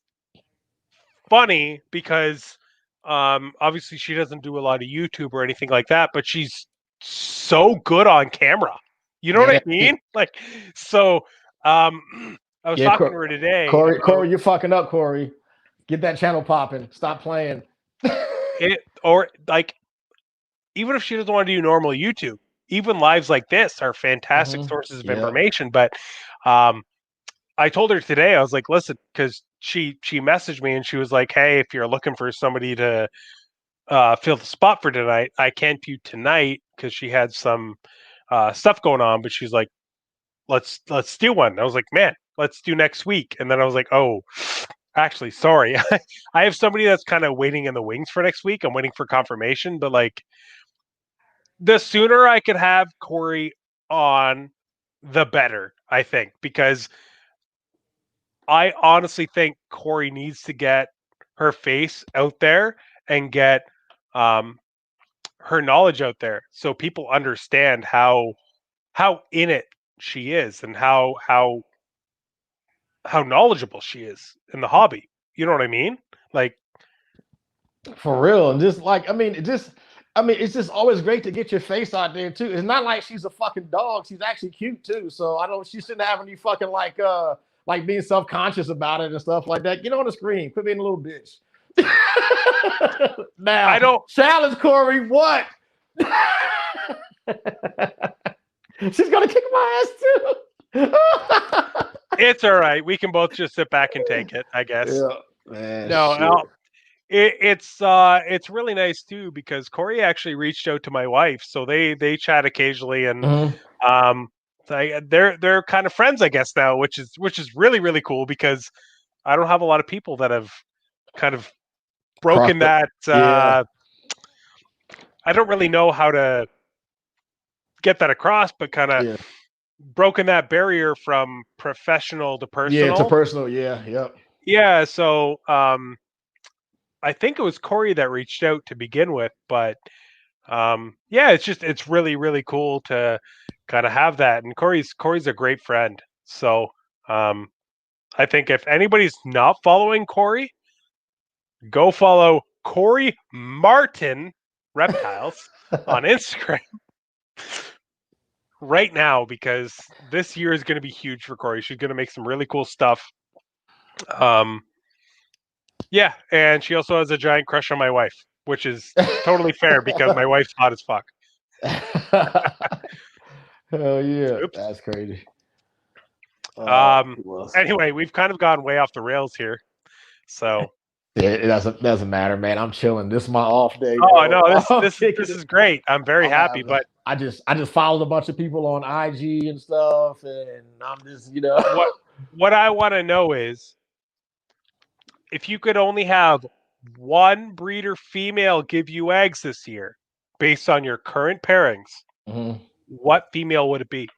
funny because obviously she doesn't do a lot of YouTube or anything like that, but she's so good on camera. You know what I Yeah, mean? Like, so um, I was yeah, talking to her today about Corey, you're fucking up, Corey. Get that channel popping. Stop playing. it, or like, even if she doesn't want to do normal YouTube, even lives like this are fantastic sources of Yeah. information. But um, I told her today, I was like, listen, because she messaged me and she was like, hey, if you're looking for somebody to fill the spot for tonight, I can't do tonight because she had some stuff going on. But she's like, let's do one. I was like, man, let's do next week. And then I was like, oh, actually, sorry, I have somebody that's kind of waiting in the wings for next week. I'm waiting for confirmation, but like the sooner I could have Corey on, the better. I think because I honestly think Corey needs to get her face out there and get um, her knowledge out there so people understand how in it she is and how knowledgeable she is in the hobby. You know what I mean? Like, For real. And just like, it's just always great to get your face out there too. It's not like she's a fucking dog. She's actually cute too. So I don't she shouldn't have any fucking like being self-conscious about it and stuff like that. Get on the screen. Quit being a little bitch. I Now, don't. challenge Corey, what? She's gonna kick my ass too. It's all right. We can both just sit back and take it, I guess. Yeah, man, No, shit. it's really nice too because Corey actually reached out to my wife, so they chat occasionally, and Mhm. um, they're kind of friends, I guess now, which is really really cool because I don't have a lot of people that have kind of Cross broken the that. yeah. I don't really know how to get that across, but kind of Yeah. broken that barrier from professional to Yeah, to personal. personal. Yeah. Yep. Yeah, so I think it was Corey that reached out to begin with, but yeah, it's really really cool to kind of have that. And Corey's a great friend, so um, I think if anybody's not following Corey, go follow Corey Martin Reptiles on Instagram right now because this year is going to be huge for Corey. She's going to make some really cool stuff. Um, yeah, and she also has a giant crush on my wife, which is totally fair because my wife's hot as fuck. Hell yeah, Oops. that's crazy. Um, Who else? anyway, we've kind of gone way off the rails here. So, Yeah, it doesn't matter, man. I'm chilling. This is my off day, oh bro. no, I'm kicking this it. is great. I'm very I'm happy. having. But I just followed a bunch of people on IG and stuff, and I'm just what what I want to know is if you could only have one breeder female give you eggs this year, based on your current pairings, Mhm. what female would it be?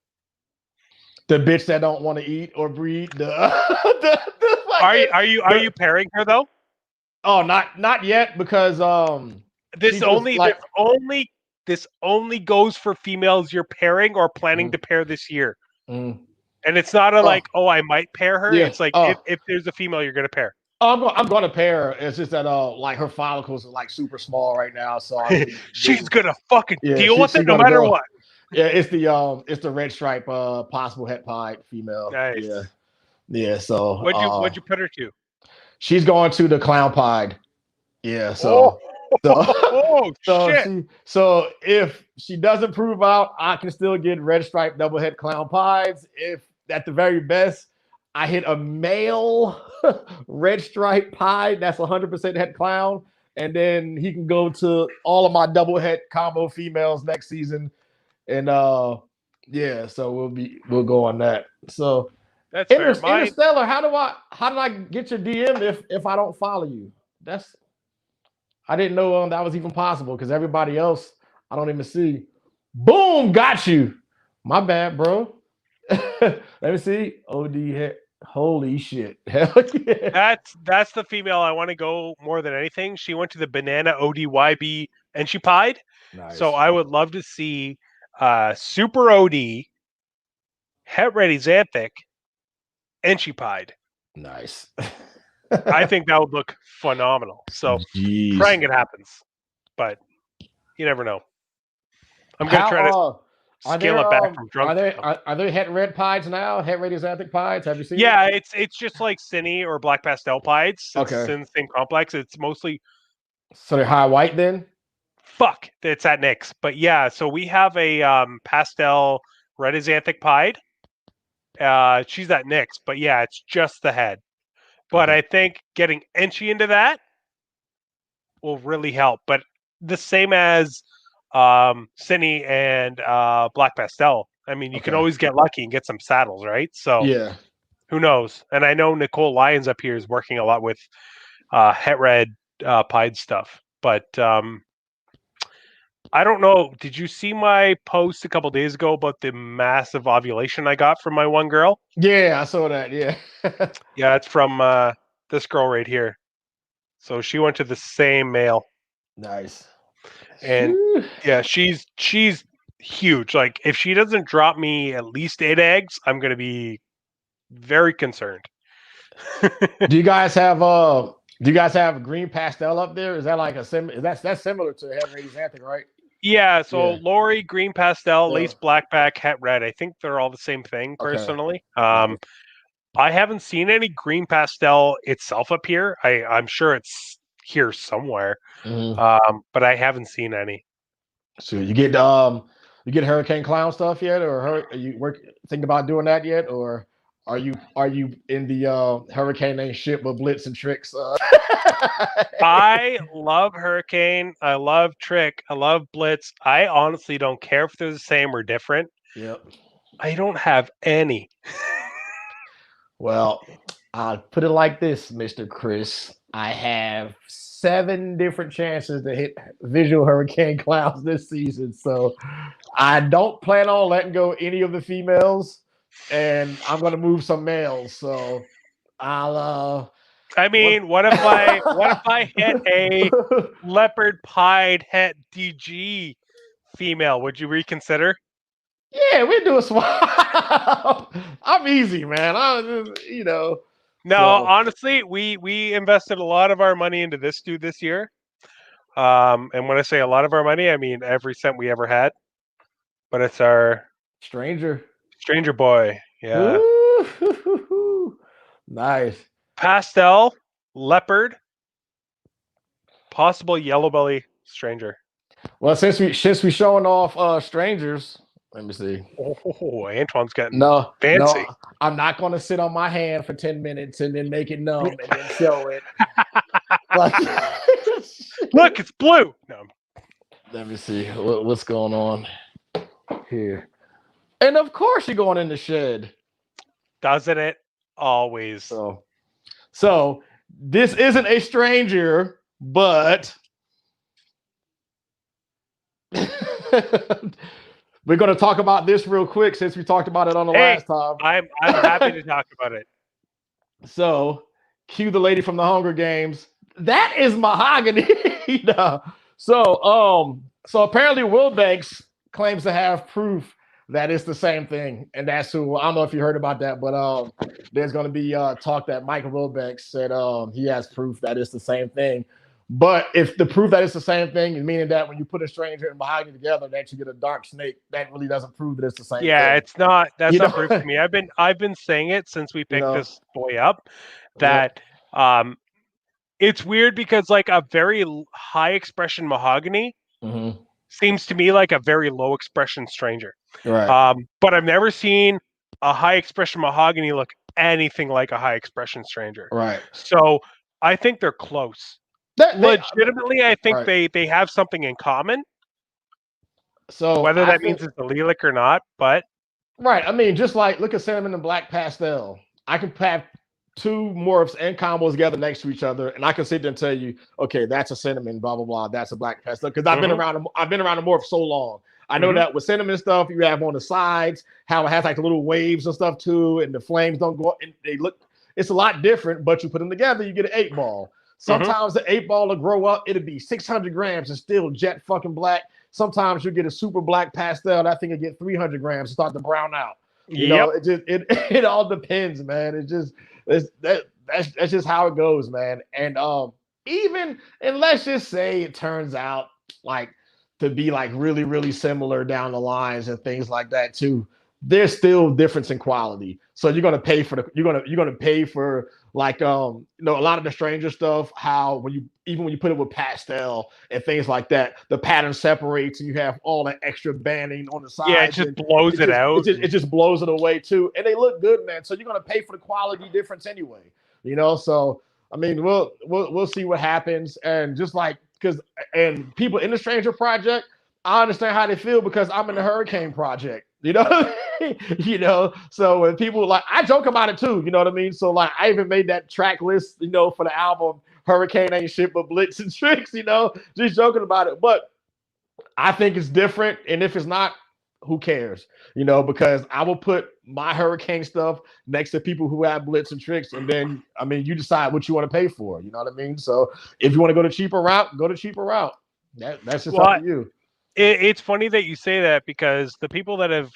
The bitch that don't want to eat or breed the fucking Are you pairing her though? oh not yet because she This just only like this only goes for females you're pairing or planning mm, to pair this year. mm. And it's not a Oh like, oh, I might pair her. yeah It's like if there's a female you're gonna pair. I'm gonna pair her. It's just that like her follicles are like super small right now, so I really She's didn't. gonna fucking Yeah, deal with she it no gonna matter go. what. Yeah, it's the red stripe possible het pied female. Yeah. Nice. Yeah, so What'd you put her to? she's going to the clown pied. Yeah, Oh, so oh shit. so if she doesn't prove out, I can still get red stripe double head clown pies. If at the very best, I hit a male red stripe pie that's 100% head clown, and then he can go to all of my double head combo females next season. And yeah, so we'll go on that. So That's fair. Mine. Interstellar, how do I get your DM if I don't follow you? That's I didn't know that was even possible because everybody else I don't even see. Boom, got you. My bad, bro. Let me see. OD hit. Holy shit. Hell yeah. That's the female I want to go more than anything. She went to the banana ODYB and she pied. So Nice. I would love to see Super OD, Het Ready Xanthic, and she pied. Nice. I think that would look phenomenal. So Jeez. praying it happens, but you never know. I'm gonna try to How are scale it back from drunk. are there het red pies now? Het ready xanthic pies? Have you seen Yeah, it's just like Cine or Black Pastel pieds. It's Okay. in the same complex. It's mostly So they're high white then? fuck. It's at Nick's, but yeah. So we have a pastel red xanthic pied. She's at Nick's, but yeah, it's just the head. But Okay. I think getting Enchi into that will really help. But the same as Cine and Black Pastel. I mean, you can Okay. always get lucky and get some saddles, right? So Yeah. who knows? And I know Nicole Lyons up here is working a lot with Het Red pied stuff. But I don't know. Did you see my post a couple days ago about the massive ovulation I got from my one girl? Yeah, I saw that. Yeah. Yeah, it's from this girl right here. So she went to the same male, Nice. and yeah, she's huge. Like if she doesn't drop me at least 8 eggs, I'm gonna be very concerned. Do you guys have green pastel up there? Is that like that's similar to Het ready xanthic, right? Yeah, so Yeah. Lori, green pastel, Yeah. lace blackback, het red. I think they're all the same thing Okay. personally. Nice. I haven't seen any green pastel itself up here. I'm sure it's here somewhere, Mhm. but I haven't seen any. So you get Hurricane Clown stuff yet, or are you thinking about doing that yet, or are you in the Hurricane ain't shit but blitz and tricks? I love Hurricane. I love Trick. I love Blitz. I honestly don't care if they're the same or different. Yep. I don't have any. Well, I'll put it like this, Mr. Chris. I have 7 different chances to hit visual hurricane clouds this season. So I don't plan on letting go any of the females, and I'm gonna move some males. So I'll I what mean, what if I hit a leopard pied het DG female? Would you reconsider? yeah, we do a swap. I'm easy, man. No, So honestly, we invested a lot of our money into this dude this year. And when I say a lot of our money, I mean every cent we ever had. But it's our stranger. stranger boy. Yeah. Ooh, nice. Pastel, leopard, possible yellow belly stranger. Well, since we showing off strangers, let me see. Oh, Antoine's getting No, fancy. I'm not gonna sit on my hand for 10 minutes and then make it numb and then show it. Like, Look, it's blue. No. let me see what's going on here. And of course, you're going in the shed. Doesn't it always? So this isn't a stranger, but we're going to talk about this real quick since we talked about it on the last time. I'm happy to talk about it. So, cue the lady from the Hunger Games. That is mahogany. No. So apparently Wilbanks claims to have proof that it's the same thing, and that's who. I don't know if you heard about that, but there's going to be talk that Michael Wilbanks said he has proof that it's the same thing. But if the proof that it's the same thing is meaning that when you put a stranger and mahogany together, that you get a dark snake, that really doesn't prove that it's the same thing. Yeah, it's not. That's not proof to me. I've been saying it since we picked this boy up. That it's weird because like a very high expression mahogany seems to me like a very low expression stranger. Right. But I've never seen a high expression mahogany look anything like a high expression stranger. Right. So I think they're close. Legitimately, I think they have something in common. So whether that means it's allelic or not, but right. I mean, just like look at cinnamon and black pastel. I can have 2 morphs and combos together next to each other, and I can sit there and tell you, okay, that's a cinnamon, blah blah blah. That's a black pastel because I've been around the morph so long. I know that with cinnamon stuff, you have on the sides how it has like the little waves and stuff too, and the flames don't go. And they look. It's a lot different, but you put them together, you get an 8-ball. Sometimes the 8-ball will grow up, it'll be 600 grams and still jet fucking black. Sometimes you get a super black pastel, that thing will get 300 grams and start to brown out. You know, it all depends, man. That's just how it goes, man. And and let's just say it turns out like to be like really, really similar down the lines and things like that too. There's still difference in quality. So you're gonna pay for you're gonna pay for like a lot of the stranger stuff, how when you put it with pastel and things like that, the pattern separates and you have all that extra banding on the sides. Yeah, it just blows it out. It just blows it away too. And they look good, man. So you're gonna pay for the quality difference anyway. So I mean we'll see what happens. And just like and people in the stranger project, I understand how they feel because I'm in the hurricane project. So when people like, I joke about it too, you know what I mean? So like, I even made that track list, for the album Hurricane Ain't Shit But Blitz and Tricks, just joking about it. But I think it's different. And if it's not, who cares? Because I will put my hurricane stuff next to people who have blitz and tricks. And then, I mean, you decide what you want to pay for, you know what I mean? So if you want to go the cheaper route, go the cheaper route. That's just up to you. It's funny that you say that because the people that have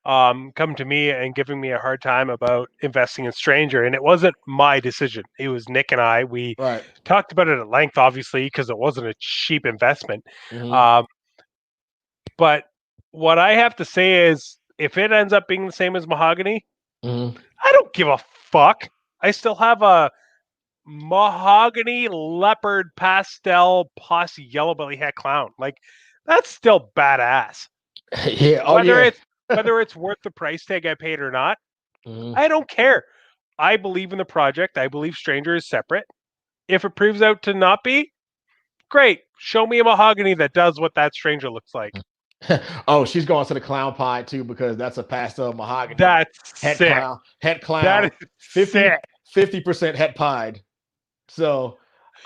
come to me and giving me a hard time about investing in stranger, and it wasn't my decision. It was Nick and I. We talked about it at length, obviously, because it wasn't a cheap investment. But what I have to say is, if it ends up being the same as mahogany, I don't give a fuck. I still have a mahogany leopard pastel posse yellow belly hat clown. Like, that's still badass. Yeah. Whether it's worth the price tag I paid or not, I don't care. I believe in the project. I believe stranger is separate. If it proves out to not be, great. Show me a mahogany that does what that stranger looks like. Oh, she's going to the clown pie too because that's a pastel mahogany. That's sick. Head clown. That is 50, sick. 50% het pied. So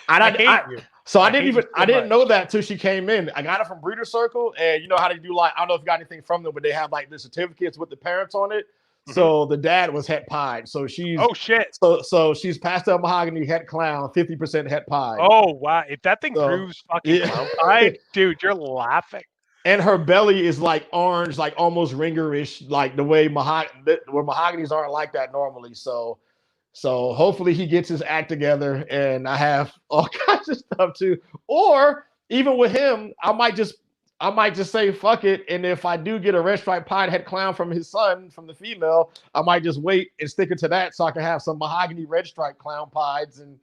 I hate you. I hate you so I didn't know much. that till she came in. I got it from Breeder Circle, and you know how they do, like, I don't know if you got anything from them, but they have like the certificates with the parents on it. Mm-hmm. So the dad was het pied. So she's Oh shit. so she's pastel mahogany het clown, 50% het pied. Oh wow! If that thing So proves fucking yeah. clown pied, dude, you're laughing. And her belly is like orange, like almost ringerish, like the way where mahoganies aren't like that normally. So hopefully he gets his act together, and I have all kinds of stuff too. Or even with him, I might just say fuck it. And if I do get a red stripe pied head clown from his son, from the female, I might just wait and stick it to that so I can have some mahogany red stripe clown pieds, and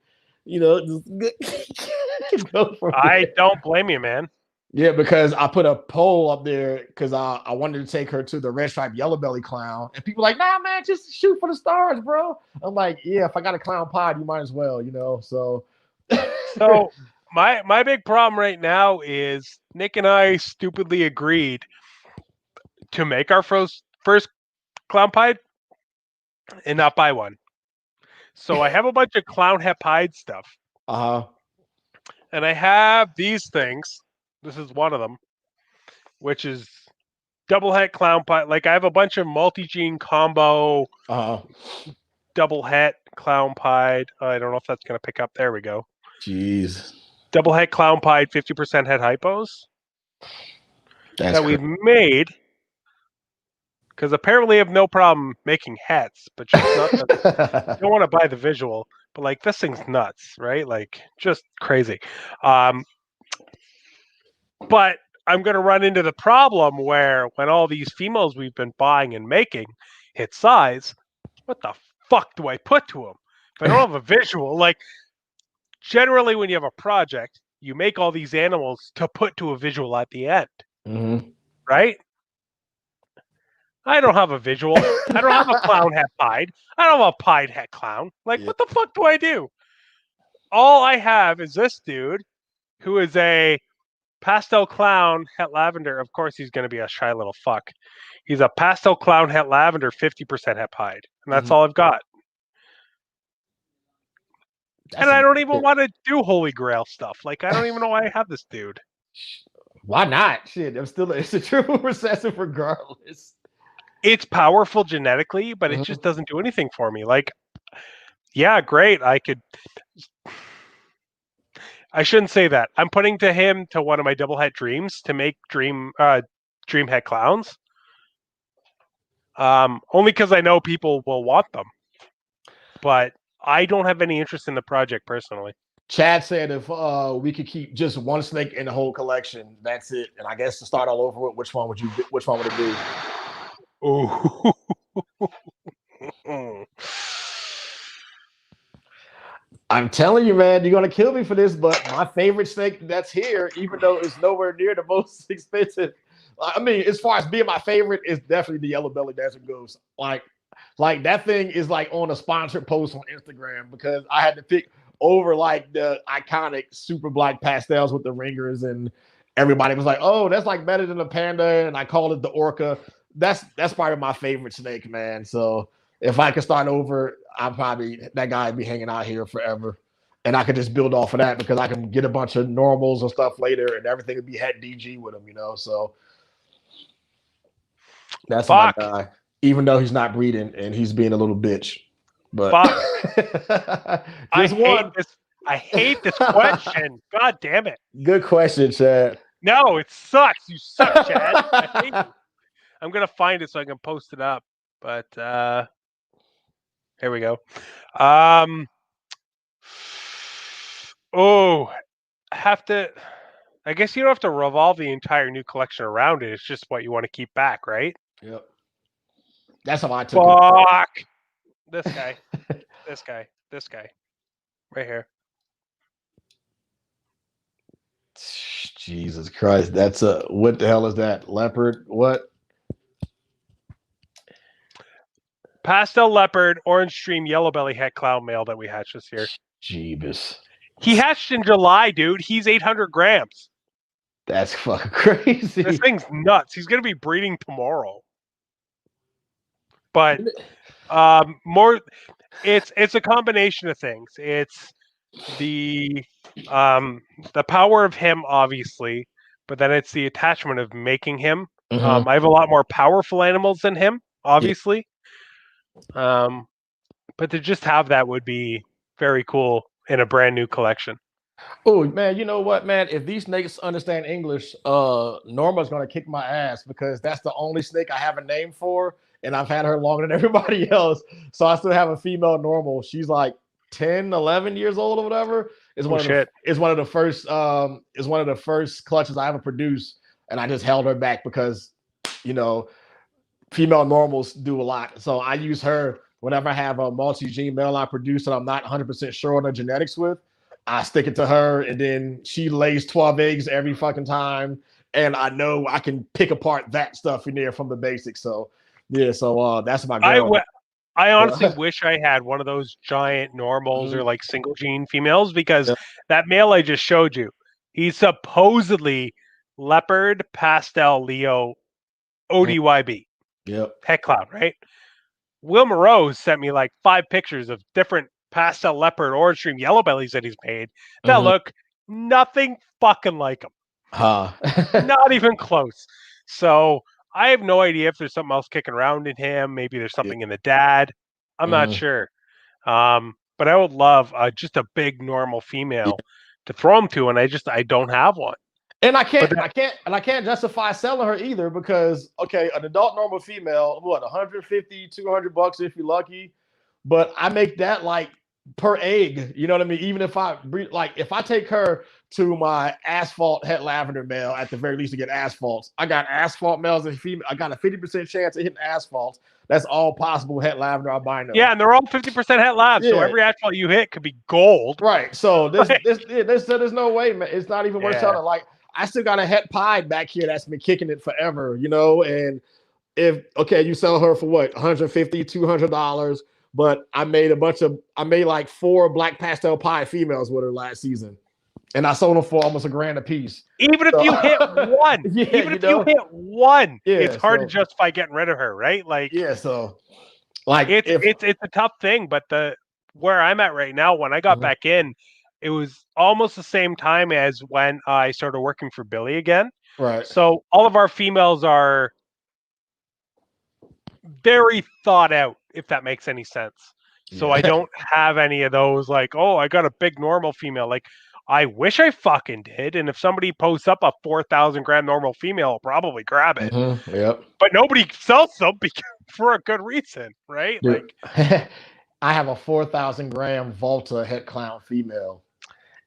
just go from I there. don't blame you, man. Yeah, because I put a poll up there because I wanted to take her to the red stripe yellow belly clown, and people like, nah, man, just shoot for the stars, bro. I'm like, yeah, if I got a clown pod, you might as well, So, So my big problem right now is Nick and I stupidly agreed to make our first clown pied and not buy one. So I have a bunch of clown het pied stuff, uh-huh. and I have these things. This is one of them, which is double het clown pied. Like I have a bunch of multi-gene combo Uh-huh. double het clown pied. I don't know if that's going to pick up. There we go. Jeez. Double het clown pied, 50% het hypos. That's that we've made, because apparently I have no problem making hats, but just not the, don't want to buy the visual, but like this thing's nuts, right? Like just crazy. But I'm going to run into the problem where when all these females we've been buying and making hit size, what the fuck do I put to them? If I don't have a visual, like generally when you have a project, you make all these animals to put to a visual at the end, right? I don't have a visual. I don't have a clown hat pied. I don't have a pied hat clown. Like, what the fuck do I do? All I have is this dude who is a pastel clown het lavender. Of course, he's going to be a shy little fuck. He's a pastel clown het lavender, 50% het pied. And that's all I've got. And I don't even want to do Holy Grail stuff. Like, I don't even know why I have this dude. Why not? Shit, it's a triple recessive regardless. It's powerful genetically, but it just doesn't do anything for me. Like, yeah, great. I shouldn't say that. I'm putting to him to one of my double het dreams to make dream het clowns. Only because I know people will want them. But I don't have any interest in the project personally. Chad said if we could keep just one snake in the whole collection, that's it. And I guess to start all over with, which one would it be? Ooh. I'm telling you, man, you're gonna kill me for this, but my favorite snake that's here, even though it's nowhere near the most expensive. I mean, as far as being my favorite, is definitely the yellow belly desert ghost. Like that thing is like on a sponsored post on Instagram because I had to pick over like the iconic super black pastels with the ringers, and everybody was like, "Oh, that's like better than the panda," and I called it the orca. That's probably my favorite snake, man. So if I could start over, that guy would be hanging out here forever, and I could just build off of that because I can get a bunch of normals and stuff later, and everything would be het DG with him, So that's my guy. Even though he's not breeding and he's being a little bitch, but I hate this question. God damn it! Good question, Chad. No, it sucks. You suck, Chad. I hate you. I'm gonna find it so I can post it up. But here we go. I guess you don't have to revolve the entire new collection around it. It's just what you want to keep back, right? Yep. That's how I took it. Fuck. This guy. This guy. Right here. Jesus Christ. That's what the hell is that? Leopard? What? Pastel leopard, orange stream, yellow belly het clown male that we hatched this year. Jeebus. He hatched in July, dude. He's 800 grams. That's fucking crazy. This thing's nuts. He's going to be breeding tomorrow. But More, it's a combination of things. It's the um the power of him, obviously, but then it's the attachment of making him. Mm-hmm. I have a lot more powerful animals than him, Yeah. obviously. Um, but to just have that would be very cool in a brand new collection. Oh man, you know what, man? If these snakes understand English, Norma's gonna kick my ass because that's the only snake I have a name for, and I've had her longer than everybody else. So I still have a female normal. She's like 10, 11 years old or whatever. Is Oh one of the shit! is one of the first is one of the first clutches I ever produced, and I just held her back because you know female normals do a lot. So I use her whenever I have a multi-gene male I produce that I'm not 100% sure on the genetics with. I stick it to her, and then she lays 12 eggs every fucking time. And I know I can pick apart that stuff in there from the basics. So, yeah, so that's my I girl. I honestly wish I had one of those giant normals or like single gene females because Yeah. that male I just showed you, he's supposedly leopard pastel Leo ODYB Yep. head cloud, right? Will Moreau sent me like 5 pictures of different pastel leopard orange stream yellow bellies that he's made that Mm-hmm. look nothing fucking like him. Huh. Not even close. So I have no idea if there's something else kicking around in him. Maybe there's Yeah. something in the dad. I'm not Mm-hmm. sure. But I would love just a big normal Yeah. female to throw him to, and I don't have one. And I But can't, and that, I can't, and I can't justify selling her either because okay, an adult normal female, what, 150, $200 if you're lucky, but I make that like per egg. You know what I mean? Even if I like, if I take her to my asphalt het lavender male, at the very least to get asphalts, I got asphalt males and female. I got a 50% chance of hitting asphalt. That's all possible het lavender albino. yeah, and they're all 50% het labs, so Yeah, every asphalt you hit could be gold. right. So there's no way, man. It's not even worth Yeah. selling. Like I still got a het pie back here that's been kicking it forever, you know. And if okay, you sell her for what, 150, $200, but I made like 4 black pastel pie females with her last season, and I sold them for almost $1,000 a piece. Even if So, you hit one, yeah, even if you hit one, it's yeah, hard to so justify getting rid of her, right? Like yeah, so like it's if it's it's a tough thing, but the where I'm at right now, when I got back in, it was almost the same time as when I started working for Billy again. right, So all of our females are very thought out, if that makes any sense. So I yeah, don't have any of those like, oh, I got a big normal female. Like I wish I fucking did. And if somebody posts up a 4,000 gram normal female, I'll probably grab it. yep. But nobody sells them because, for a good reason, right? Dude, Like I have a 4,000 gram Volta het clown female,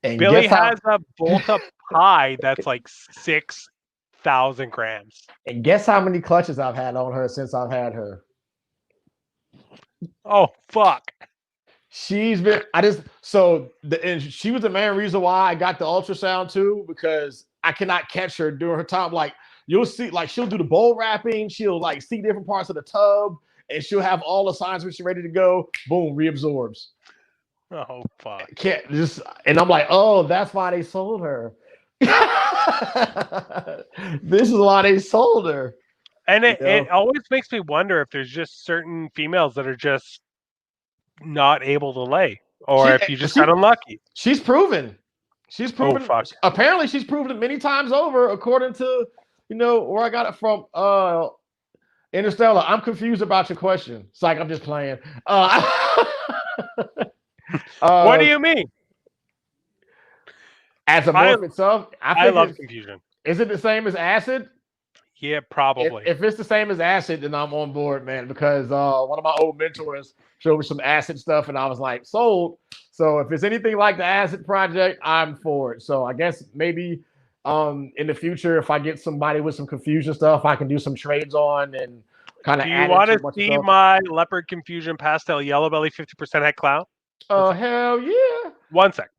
and Billy guess how has a Volta pie that's like 6,000 grams. many clutches I've had on her since I've had her. Oh fuck! She's been I just so the and she was the main reason why I got the ultrasound too, because I cannot catch her during her time. Like you'll see, like she'll do the bowl wrapping, she'll like see different parts of the tub, and she'll have all the signs when she's ready to go. Boom, reabsorbs. Oh fuck! Can't just and I'm like, oh, that's why they sold her. This is why they sold her. And You it know? always makes me wonder if there's just certain females that are just not able to lay, or She if you just got she unlucky. she's proven. She's Oh proven. fuck! Apparently, she's proven it many times over, according to where I got it from. Interstellar. I'm confused about your question. It's like I'm just playing. What do Uh, you mean? as a I morph itself, I I think love confusion. is it the same as acid? Yeah, probably. If it's the same as acid, then I'm on board, man. Because one of my old mentors showed me some acid stuff, and I was like, sold. So if it's anything like the acid project, I'm for it. So I guess maybe in the future, if I get somebody with some confusion stuff, I can do some trades on and kind of Do you add want into to a bunch of see stuff. my leopard confusion pastel yellow belly 50% head clown? Oh hell yeah! 1 sec.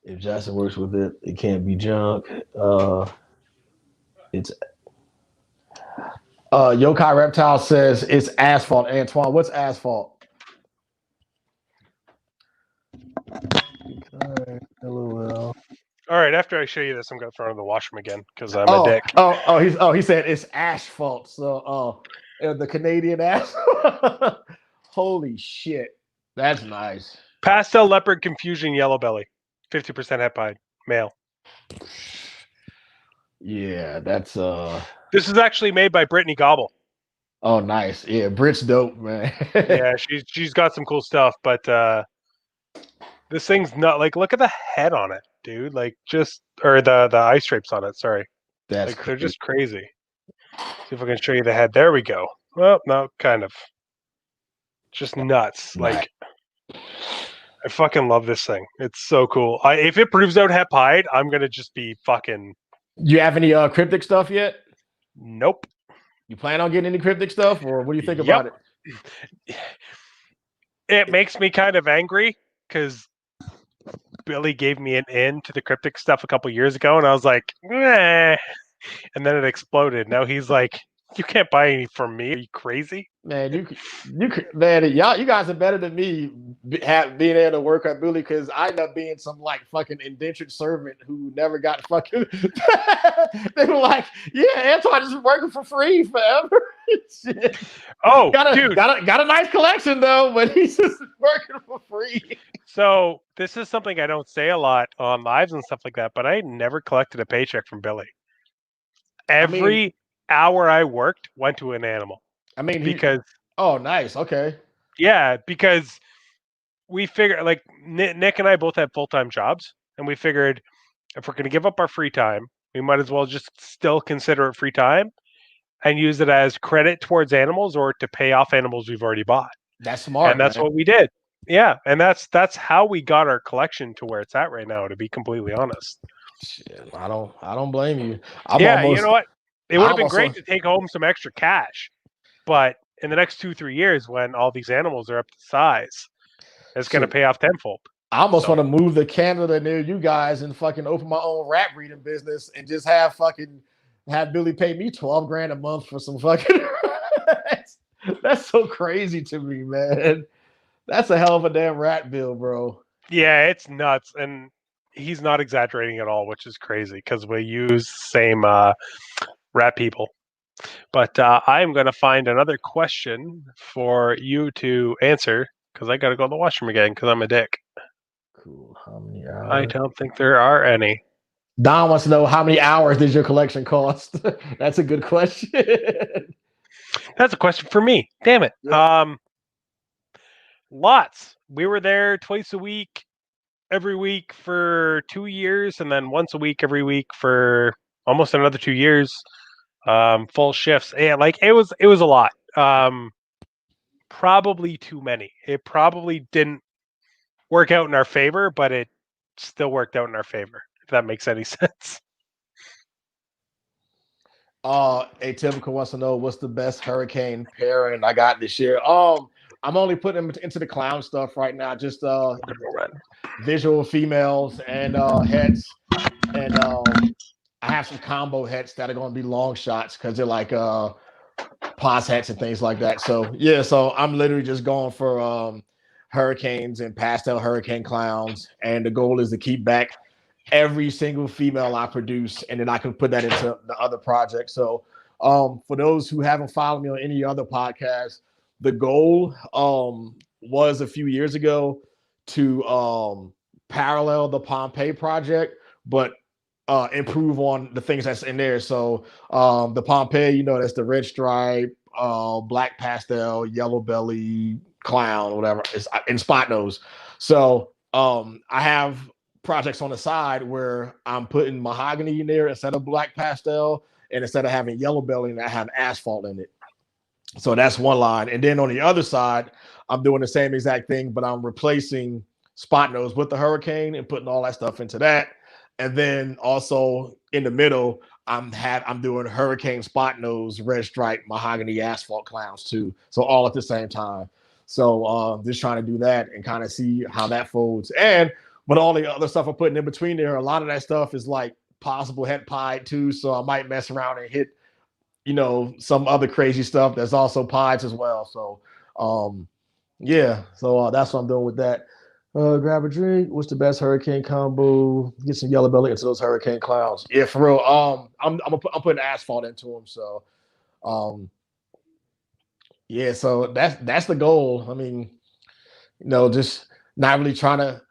If Jackson works with it, it can't be junk. It's Yokai Reptile says it's asphalt. Antoine, what's asphalt? All LOL. right, after I show you this, I'm gonna throw it in the washroom again because I'm a dick. He said it's asphalt. So the Canadian asphalt. Holy shit. That's nice. Pastel leopard confusion yellow belly, 50% het pied, male. Yeah, that's This is actually made by Brittany Gobble. oh nice. Yeah, Brit's dope, man. Yeah, she's got some cool stuff, but this thing's not like look at the head on it, dude. Like just or the eye stripes on it. Sorry, That's like they're crazy. just crazy. See if I can show you the head. There we go. Well, no, kind of. Just nuts. Right. Like I fucking love this thing. It's so cool. If it proves out het pied, I'm gonna just be fucking. You have any cryptic stuff yet? Nope. You plan on getting any cryptic stuff, or what do you think Yep. about it? It makes me kind of angry because Billy gave me an in to the cryptic stuff a couple years ago, and I was like, eh. And then it exploded. Now he's like, you can't buy any from me. Are you crazy? Man, man, you guys are better than me being able to work at Bully because I end up being some like fucking indentured servant who never got fucking. They were like, yeah, Antoine is working for free forever. Shit. Oh, dude, got a nice collection though, but he's just working for free. So this is something I don't say a lot on lives and stuff like that, but I never collected a paycheck from Billy. Every hour I worked went to an animal. I mean, because oh, nice, okay, yeah, because we figured like Nick and I both had full-time jobs, and we figured if we're going to give up our free time, we might as well just still consider it free time and use it as credit towards animals or to pay off animals we've already bought. That's smart, and that's man. what we did. Yeah, and that's how we got our collection to where it's at right now. To be completely honest, shit, I don't blame you. You know what? It would have been great to take home some extra cash, but in the next 2-3 years, when all these animals are up to size, it's going to pay off tenfold. I almost want to move to Canada near you guys and fucking open my own rat breeding business and just have Billy pay me $12,000 a month for some fucking. That's so crazy to me, man. That's a hell of a damn rat bill, bro. Yeah, it's nuts, and he's not exaggerating at all, which is crazy because we use same rat people. But I am going to find another question for you to answer because I got to go to the washroom again because I'm a dick. Cool. How many hours? I don't think there are any. Don wants to know how many hours does your collection cost? That's a good question. That's a question for me. Damn it. Yeah. Lots. We were there twice a week, every week for 2 years, and then once a week every week for almost another 2 years. Full shifts. Yeah, like it was a lot. Probably too many. It probably didn't work out in our favor, but it still worked out in our favor, if that makes any sense. Atypical wants to know what's the best hurricane pairing I got this year. I'm only putting them into the clown stuff right now, just visual females and heads, and I have some combo hets that are going to be long shots because they're like pos hets and things like that. So yeah, so I'm literally just going for hurricanes and pastel hurricane clowns, and the goal is to keep back every single female I produce, and then I can put that into the other project. So for those who haven't followed me on any other podcast, the goal was a few years ago to parallel the Pompeii project, but improve on the things that's in there. So the Pompeii, that's the red stripe, black pastel, yellow belly, clown, whatever, it's in spot nose. So I have projects on the side where I'm putting mahogany in there instead of black pastel, and instead of having yellow belly, and I have asphalt in it. So that's one line. And then on the other side, I'm doing the same exact thing, but I'm replacing spot nose with the hurricane and putting all that stuff into that. And then also in the middle, I'm doing hurricane spot nose, red stripe, mahogany, asphalt clowns too. So all at the same time. So just trying to do that and kind of see how that folds. But all the other stuff I'm putting in between there, a lot of that stuff is like possible het pied too. So I might mess around and hit, some other crazy stuff that's also pieds as well. So yeah, so that's what I'm doing with that. Grab a drink. What's the best hurricane combo? Get some yellow belly into those hurricane clowns. Yeah, for real. I'm putting asphalt into them. So um, yeah. So that's the goal. I mean, just not really trying to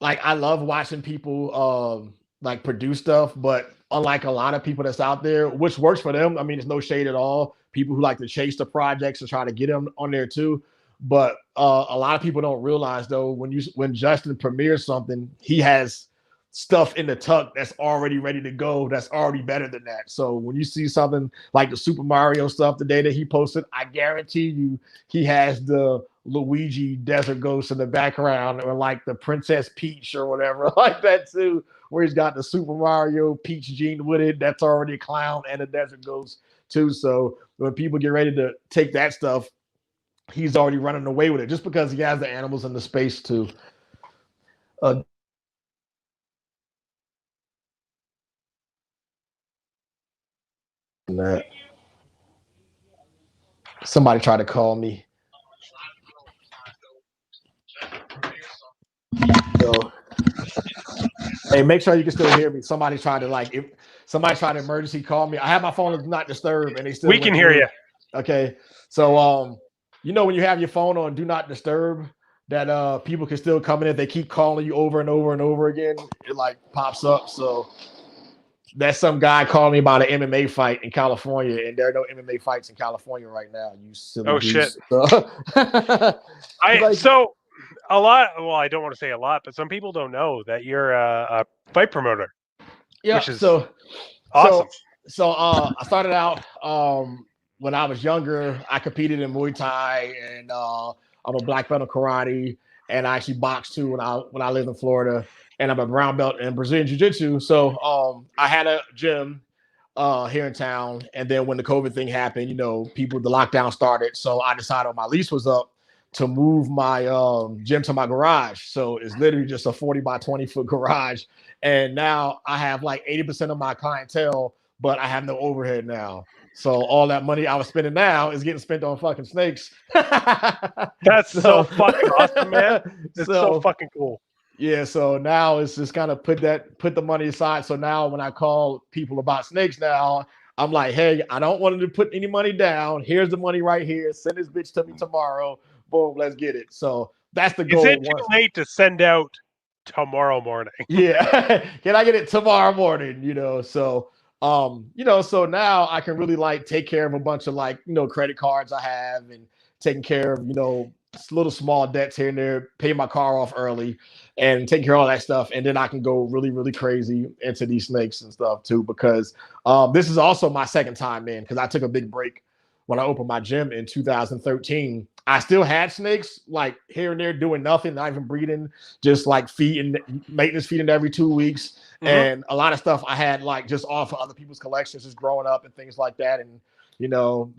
like. I love watching people like produce stuff, but unlike a lot of people that's out there, which works for them. I mean, it's no shade at all. People who like to chase the projects and try to get them on there too. But a lot of people don't realize though when Justin premieres something, he has stuff in the tuck that's already ready to go. That's already better than that. So when you see something like the Super Mario stuff the day that he posted, I guarantee you he has the Luigi Desert Ghost in the background, or like the Princess Peach or whatever like that too, where he's got the Super Mario Peach gene with it. That's already a clown and a Desert Ghost too. So when people get ready to take that stuff, he's already running away with it just because he has the animals in the space too. Uh, Somebody tried to call me. So, hey, make sure you can still hear me. Somebody tried to if somebody tried to emergency call me. I have my phone on not disturb, and they still We can went hear through. you. Okay, so when you have your phone on do not disturb, that people can still come in if they keep calling you over and over and over again. It like pops up. So that's some guy calling me about an MMA fight in California, and there are no MMA fights in California right now. You silly Oh shit. goose. So, like, So a lot. Well, I don't want to say a lot, but some people don't know that you're a fight promoter, yeah. which is So awesome. I started out when I was younger. I competed in Muay Thai, and I'm a black belt in karate, and I actually boxed too when I lived in Florida, and I'm a brown belt in Brazilian Jiu Jitsu. So I had a gym here in town, and then when the COVID thing happened, the lockdown started, so I decided when my lease was up to move my gym to my garage. So it's literally just a 40 by 20-foot garage, and now I have like 80% of my clientele, but I have no overhead now. So all that money I was spending now is getting spent on fucking snakes. That's so so, fucking awesome, man. It's so so fucking cool. yeah, so now it's just kind of put the money aside. So now when I call people about snakes now, I'm like, hey, I don't want them to put any money down. Here's the money right here. Send this bitch to me tomorrow. Boom, let's get it. So that's the Is it goal. too Once, late to send out tomorrow morning? yeah, can I get it tomorrow morning? So now I can really like take care of a bunch of credit cards I have, and taking care of little small debts here and there, pay my car off early, and taking care of all that stuff, and then I can go really really crazy into these snakes and stuff too, because this is also my second time in, because I took a big break when I opened my gym in 2013. I still had snakes like here and there doing nothing, not even breeding, just like feeding, maintenance feeding every 2 weeks. Mm-hmm. And a lot of stuff I had like just off of other people's collections, just growing up and things like that. And,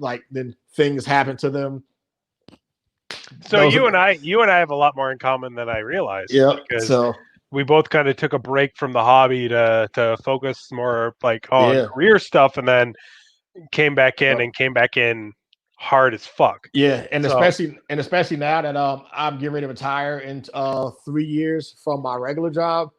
like then things happen to them. So Those, you and I have a lot more in common than I realized, yeah. because So, we both kind of took a break from the hobby to focus more like on yeah. career stuff, and then came back in Yep. and came back in hard as fuck. Yeah, and So especially now that I'm getting ready to retire in 3 years from my regular job.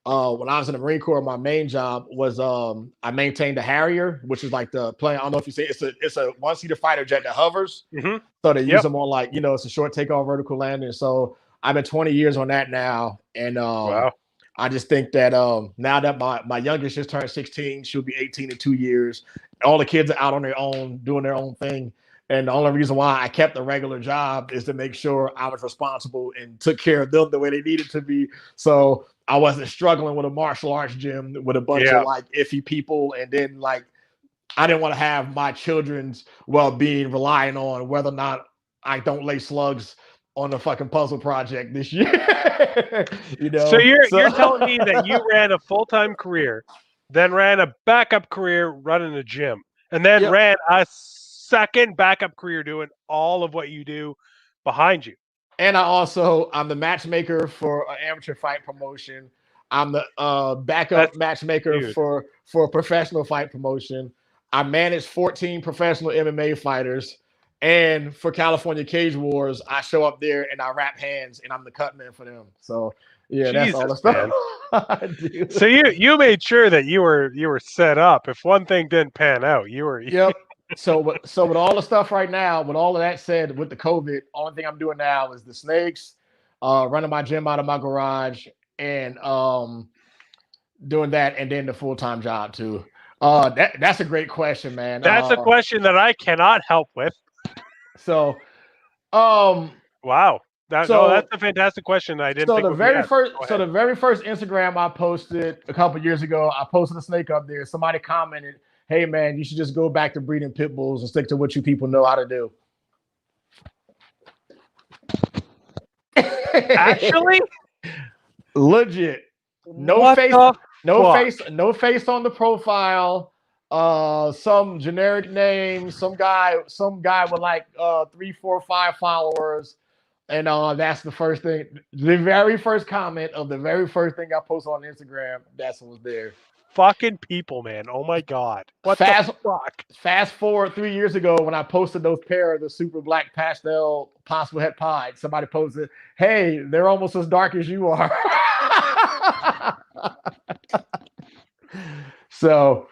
When I was in the Marine Corps, my main job was I maintained the Harrier, which is like the plane. I don't know if you say it's a one-seater fighter jet that hovers. mhm. So they use Yep. them on it's a short takeoff, vertical landing. So I've been 20 years on that now, and Wow. I just think that now that my youngest just turned 16, she'll be 18 in 2 years. All the kids are out on their own, doing their own thing. And the only reason why I kept a regular job is to make sure I was responsible and took care of them the way they needed to be. So I wasn't struggling with a martial arts gym with a bunch of Yeah. like iffy people. And then I didn't want to have my children's well-being relying on whether or not I don't lay slugs on the fucking puzzle project this year. So you're So you're telling me that you ran a full-time career, then ran a backup career running a gym, and then yep. ran a second backup career doing all of what you do behind you. And I'm the matchmaker for an amateur fight promotion. I'm the backup That's matchmaker dude. for a professional fight promotion. I manage 14 professional MMA fighters, And for California Cage Wars, I show up there and I rap hands and I'm the cut man for them. So yeah, that's all Jesus, the stuff man. I do. So you made sure that you were set up. If one thing didn't pan out, you were. Yep. So with all the stuff right now, with all of that said, with the COVID, only thing I'm doing now is the snakes, running my gym out of my garage, and doing that, and then the full time job too. That's a great question, man. That's a question that I cannot help with. So um Wow. That's so a fantastic question that I didn't so think the would be very asked. first Go so ahead. the very first Instagram I posted a couple years ago, I posted a snake up there. Somebody commented, "Hey man, you should just go back to breeding pit bulls and stick to what you people know how to do." Actually, Legit. No what face, the no fuck? face, no face on the profile. Some generic name, some guy with like 3, 4, 5 followers. And that's the first thing. The very first comment of the very first thing I posted on Instagram, that's what was there. Fucking people, man. Oh my god. What the Fast fuck? fast forward 3 years ago when I posted those pair of the super black pastel possible het pied, somebody posted, "Hey, they're almost as dark as you are." So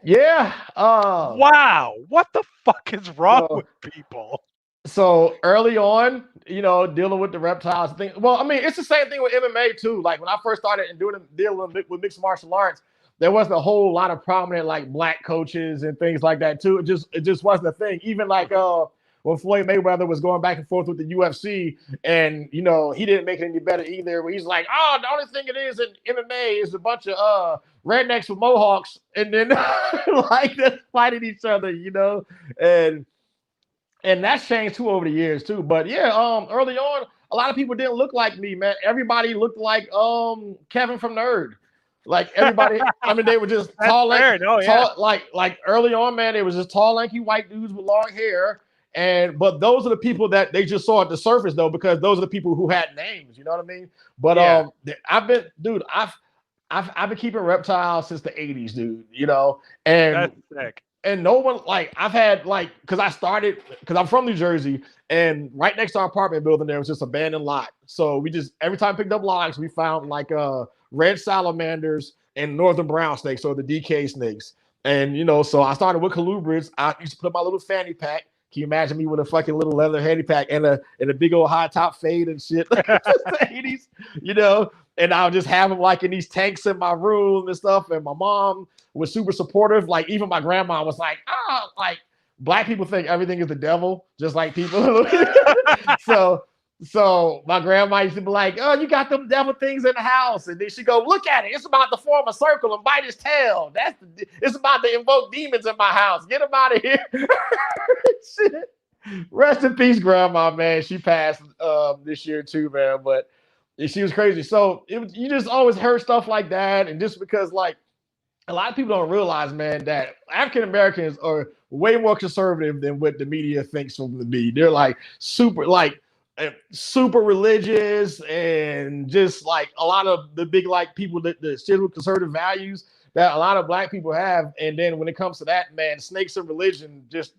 yeah. Wow. What the fuck is wrong So with people? so early on, dealing with the reptiles thing. Well, I mean, it's the same thing with MMA too. Like when I first started and dealing with mixed martial arts, there wasn't a whole lot of prominent like black coaches and things like that too. It just wasn't a thing. Even like when Floyd Mayweather was going back and forth with the UFC, and he didn't make it any better either. Where he's like, "Oh, the only thing it is in MMA is a bunch of rednecks with mohawks, and then like they're fighting each other," and that's changed too over the years too. But yeah, early on, a lot of people didn't look like me, man. Everybody looked like Kevin from Nerd. Like everybody, I mean, they were just That's fair. No, yeah. tall, like early on, man. It was just tall, lanky white dudes with long hair, but those are the people that they just saw at the surface, though, because those are the people who had names. You know what I mean? But Yeah. I've been keeping reptiles since the '80s, dude. And That's sick. no one, like, I've had, like, because I'm from New Jersey, and right next to our apartment building there was just abandoned lot. So we just, every time we picked up logs, we found like red salamanders and northern brown snakes, or the DK snakes. And so I started with colubrids. I used to put up my little fanny pack. Can you imagine me with a fucking little leather fanny pack and a big old high top fade and shit? The 80s, and I would just have them like in these tanks in my room and stuff. And my mom was super supportive. Like even my grandma was like, like black people think everything is the devil, just like people. So my grandma used to be like, "Oh, you got them devil things in the house," and then she go, "Look at it. It's about to form a circle and bite his tail. It's about to invoke demons in my house. Get him out of here." Shit. Rest in peace, grandma, man. She passed this year too, man. But she was crazy. So you just always heard stuff like that, and just because like a lot of people don't realize, man, that African Americans are way more conservative than what the media thinks them to be. They're like super religious, and just like a lot of the big like people that the shit with conservative values that a lot of black people have. And then when it comes to that, man, snakes and religion just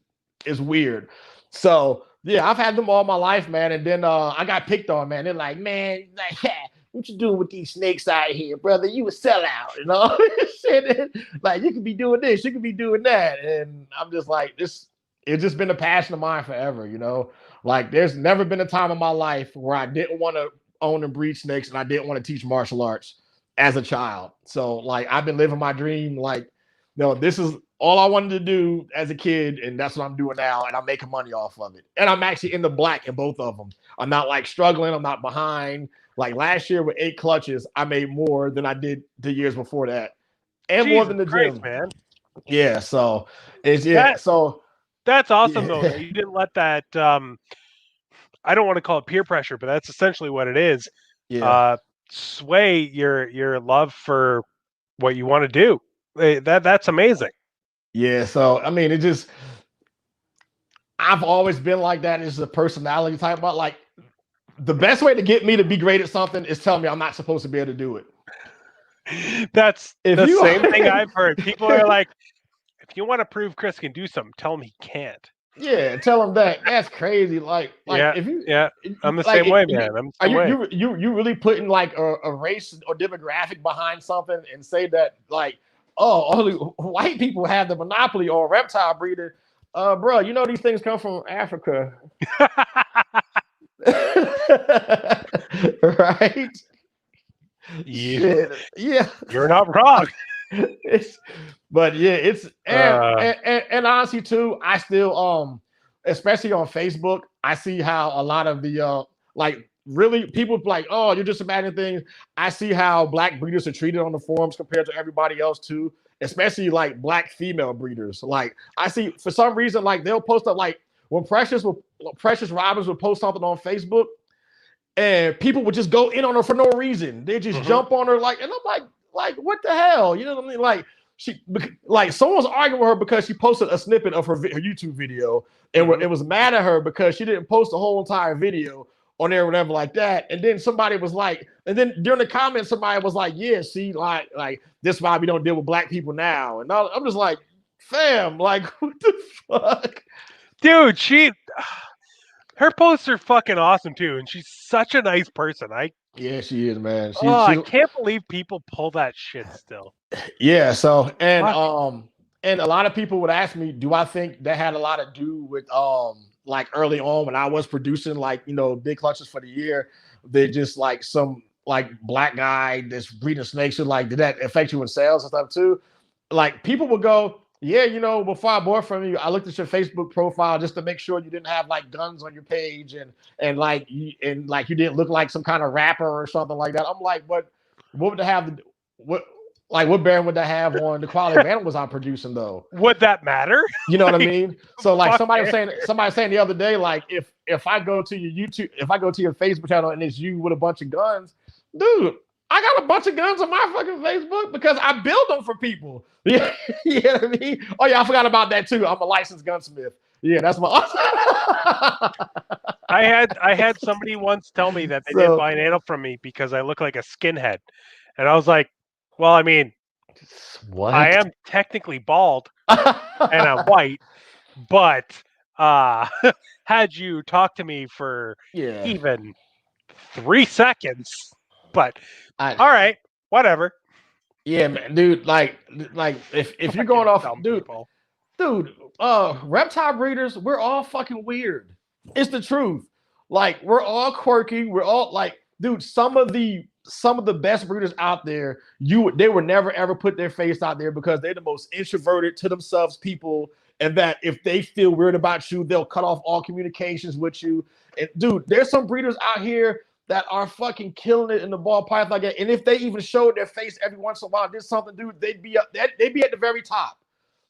is weird. So yeah, I've had them all my life, man. And then I got picked on, man. They're like, "Man, like, what you doing with these snakes out here, brother? You a sellout, shit. Like you could be doing this, you could be doing that." And I'm just like, this. It's just been a passion of mine forever, Like there's never been a time in my life where I didn't want to own and breed snakes, and I didn't want to teach martial arts as a child. So like I've been living my dream. Like, this is all I wanted to do as a kid, and that's what I'm doing now, and I'm making money off of it. And I'm actually in the black in both of them. I'm not like struggling. I'm not behind. Like last year with 8 clutches, I made more than I did the years before that, and more Jesus than the Christ, gym. man. Yeah. So That's awesome though. yeah. That you didn't let that. I don't want to call it peer pressure, but that's essentially what it is. Yeah. Uh, sway your love for what you want to do. That's amazing. Yeah. So I mean, I've always been like that. It's a personality type, but like the best way to get me to be great at something is tell me I'm not supposed to be able to do it. That's If the you same thing I've heard. People are like, if you want to prove Chris can do something, tell him he can't. Yeah, tell them that. That's crazy. Like Yeah, if you yeah. I'm the like, same way, if man. I'm the are same way. you really putting like a race or demographic behind something and say that like, oh, only white people have the monopoly on reptile breeding? Bro, you know these things come from Africa, right? you, Shit, yeah. you're not wrong. It's, but yeah, it's Uh, and honestly too, I still especially on Facebook, I see how a lot of the like really people like, oh, you're just imagining things. I see how black breeders are treated on the forums compared to everybody else too, especially like black female breeders. Like I see for some reason, like they'll post up like when Precious Robbins would post something on Facebook and people would just go in on her for no reason. They just mhm, jump on her like, and I'm like, what the hell? You know what I mean? Like she, like someone's arguing with her because she posted a snippet of her YouTube video, and mhm. it was mad at her because she didn't post the whole entire video on there, or whatever like that. And then somebody was like, and then during the comments, somebody was like, yeah, see, like this is why we don't deal with black people now. And I'm just like, fam, like what the fuck? Dude, her posts are fucking awesome too, and she's such a nice person. Yeah, she is, man. I She's can't believe people pull that shit still. Yeah, so Fuck. and a lot of people would ask me, do I think that had a lot to do with like early on when I was producing like, big clutches for the year, they just like some like black guy that's breeding snakes, and like did that affect you in sales and stuff too? Like people would go, yeah, before I bought from you, I looked at your Facebook profile just to make sure you didn't have like guns on your page and like you didn't look like some kind of rapper or something like that. I'm like, what would they have to what like what bearing would that have on the quality of animals I'm producing though? Would that matter? You know what I Like, mean? So like fuck it. somebody saying the other day, like if I go to your YouTube, if I go to your Facebook channel and it's you with a bunch of guns, dude, I got a bunch of guns on my fucking Facebook because I build them for people. Yeah, you know what I mean? Oh yeah, I forgot about that too. I'm a licensed gunsmith. Yeah, that's my I had somebody once tell me that they didn't so buy an antelope from me because I look like a skinhead, and I was like, well, I mean, I what? am technically bald and I'm white, but uh, had you talked to me for Yeah, even 3 seconds, but I all right, whatever. yeah, man, dude. Like if you're going Fucking off, dumb dude, people. dude, reptile breeders, we're all fucking weird. It's the truth. Like we're all quirky. We're all like, dude, some of the best breeders out there, they would never ever put their face out there because they're the most introverted to themselves people. And that if they feel weird about you, they'll cut off all communications with you. And dude, there's some breeders out here that are fucking killing it in the ball pipe like that. And if they even showed their face every once in a while, did something, dude, they'd be at the very top.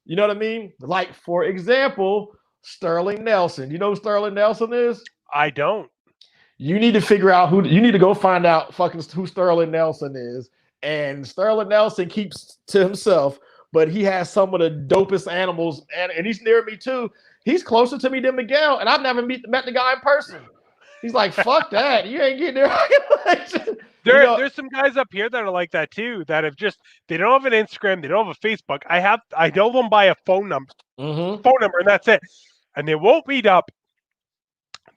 You know what I mean? Like, for example, Sterling Nelson. You know who Sterling Nelson is? I don't. You need to figure out you need to go find out fucking who Sterling Nelson is. And Sterling Nelson keeps to himself, but he has some of the dopest animals, and he's near me too. He's closer to me than Miguel, and I've never met the guy in person. He's like, fuck that. You ain't getting there. you know, There's some guys up here that are like that too. That have just they don't have an Instagram, they don't have a Facebook. I know them by a mm-hmm. phone number, and that's it. And they won't meet up.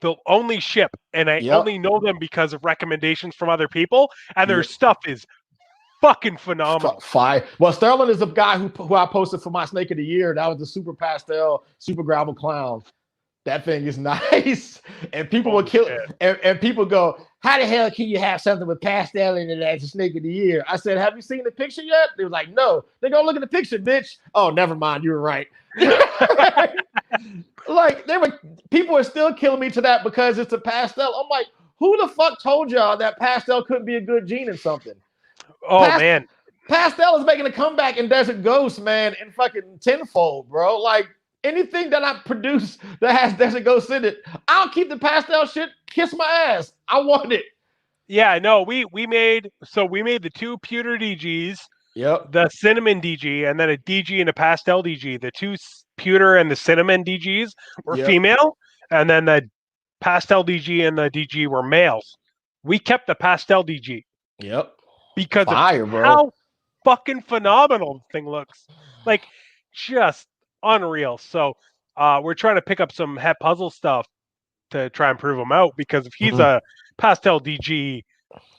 They'll only ship, and I Yep. only know them because of recommendations from other people. And their Yep. stuff is fucking phenomenal. Fire. Well, Sterling is the guy who I posted for my snake of the year. That was the super pastel, super gravel clown. That thing is nice. And people will Holy kill shit! and people go, how the hell can you have something with pastel in it as a snake of the year? I said, have you seen the picture yet? They was like, no. They go look at the picture, bitch. Oh, never mind. You were right. Like people are still killing me to that because it's a pastel. I'm like, who the fuck told y'all that pastel couldn't be a good gene in something? Oh Past, man, Pastel is making a comeback in Desert Ghost, man, in fucking tenfold, bro. Like anything that I produce that has Desert Ghost in it, I'll keep the pastel shit. Kiss my ass. I want it. yeah, no, we made the two pewter DGs, Yep. the cinnamon DG, and then a DG and a pastel DG. The two pewter and the cinnamon DGs were Yep. female, and then the pastel DG and the DG were males. We kept the pastel DG Yep. because of Fire, bro. how fucking phenomenal the thing looks. Like, just unreal. So we're trying to pick up some het puzzle stuff to try and prove him out because if he's Mhm. a pastel DG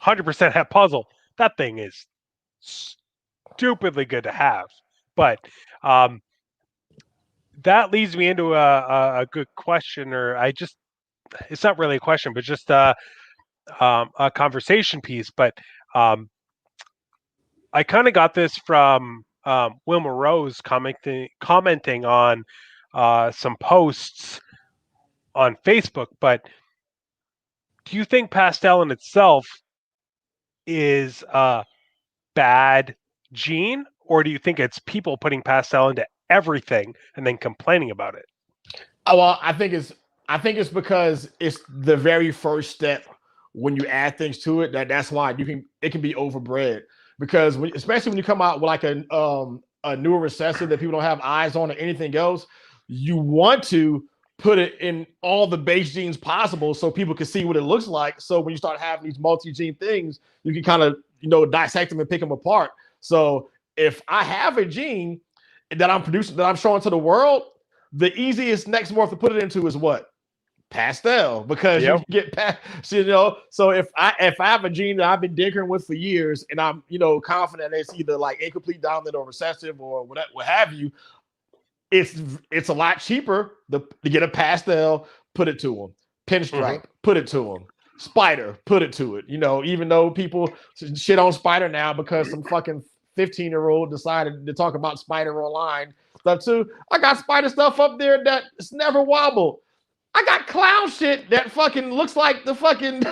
100% het puzzle, that thing is stupidly good to have. But that leads me into a good question, or it's not really a question, but just a conversation piece. But I kind of got this from Wilma Rose commenting on some posts on Facebook. But do you think pastel in itself is a bad gene, or do you think it's people putting pastel into everything and then complaining about it? Well, I think it's because it's the very first step when you add things to it. That's why it can be overbred because especially when you come out with like a newer recessive that people don't have eyes on or anything else, you want to put it in all the base genes possible so people can see what it looks like. So when you start having these multi-gene things, you can kind of dissect them and pick them apart. So if I have a gene that I'm producing that I'm showing to the world, the easiest next morph to put it into is what? Pastel, because you Yep. can get past, so if I have a gene that I've been dinkering with for years and I'm confident it's either like incomplete dominant or recessive or what have you, it's a lot cheaper to get a pastel, put it to them. Pinstripe, put it to them. Spider, put it to it. Even though people shit on Spider now because some fucking 15-year-old decided to talk about Spider online stuff too. I got Spider stuff up there that's never wobbled. I got clown shit that fucking looks like the fucking.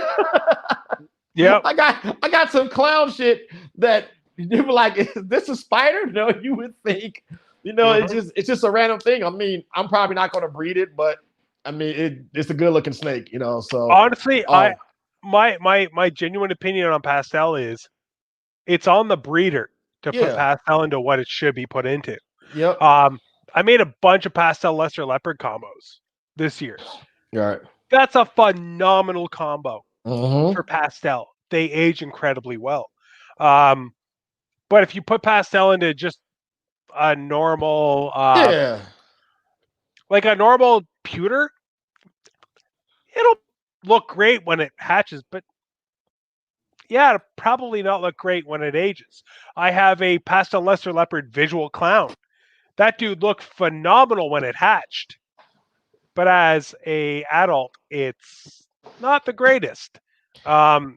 Yep. I got some clown shit that you were like, is this a spider? No, you would think. It's just a random thing. I mean, I'm probably not going to breed it, but I mean, it's a good looking snake. So Honestly, my genuine opinion on pastel is it's on the breeder to put yeah, pastel into what it should be put into. yep, I made a bunch of pastel lesser leopard combos this year. all right. That's a phenomenal combo Mm-hmm. for pastel. They age incredibly well. Um, but if you put pastel into just a normal, Yeah, like a normal pewter, it'll look great when it hatches, but yeah, it'll probably not look great when it ages. I have a pastel lesser leopard visual clown. That dude looked phenomenal when it hatched, but as a adult, it's not the greatest. Um,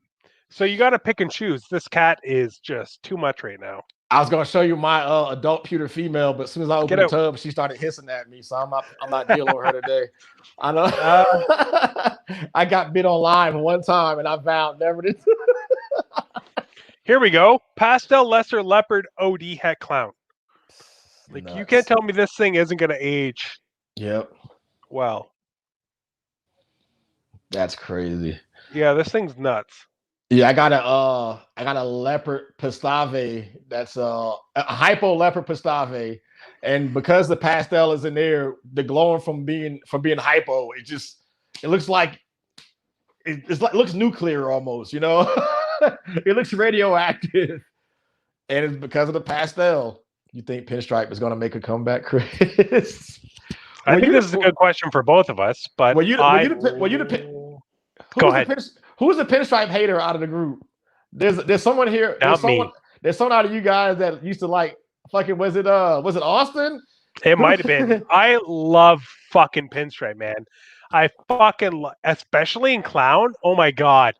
so you got to pick and choose. This cat is just too much right now. I was gonna show you my adult pewter female, but as soon as I Get opened the out. tub, she started hissing at me. So I'm not dealing with her today. I know. I got bit on live one time, and I vowed never to. Here we go. Pastel lesser leopard OD het clown. Like you can't Nuts. tell me this thing isn't going to age Yep, well. that's crazy. Yeah, this thing's nuts. Yeah, I got a leopard pastave that's a hypo leopard pastave, and because the pastel is in there, the glowing from being hypo, it looks like it looks nuclear almost, it looks radioactive, and it's because of the pastel. You think Pinstripe is going to make a comeback, Chris? I Were think you this is a the good question for both of us, but were you were I you the were you the go who's the ahead. pin, who's the Pinstripe hater out of the group? There's someone here. Not me. There's someone out of you guys that used to like fucking. Was it Austin? It might have been. I love fucking pinstripe, man. I fucking especially in clown. Oh my god.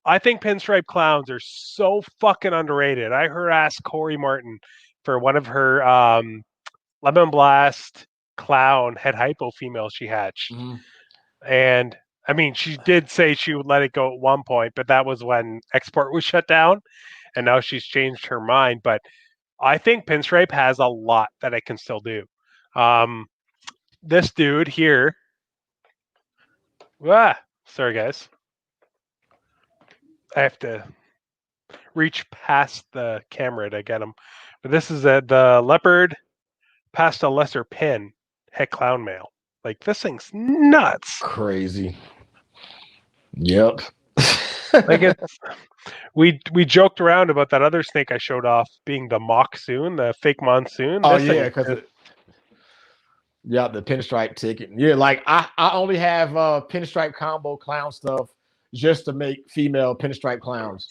I think pinstripe clowns are so fucking underrated. I heard ask Corey Martin for one of her lemon blast clown head hypo females she hatched. Mm-hmm. And I mean, she did say she would let it go at one point, but that was when export was shut down, and now she's changed her mind. But I think Pinstripe has a lot that it can still do. This dude here, sorry guys, I have to reach past the camera to get him. But this is the leopard past a lesser pin het clown male. Like this thing's nuts. Crazy. Yep. Like it's we joked around about that other snake I showed off being the monsoon, the fake monsoon. Oh This yeah, thing because Yeah, the pinstripe ticket. Yeah, like I only have pinstripe combo clown stuff just to make female pinstripe clowns.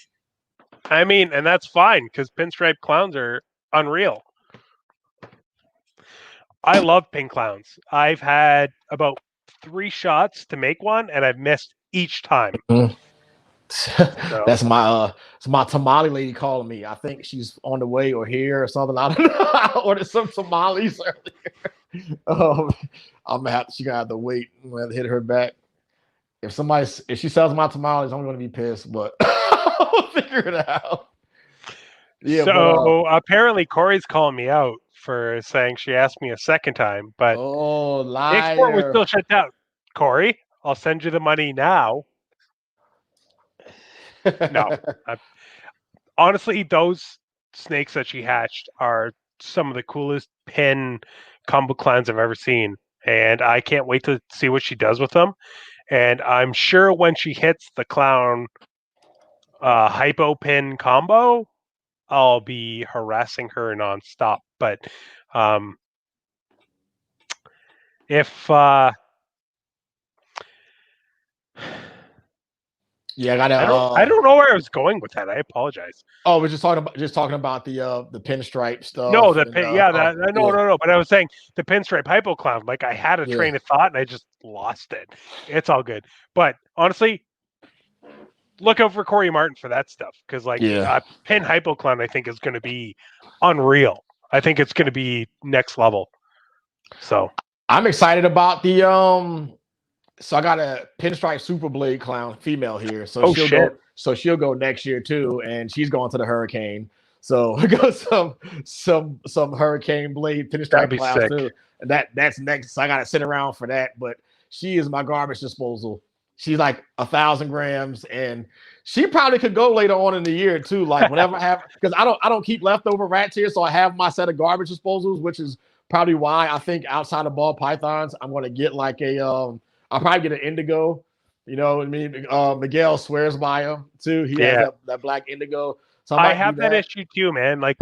I mean, and that's fine because pinstripe clowns are unreal. I love pink clowns. I've had about 3 shots to make one, and I've missed each time. Mm. So That's my it's my tamale lady calling me. I think she's on the way or here or something. I don't know. I ordered some tamales earlier. I'm gonna have she gonna have to wait. I'm gonna have to hit her back. If she sells my tamales, I'm gonna be pissed, but I'll figure it out. Yeah, but so apparently Corey's calling me out for saying she asked me a second time, but oh the export was liar. still shut down. Corey, I'll send you the money now. No, I, honestly, those snakes that she hatched are some of the coolest pin combo clans I've ever seen, and I can't wait to see what she does with them. And I'm sure when she hits the clown hypo pin combo, I'll be harassing her nonstop. But um, if Yeah, I gotta I don't know where I was going with that. I apologize. oh, we're just talking about the pinstripe No, stuff the and pin, yeah, no, yeah, no, no. But I was saying the pinstripe hypo clown. Like I had a yeah, train of thought and I just lost it. It's all good. But honestly, look out for Corey Martin for that stuff because like yeah. pin hypo clown, I think is going to be unreal. I think it's going to be next level. So I'm excited about the so I got a pinstripe super blade clown female here. So oh shit, she'll go next year too, and she's going to the hurricane. So we got some hurricane blade that'd pinstripe be clowns sick. too. And that's next. So I gotta sit around for that. But she is my garbage disposal. She's like 1,000 grams, and she probably could go later on in the year too. Like whenever I have, because I don't keep leftover rats here, so I have my set of garbage disposals, which is probably why I think outside of ball pythons, I'm gonna get like a I'll probably get an indigo. You know what I mean? Miguel swears by him too. He has Yeah, that black indigo, so I I might do have that that. issue too, man. Like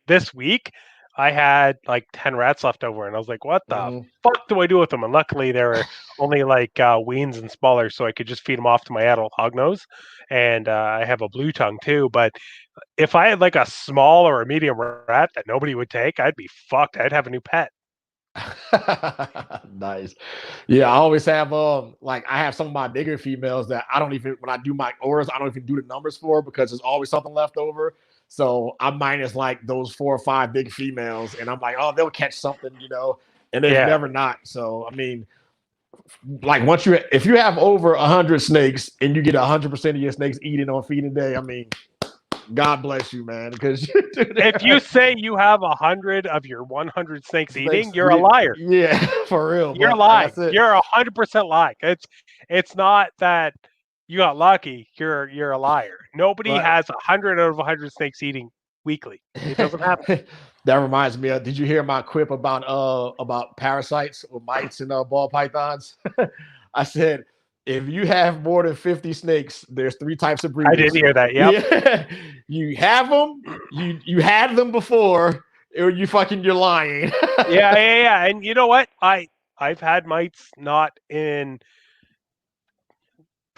this week, I had like 10 rats left over, and I was like, "What the Mhm. fuck do I do with them?" And luckily, they were only like weans and smaller, so I could just feed them off to my adult hognose. And I have a blue tongue too. But if I had like a small or a medium rat that nobody would take, I'd be fucked. I'd have a new pet. Nice. Yeah, I always have like I have some of my bigger females that I don't even when I do my orders, I don't even do the numbers for because there's always something left over. So I'm minus like those 4 or 5 big females, and I'm like, oh, they'll catch something, and they've Yeah, never not. So I mean, like once if you have over 100 snakes and you get 100% of your snakes eating on feeding day, I mean, God bless you, man, because you do if you that. say you have 100 of your 100 snakes eating, Snakes, you're a liar. yeah, for real. You're But like I lying. said, You're 100% lying. It's not that you got lucky. You're a liar. Nobody but has 100 out of 100 snakes eating weekly. It doesn't happen. that reminds me of, did you hear my quip about parasites or mites and ball pythons? I said if you have more than 50 snakes, there's 3 types of I did breeders. hear that. Yep. Yeah, you have them, you had them before, or you're lying. Yeah. And you know what? I've had mites not in.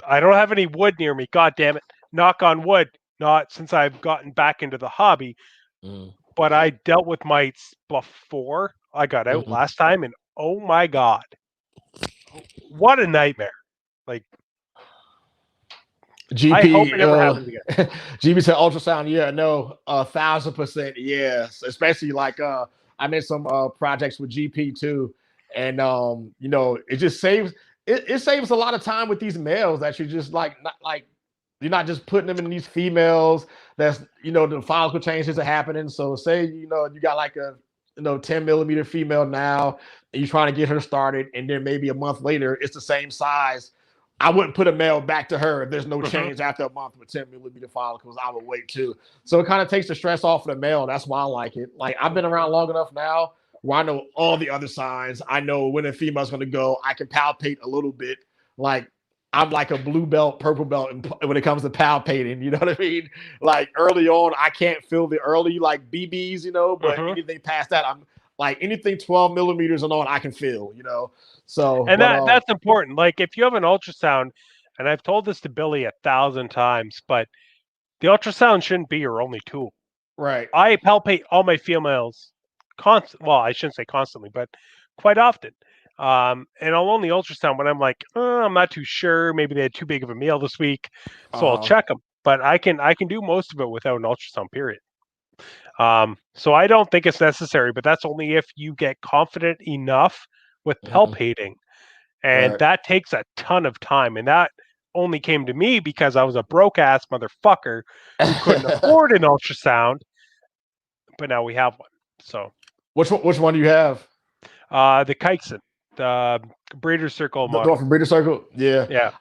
I don't have any wood near me. God damn it! Knock on wood. Not since I've gotten back into the hobby. Mm, But I dealt with mites before I got out mm. last time, and oh my god, what a nightmare! Like I hope it GP, never happens again. GP said ultrasound. Yeah, no, 1,000%. Yes, especially like I'm in some projects with GP too, and it just saves it saves a lot of time with these males that you're just like not like you're not just putting them in these females. That's the follicle changes are happening. So say you got like a 10 millimeter female now, and you're trying to get her started, and then maybe a month later it's the same size. I wouldn't put a male back to her if there's no Mm-hmm. change after a month with 10 millimeter follicles. I would wait too. So it kind of takes the stress off of the male. That's why I like it. Like I've been around long enough now where I know all the other signs. I know when a female's going to go. I can palpate a little bit. Like I'm like a blue belt, purple belt when it comes to palpating. You know what I mean? Like early on, I can't feel the early like BBs, but Mm-hmm. anything past that, Like anything 12 millimeters and on, I can feel, So, And but that's important. Like if you have an ultrasound, and I've told this to Billy 1,000 times, but the ultrasound shouldn't be your only tool. right. I palpate all my females well, I shouldn't say constantly, but quite often. And I'll only ultrasound when I'm like, I'm not too sure. Maybe they had too big of a meal this week, so I'll Uh-huh. check them. But I can do most of it without an ultrasound. Period. So I don't think it's necessary, but that's only if you get confident enough with Mhm. palpating, and Right. that takes a ton of time. And that only came to me because I was a broke ass motherfucker who couldn't afford an ultrasound, but now we have one. So Which one do you have? the Kikesen, the Breeder Circle The one model. from Breeder Circle? Yeah. Yeah.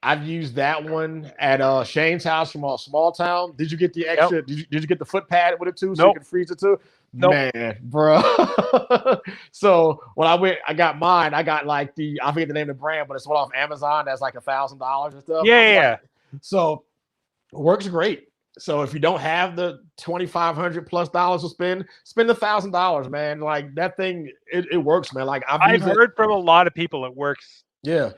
I've used that one at Shane's house from a small town. Did you get the Yep. extra? Did you get the foot pad with it too, so you Nope. can freeze it too? Nope. Man, bro. So when I got mine. I got like I forget the name of the brand, but it's one off Amazon. That's like $1,000 and stuff. Yeah. I'm like, Yeah. so it works great. So if you don't have the $2,500+ to spend $1,000, man. Like that thing, it works, man. Like I've I've used it. heard from a lot of people it works Yeah,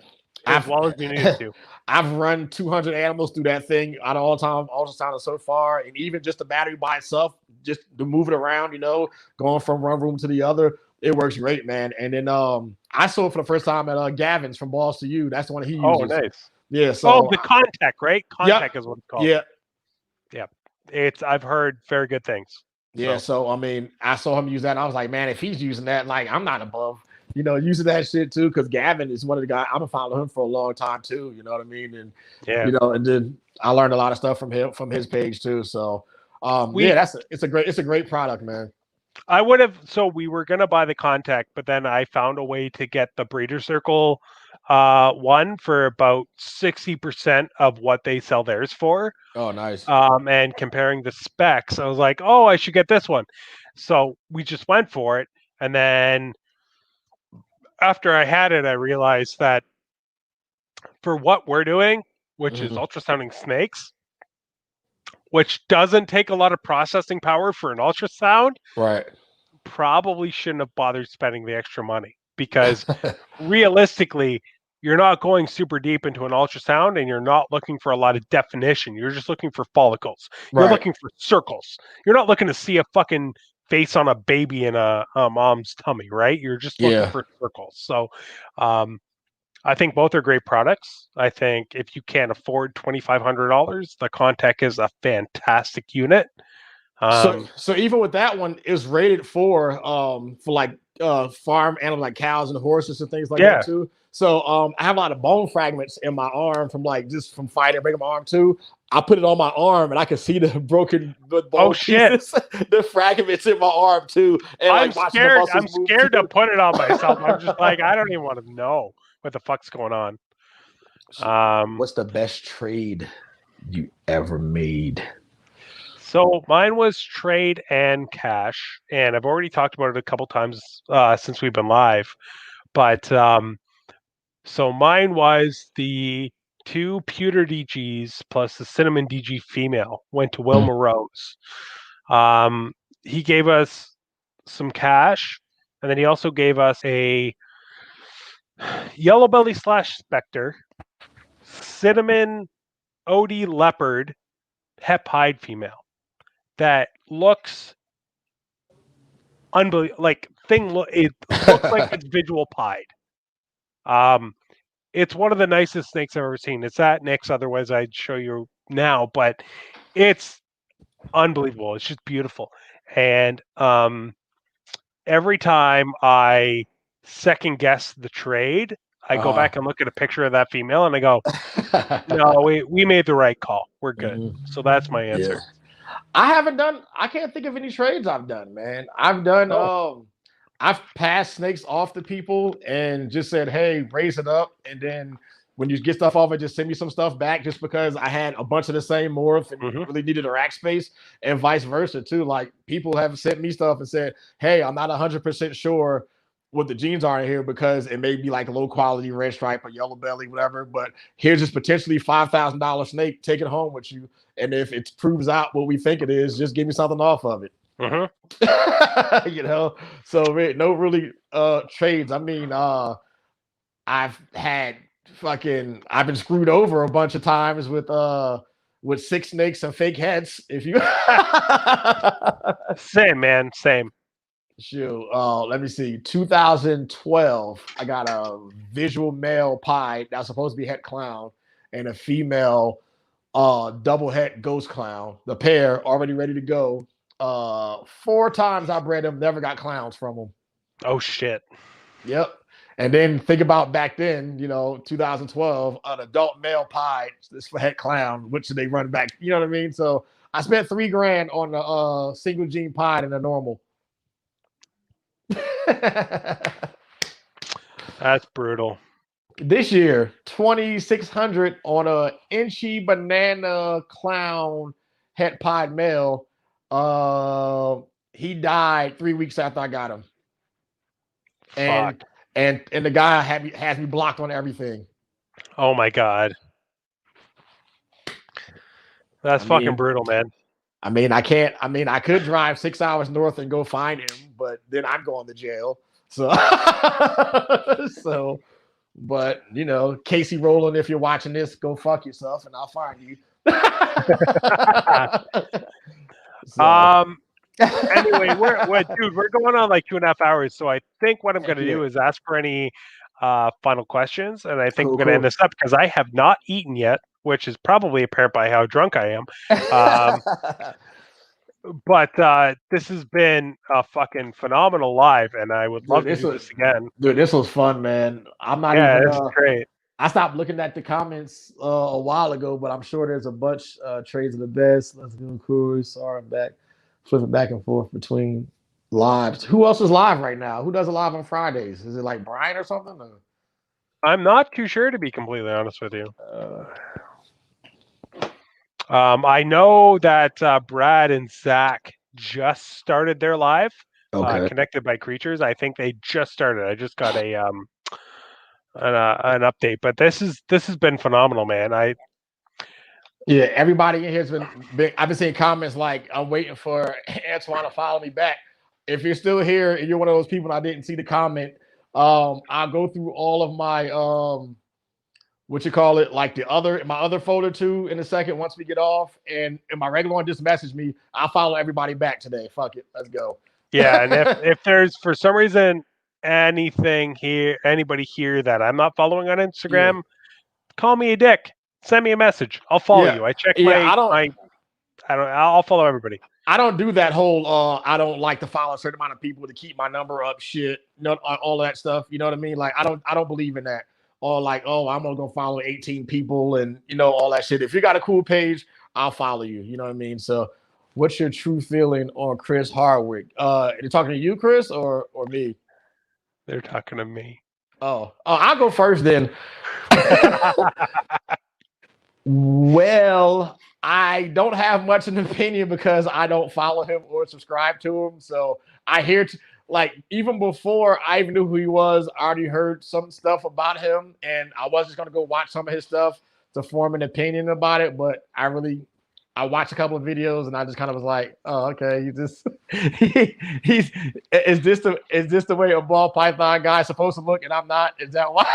as I've well as you need it to. I've run 200 animals through that thing out of all time ultrasound so far, and even just the battery by itself, just to move it around, going from one room to the other, it works great, man. And then I saw it for the first time at Gavin's from Balls to You. That's the one he Oh, uses. nice. Yeah. Oh, So the Contact, right? yep. Contact is what it's called. Yeah. Yeah. I've heard very good things. Yeah, so I mean, I saw him use that, and I was like, man, if he's using that, like, I'm not above, using that shit too, because Gavin is one of the guys. I've been following him for a long time too. You know what I mean? And Yeah. and then I learned a lot of stuff from his page too. So, We yeah, it's a great product, man. I would have so we were gonna buy the Contact, but then I found a way to get the Breeder Circle one for about 60% of what they sell theirs for. Oh, nice. And comparing the specs, I was like, oh, I should get this one. So we just went for it. And then after I had it, I realized that for what we're doing, which is Mhm. ultrasounding snakes, which doesn't take a lot of processing power for an ultrasound, Right. probably shouldn't have bothered spending the extra money because realistically, you're not going super deep into an ultrasound and you're not looking for a lot of definition. You're just looking for follicles. You're Right. looking for circles. You're not looking to see a fucking face on a baby in a mom's tummy, right? You're just looking Yeah. for circles. So, I think both are great products. I think if you can't afford $2,500, the Contact is a fantastic unit. So even with that one, it's rated for like farm animals like cows and horses and things like that Yeah. too. So I have a lot of bone fragments in my arm from like just from fighting, breaking my arm too. I put it on my arm and I can see the broken bone Oh shit. pieces, the fragments in my arm too, and I'm like watching the scared. muscles I'm move scared to too. put it on myself. I'm just like, I don't even want to know what the fuck's going on. Um, What's the best trade you ever made? so mine was trade and cash, and I've already talked about it a couple times since we've been live. But so mine was the two pewter DGs plus the cinnamon DG female went to Mm. Wilma Rose. Um, he gave us some cash, and then he also gave us a yellow belly slash specter, cinnamon OD leopard, hep hide female that looks unbelievable. Like it looks like it's visual pied. Um, it's one of the nicest snakes I've ever seen. It's at Nick's. Otherwise, I'd show you now, but it's unbelievable. It's just beautiful. And every time I second guess the trade, I go Uh, back and look at a picture of that female and I go, no, we made the right call. We're good. Mhm. So that's my Yeah. answer. I can't think of any trades I've done, man. Oh, I've passed snakes off to people and just said, hey, raise it up. And then when you get stuff off, it just send me some stuff back just because I had a bunch of the same morph and hmm really needed a rack space, and vice versa too. Like people have sent me stuff and said, hey, I'm not 100% sure what the genes are in here because it may be like a low quality red stripe or yellow belly, whatever. But here's this potentially $5,000 snake. Take it home with you. And if it proves out what we think it is, just give me something off of it. Hmm. You know, so no really trades. I mean, I've had I've been screwed over a bunch of times with six snakes and fake heads. If you Same, man. Same. shoot, let me see. 2012, I got a visual male pie that's supposed to be het clown and a female double het ghost clown. The pair already ready to go. Four times I bred them, never got clowns from them. Oh shit. Yep. And then think about back then, 2012, an adult male pie, this het clown, which they run back, you know what I mean? So I spent $3,000 on the single gene pie and a normal. That's brutal. This year, 2,600 on a inchy banana clown het pied male. He died 3 weeks after I got him. Fuck. And the guy has me blocked on everything. Oh my god. That's fucking brutal, man. I mean, I can't. I mean, I could drive 6 hours north and go find him, but then I'm going to jail. So, but Casey Rowland, if you're watching this, go fuck yourself, and I'll find you. So. Anyway, we're going on like 2.5 hours. So I think what I'm going to do is ask for any final questions, and I think we're going to end this up because I have not eaten yet, which is probably apparent by how drunk I am. But this has been a fucking phenomenal live, and I would love to do this again. Dude, this was fun, man. I'm not even. This is great. I stopped looking at the comments a while ago, but I'm sure there's a bunch. Trades of the best. Let's go, cool. Sorry, I'm back. Flipping back and forth between lives. Who else is live right now? Who does a live on Fridays? Is it like Brian or something? Or? I'm not too sure, to be completely honest with you. I know that Brad and Zach just started their live. Connected by Creatures. I think they just started. I just got an update, but this has been phenomenal, man. Yeah, everybody in here has been. I've been seeing comments like, "I'm waiting for Antoine to follow me back." If you're still here and you're one of those people and I didn't see the comment, I'll go through all of my like my other folder too in a second once we get off. And in my regular one, just message me. I'll follow everybody back today. Fuck it, let's go. Yeah, and if there's for some reason anybody here that I'm not following on Instagram, call me a dick. Send me a message. I'll follow you. I check I'll follow everybody. I don't do that whole I don't like to follow a certain amount of people to keep my number up shit. All that stuff. You know what I mean? Like I don't believe in that. Or like, oh, I'm gonna go follow 18 people and all that shit. If you got a cool page, I'll follow you. You know what I mean? So what's your true feeling on Chris Hardwick? They're talking to you, Chris, or me? They're talking to me. Oh, I'll go first then. Well, I don't have much of an opinion because I don't follow him or subscribe to him. So I hear even before I even knew who he was, I already heard some stuff about him, and I was just gonna go watch some of his stuff to form an opinion about it. But I watched a couple of videos and I just kind of was like, oh, okay, is this the way a ball python guy is supposed to look and I'm not? Is that why?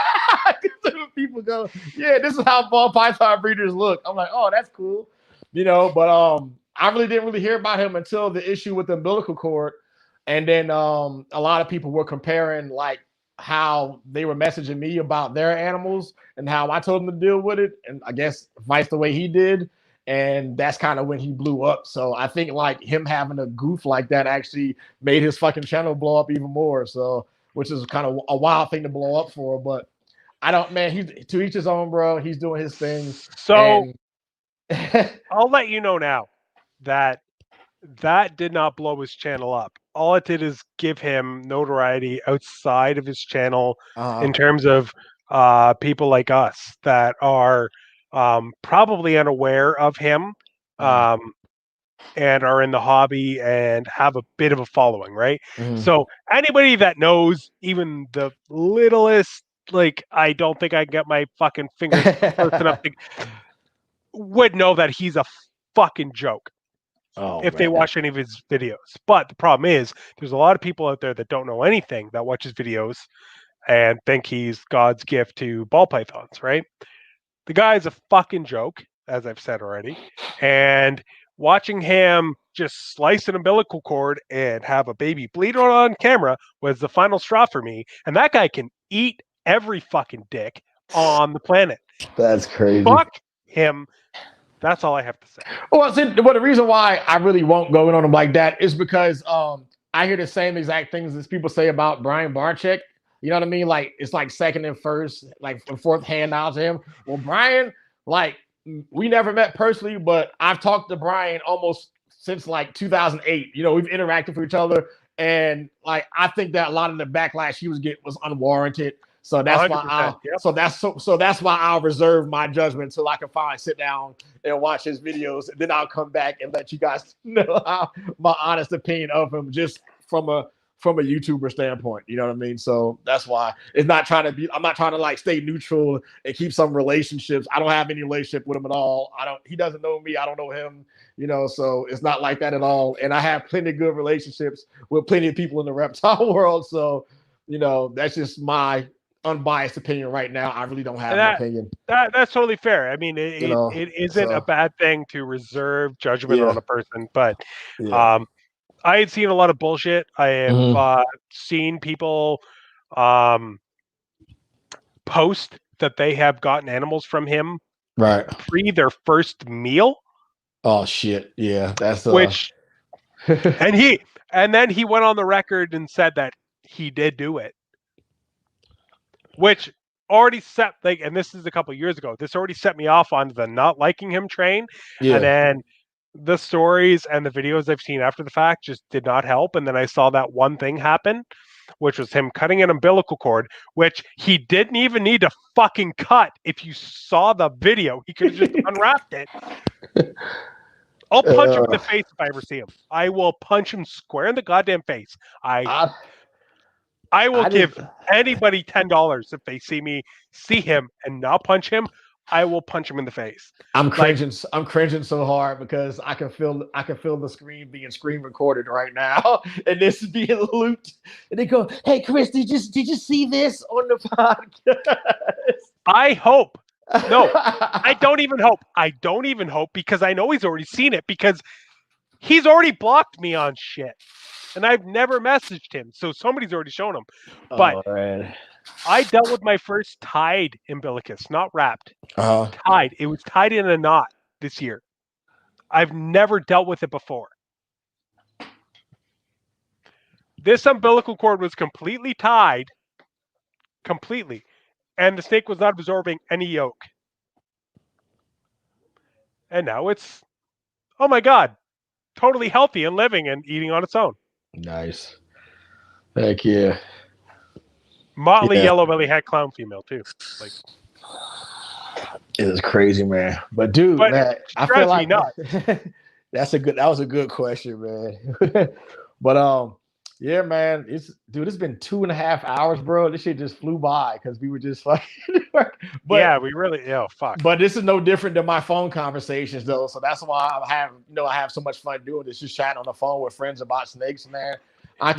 People go, yeah, this is how ball python breeders look. I'm like, oh, that's cool. But I really didn't hear about him until the issue with the umbilical cord. And then a lot of people were comparing like how they were messaging me about their animals and how I told them to deal with it. And I guess vice the way he did. And that's kind of when he blew up. So I think like him having a goof like that actually made his fucking channel blow up even more. So, which is kind of a wild thing to blow up for. But I don't, man, he's to each his own, bro. He's doing his thing. So I'll let you know now that did not blow his channel up. All it did is give him notoriety outside of his channel in terms of people like us that are probably unaware of him and are in the hobby and have a bit of a following, right? So anybody that knows even the littlest, like, I don't think I can get my fucking fingers close enough to, would know that he's a fucking joke. Oh if they man. watch any of his videos. But the problem is, there's a lot of people out there that don't know anything that watch his videos and think he's God's gift to ball pythons, right? The guy is a fucking joke, as I've said already. And watching him just slice an umbilical cord and have a baby bleed on camera was the final straw for me. And that guy can eat every fucking dick on the planet. That's crazy. Fuck him. That's all I have to say. Well, see, well, the reason why I really won't go in on him like that is because I hear the same exact things as people say about Brian Barczyk. You know what I mean? Like it's like second and first, like fourth handout to him. Well, Brian, like we never met personally, but I've talked to Brian almost since like 2008. You know, we've interacted with each other, and like I think that a lot of the backlash he was getting was unwarranted. So that's why 100%. Yep. so that's why I'll reserve my judgment until I can finally sit down and watch his videos, and then I'll come back and let you guys know how, my honest opinion of him, just from a YouTuber standpoint. You know what I mean? So that's why it's not trying to be. I'm not trying to like stay neutral and keep some relationships. I don't have any relationship with him at all. I don't. He doesn't know me. I don't know him. You know, so it's not like that at all. And I have plenty of good relationships with plenty of people in the reptile world. So you know, that's just my unbiased opinion right now. I really don't have an opinion. That's totally fair. I mean, You know, it isn't a bad thing to reserve judgment yeah, on a person, but yeah. I had seen a lot of bullshit. I have seen people post that they have gotten animals from him Right. pre their first meal. Oh shit! Yeah, that's which and then he went on the record and said that he did do it, which already set like, and this is a couple of years ago. This already set me off on the not liking him train, and yeah. then the stories and the videos I've seen after the fact just did not help. And then I saw that one thing happen, which was him cutting an umbilical cord, which he didn't even need to fucking cut. If you saw the video, he could have just unwrapped it. I'll punch him in the face if I ever see him. I will punch him square in the goddamn face. I will give anybody $10 if they see him and not punch him. I will punch him in the face. I'm cringing. I'm cringing so hard because I can feel the screen being screen recorded right now, and this is being looped. And they go, "Hey, Chris, did you see this on the podcast?" I hope. No, I don't even hope. I don't even hope because I know he's already seen it because he's already blocked me on shit, and I've never messaged him, so somebody's already shown him. But I dealt with my first tied umbilicus, not wrapped. Tied. It was tied in a knot this year. I've never dealt with it before. This umbilical cord was completely tied, completely, and the snake was not absorbing any yolk. And now it's, oh my God, totally healthy and living and eating on its own. Nice. Heck yeah. Motley yellow belly hat clown female too. Like, it is crazy, man. But dude, man, I feel like that was a good question, man. But yeah, man, it's been 2.5 hours, bro. This shit just flew by because we were just fucking. But yeah, we really, fuck. But this is no different than my phone conversations, though. So that's why I have so much fun doing this, just chatting on the phone with friends about snakes, man.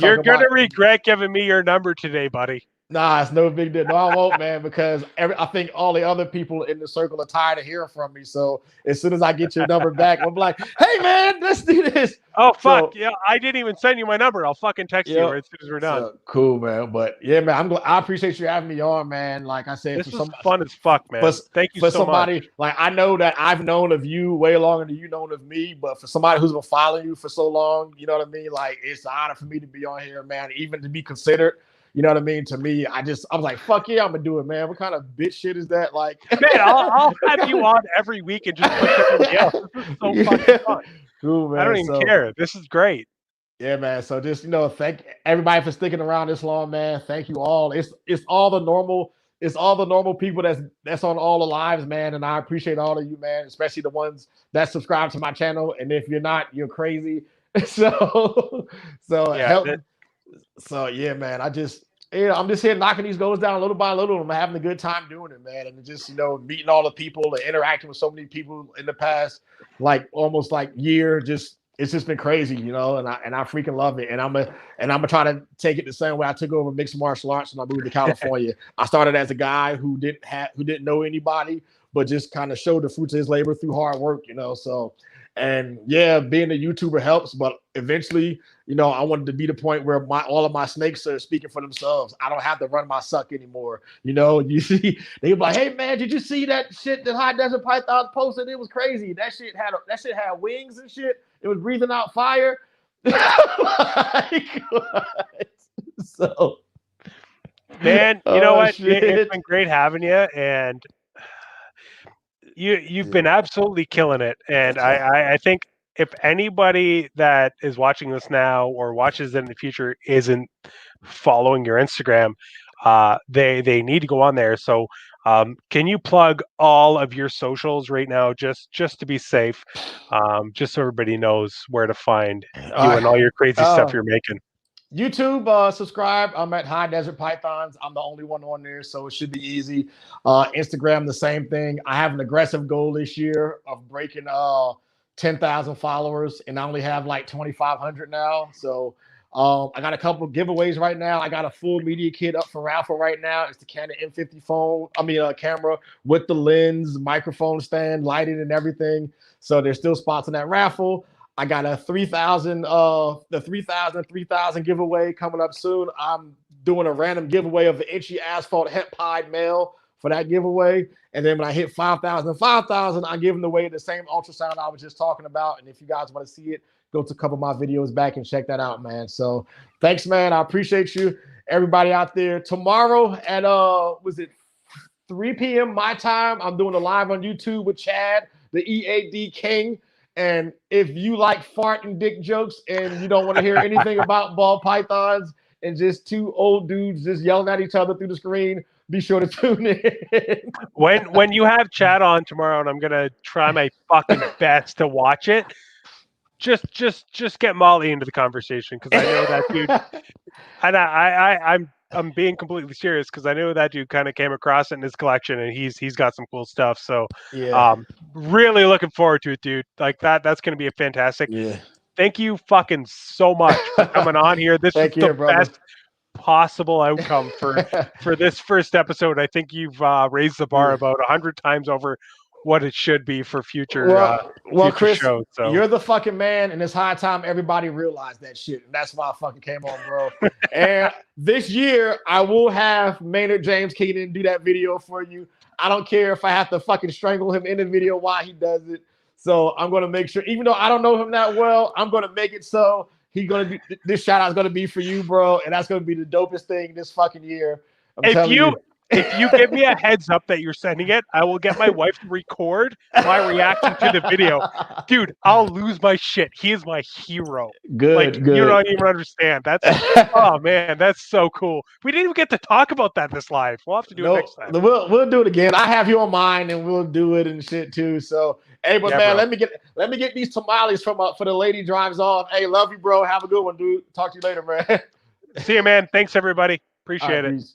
You're gonna regret giving me your number today, buddy. Nah, it's no big deal. No, I won't, man, because I think all the other people in the circle are tired of hearing from me. So as soon as I get your number back, I'm like, hey, man, let's do this. Oh, fuck. Yeah, I didn't even send you my number. I'll fucking text you as soon as we're done. So, cool, man. But yeah, man, I appreciate you having me on, man. Like I said, this is fun as fuck, man. Thank you so much. Like, I know that I've known of you way longer than you known of me, but for somebody who's been following you for so long, you know what I mean? Like, it's an honor for me to be on here, man, even to be considered. You know what I mean? To me, I was like, fuck yeah, I'm gonna do it, man. What kind of bitch shit is that? Like, man, I'll have you on every week and just push everybody else. This is so fucking fun. Cool, man. I don't even care. This is great. Yeah, man. So just, thank everybody for sticking around this long, man. Thank you all. It's all the normal people that's on all the lives, man. And I appreciate all of you, man, especially the ones that subscribe to my channel. And if you're not, you're crazy. So yeah. So yeah, man, I'm just here knocking these goals down little by little. I'm having a good time doing it, man. And just, meeting all the people and interacting with so many people in the past, like almost like year, just it's just been crazy, and I freaking love it. And I'm gonna try to take it the same way I took over mixed martial arts when I moved to California. I started as a guy who didn't know anybody, but just kind of showed the fruits of his labor through hard work, So, and yeah, being a YouTuber helps, but eventually, I wanted to be the point where all of my snakes are speaking for themselves. I don't have to run my suck anymore. You see, they were like, "Hey man, did you see that shit that High Desert Python posted? It was crazy. That shit had wings and shit. It was breathing out fire." Like, so, man, you know what? Shit. It's been great having you, and you've been absolutely killing it. And I think if anybody that is watching this now or watches it in the future isn't following your Instagram, they need to go on there. So can you plug all of your socials right now, just to be safe, just so everybody knows where to find you and all your crazy stuff you're making? YouTube, subscribe. I'm at High Desert Pythons. I'm the only one on there, so it should be easy. Instagram, the same thing. I have an aggressive goal this year of breaking 10,000 followers, and I only have like 2,500 now. So I got a couple of giveaways right now. I got a full media kit up for raffle right now. It's the Canon M50 camera with the lens, microphone stand, lighting, and everything. So there's still spots in that raffle. I got a 3,000 giveaway coming up soon. I'm doing a random giveaway of the Itchy Asphalt Hemp Hide Mail for that giveaway. And then when I hit 5,000, I'm giving away the same ultrasound I was just talking about. And if you guys want to see it, go to a couple of my videos back and check that out, man. So thanks, man. I appreciate you. Everybody out there. Tomorrow at 3 p.m. my time, I'm doing a live on YouTube with Chad, the EAD King. And if you like fart and dick jokes and you don't want to hear anything about ball pythons and just two old dudes just yelling at each other through the screen, be sure to tune in. When you have Chad on tomorrow, and I'm gonna try my fucking best to watch it, just get Molly into the conversation, because I know that dude, and I'm being completely serious, because I know that dude kind of came across it in his collection, and he's got some cool stuff. So yeah, really looking forward to it, dude. Like that's going to be a fantastic. yeah. Thank you fucking so much for coming on here. This is the best possible outcome for this first episode. I think you've raised the bar about 100 times over what it should be for future future Chris, shows. So you're the fucking man, and it's high time everybody realized that shit. And that's why I fucking came on, bro. And this year, I will have Maynard James Keenan do that video for you. I don't care if I have to fucking strangle him in the video while he does it. So I'm gonna make sure, even though I don't know him that well, I'm gonna make it so he's gonna be. This shout out is gonna be for you, bro, and that's gonna be the dopest thing this fucking year. If you give me a heads up that you're sending it, I will get my wife to record my reaction to the video. Dude, I'll lose my shit. He is my hero. Good. You don't even understand. That's oh man, that's so cool. We didn't even get to talk about that this live. We'll have to do it next time. We'll do it again. I have you on mine, and we'll do it and shit too. So hey, but man, bro, let me get these tamales for the lady drives off. Hey, love you, bro. Have a good one, dude. Talk to you later, man. See you, man. Thanks everybody. Appreciate it. Peace.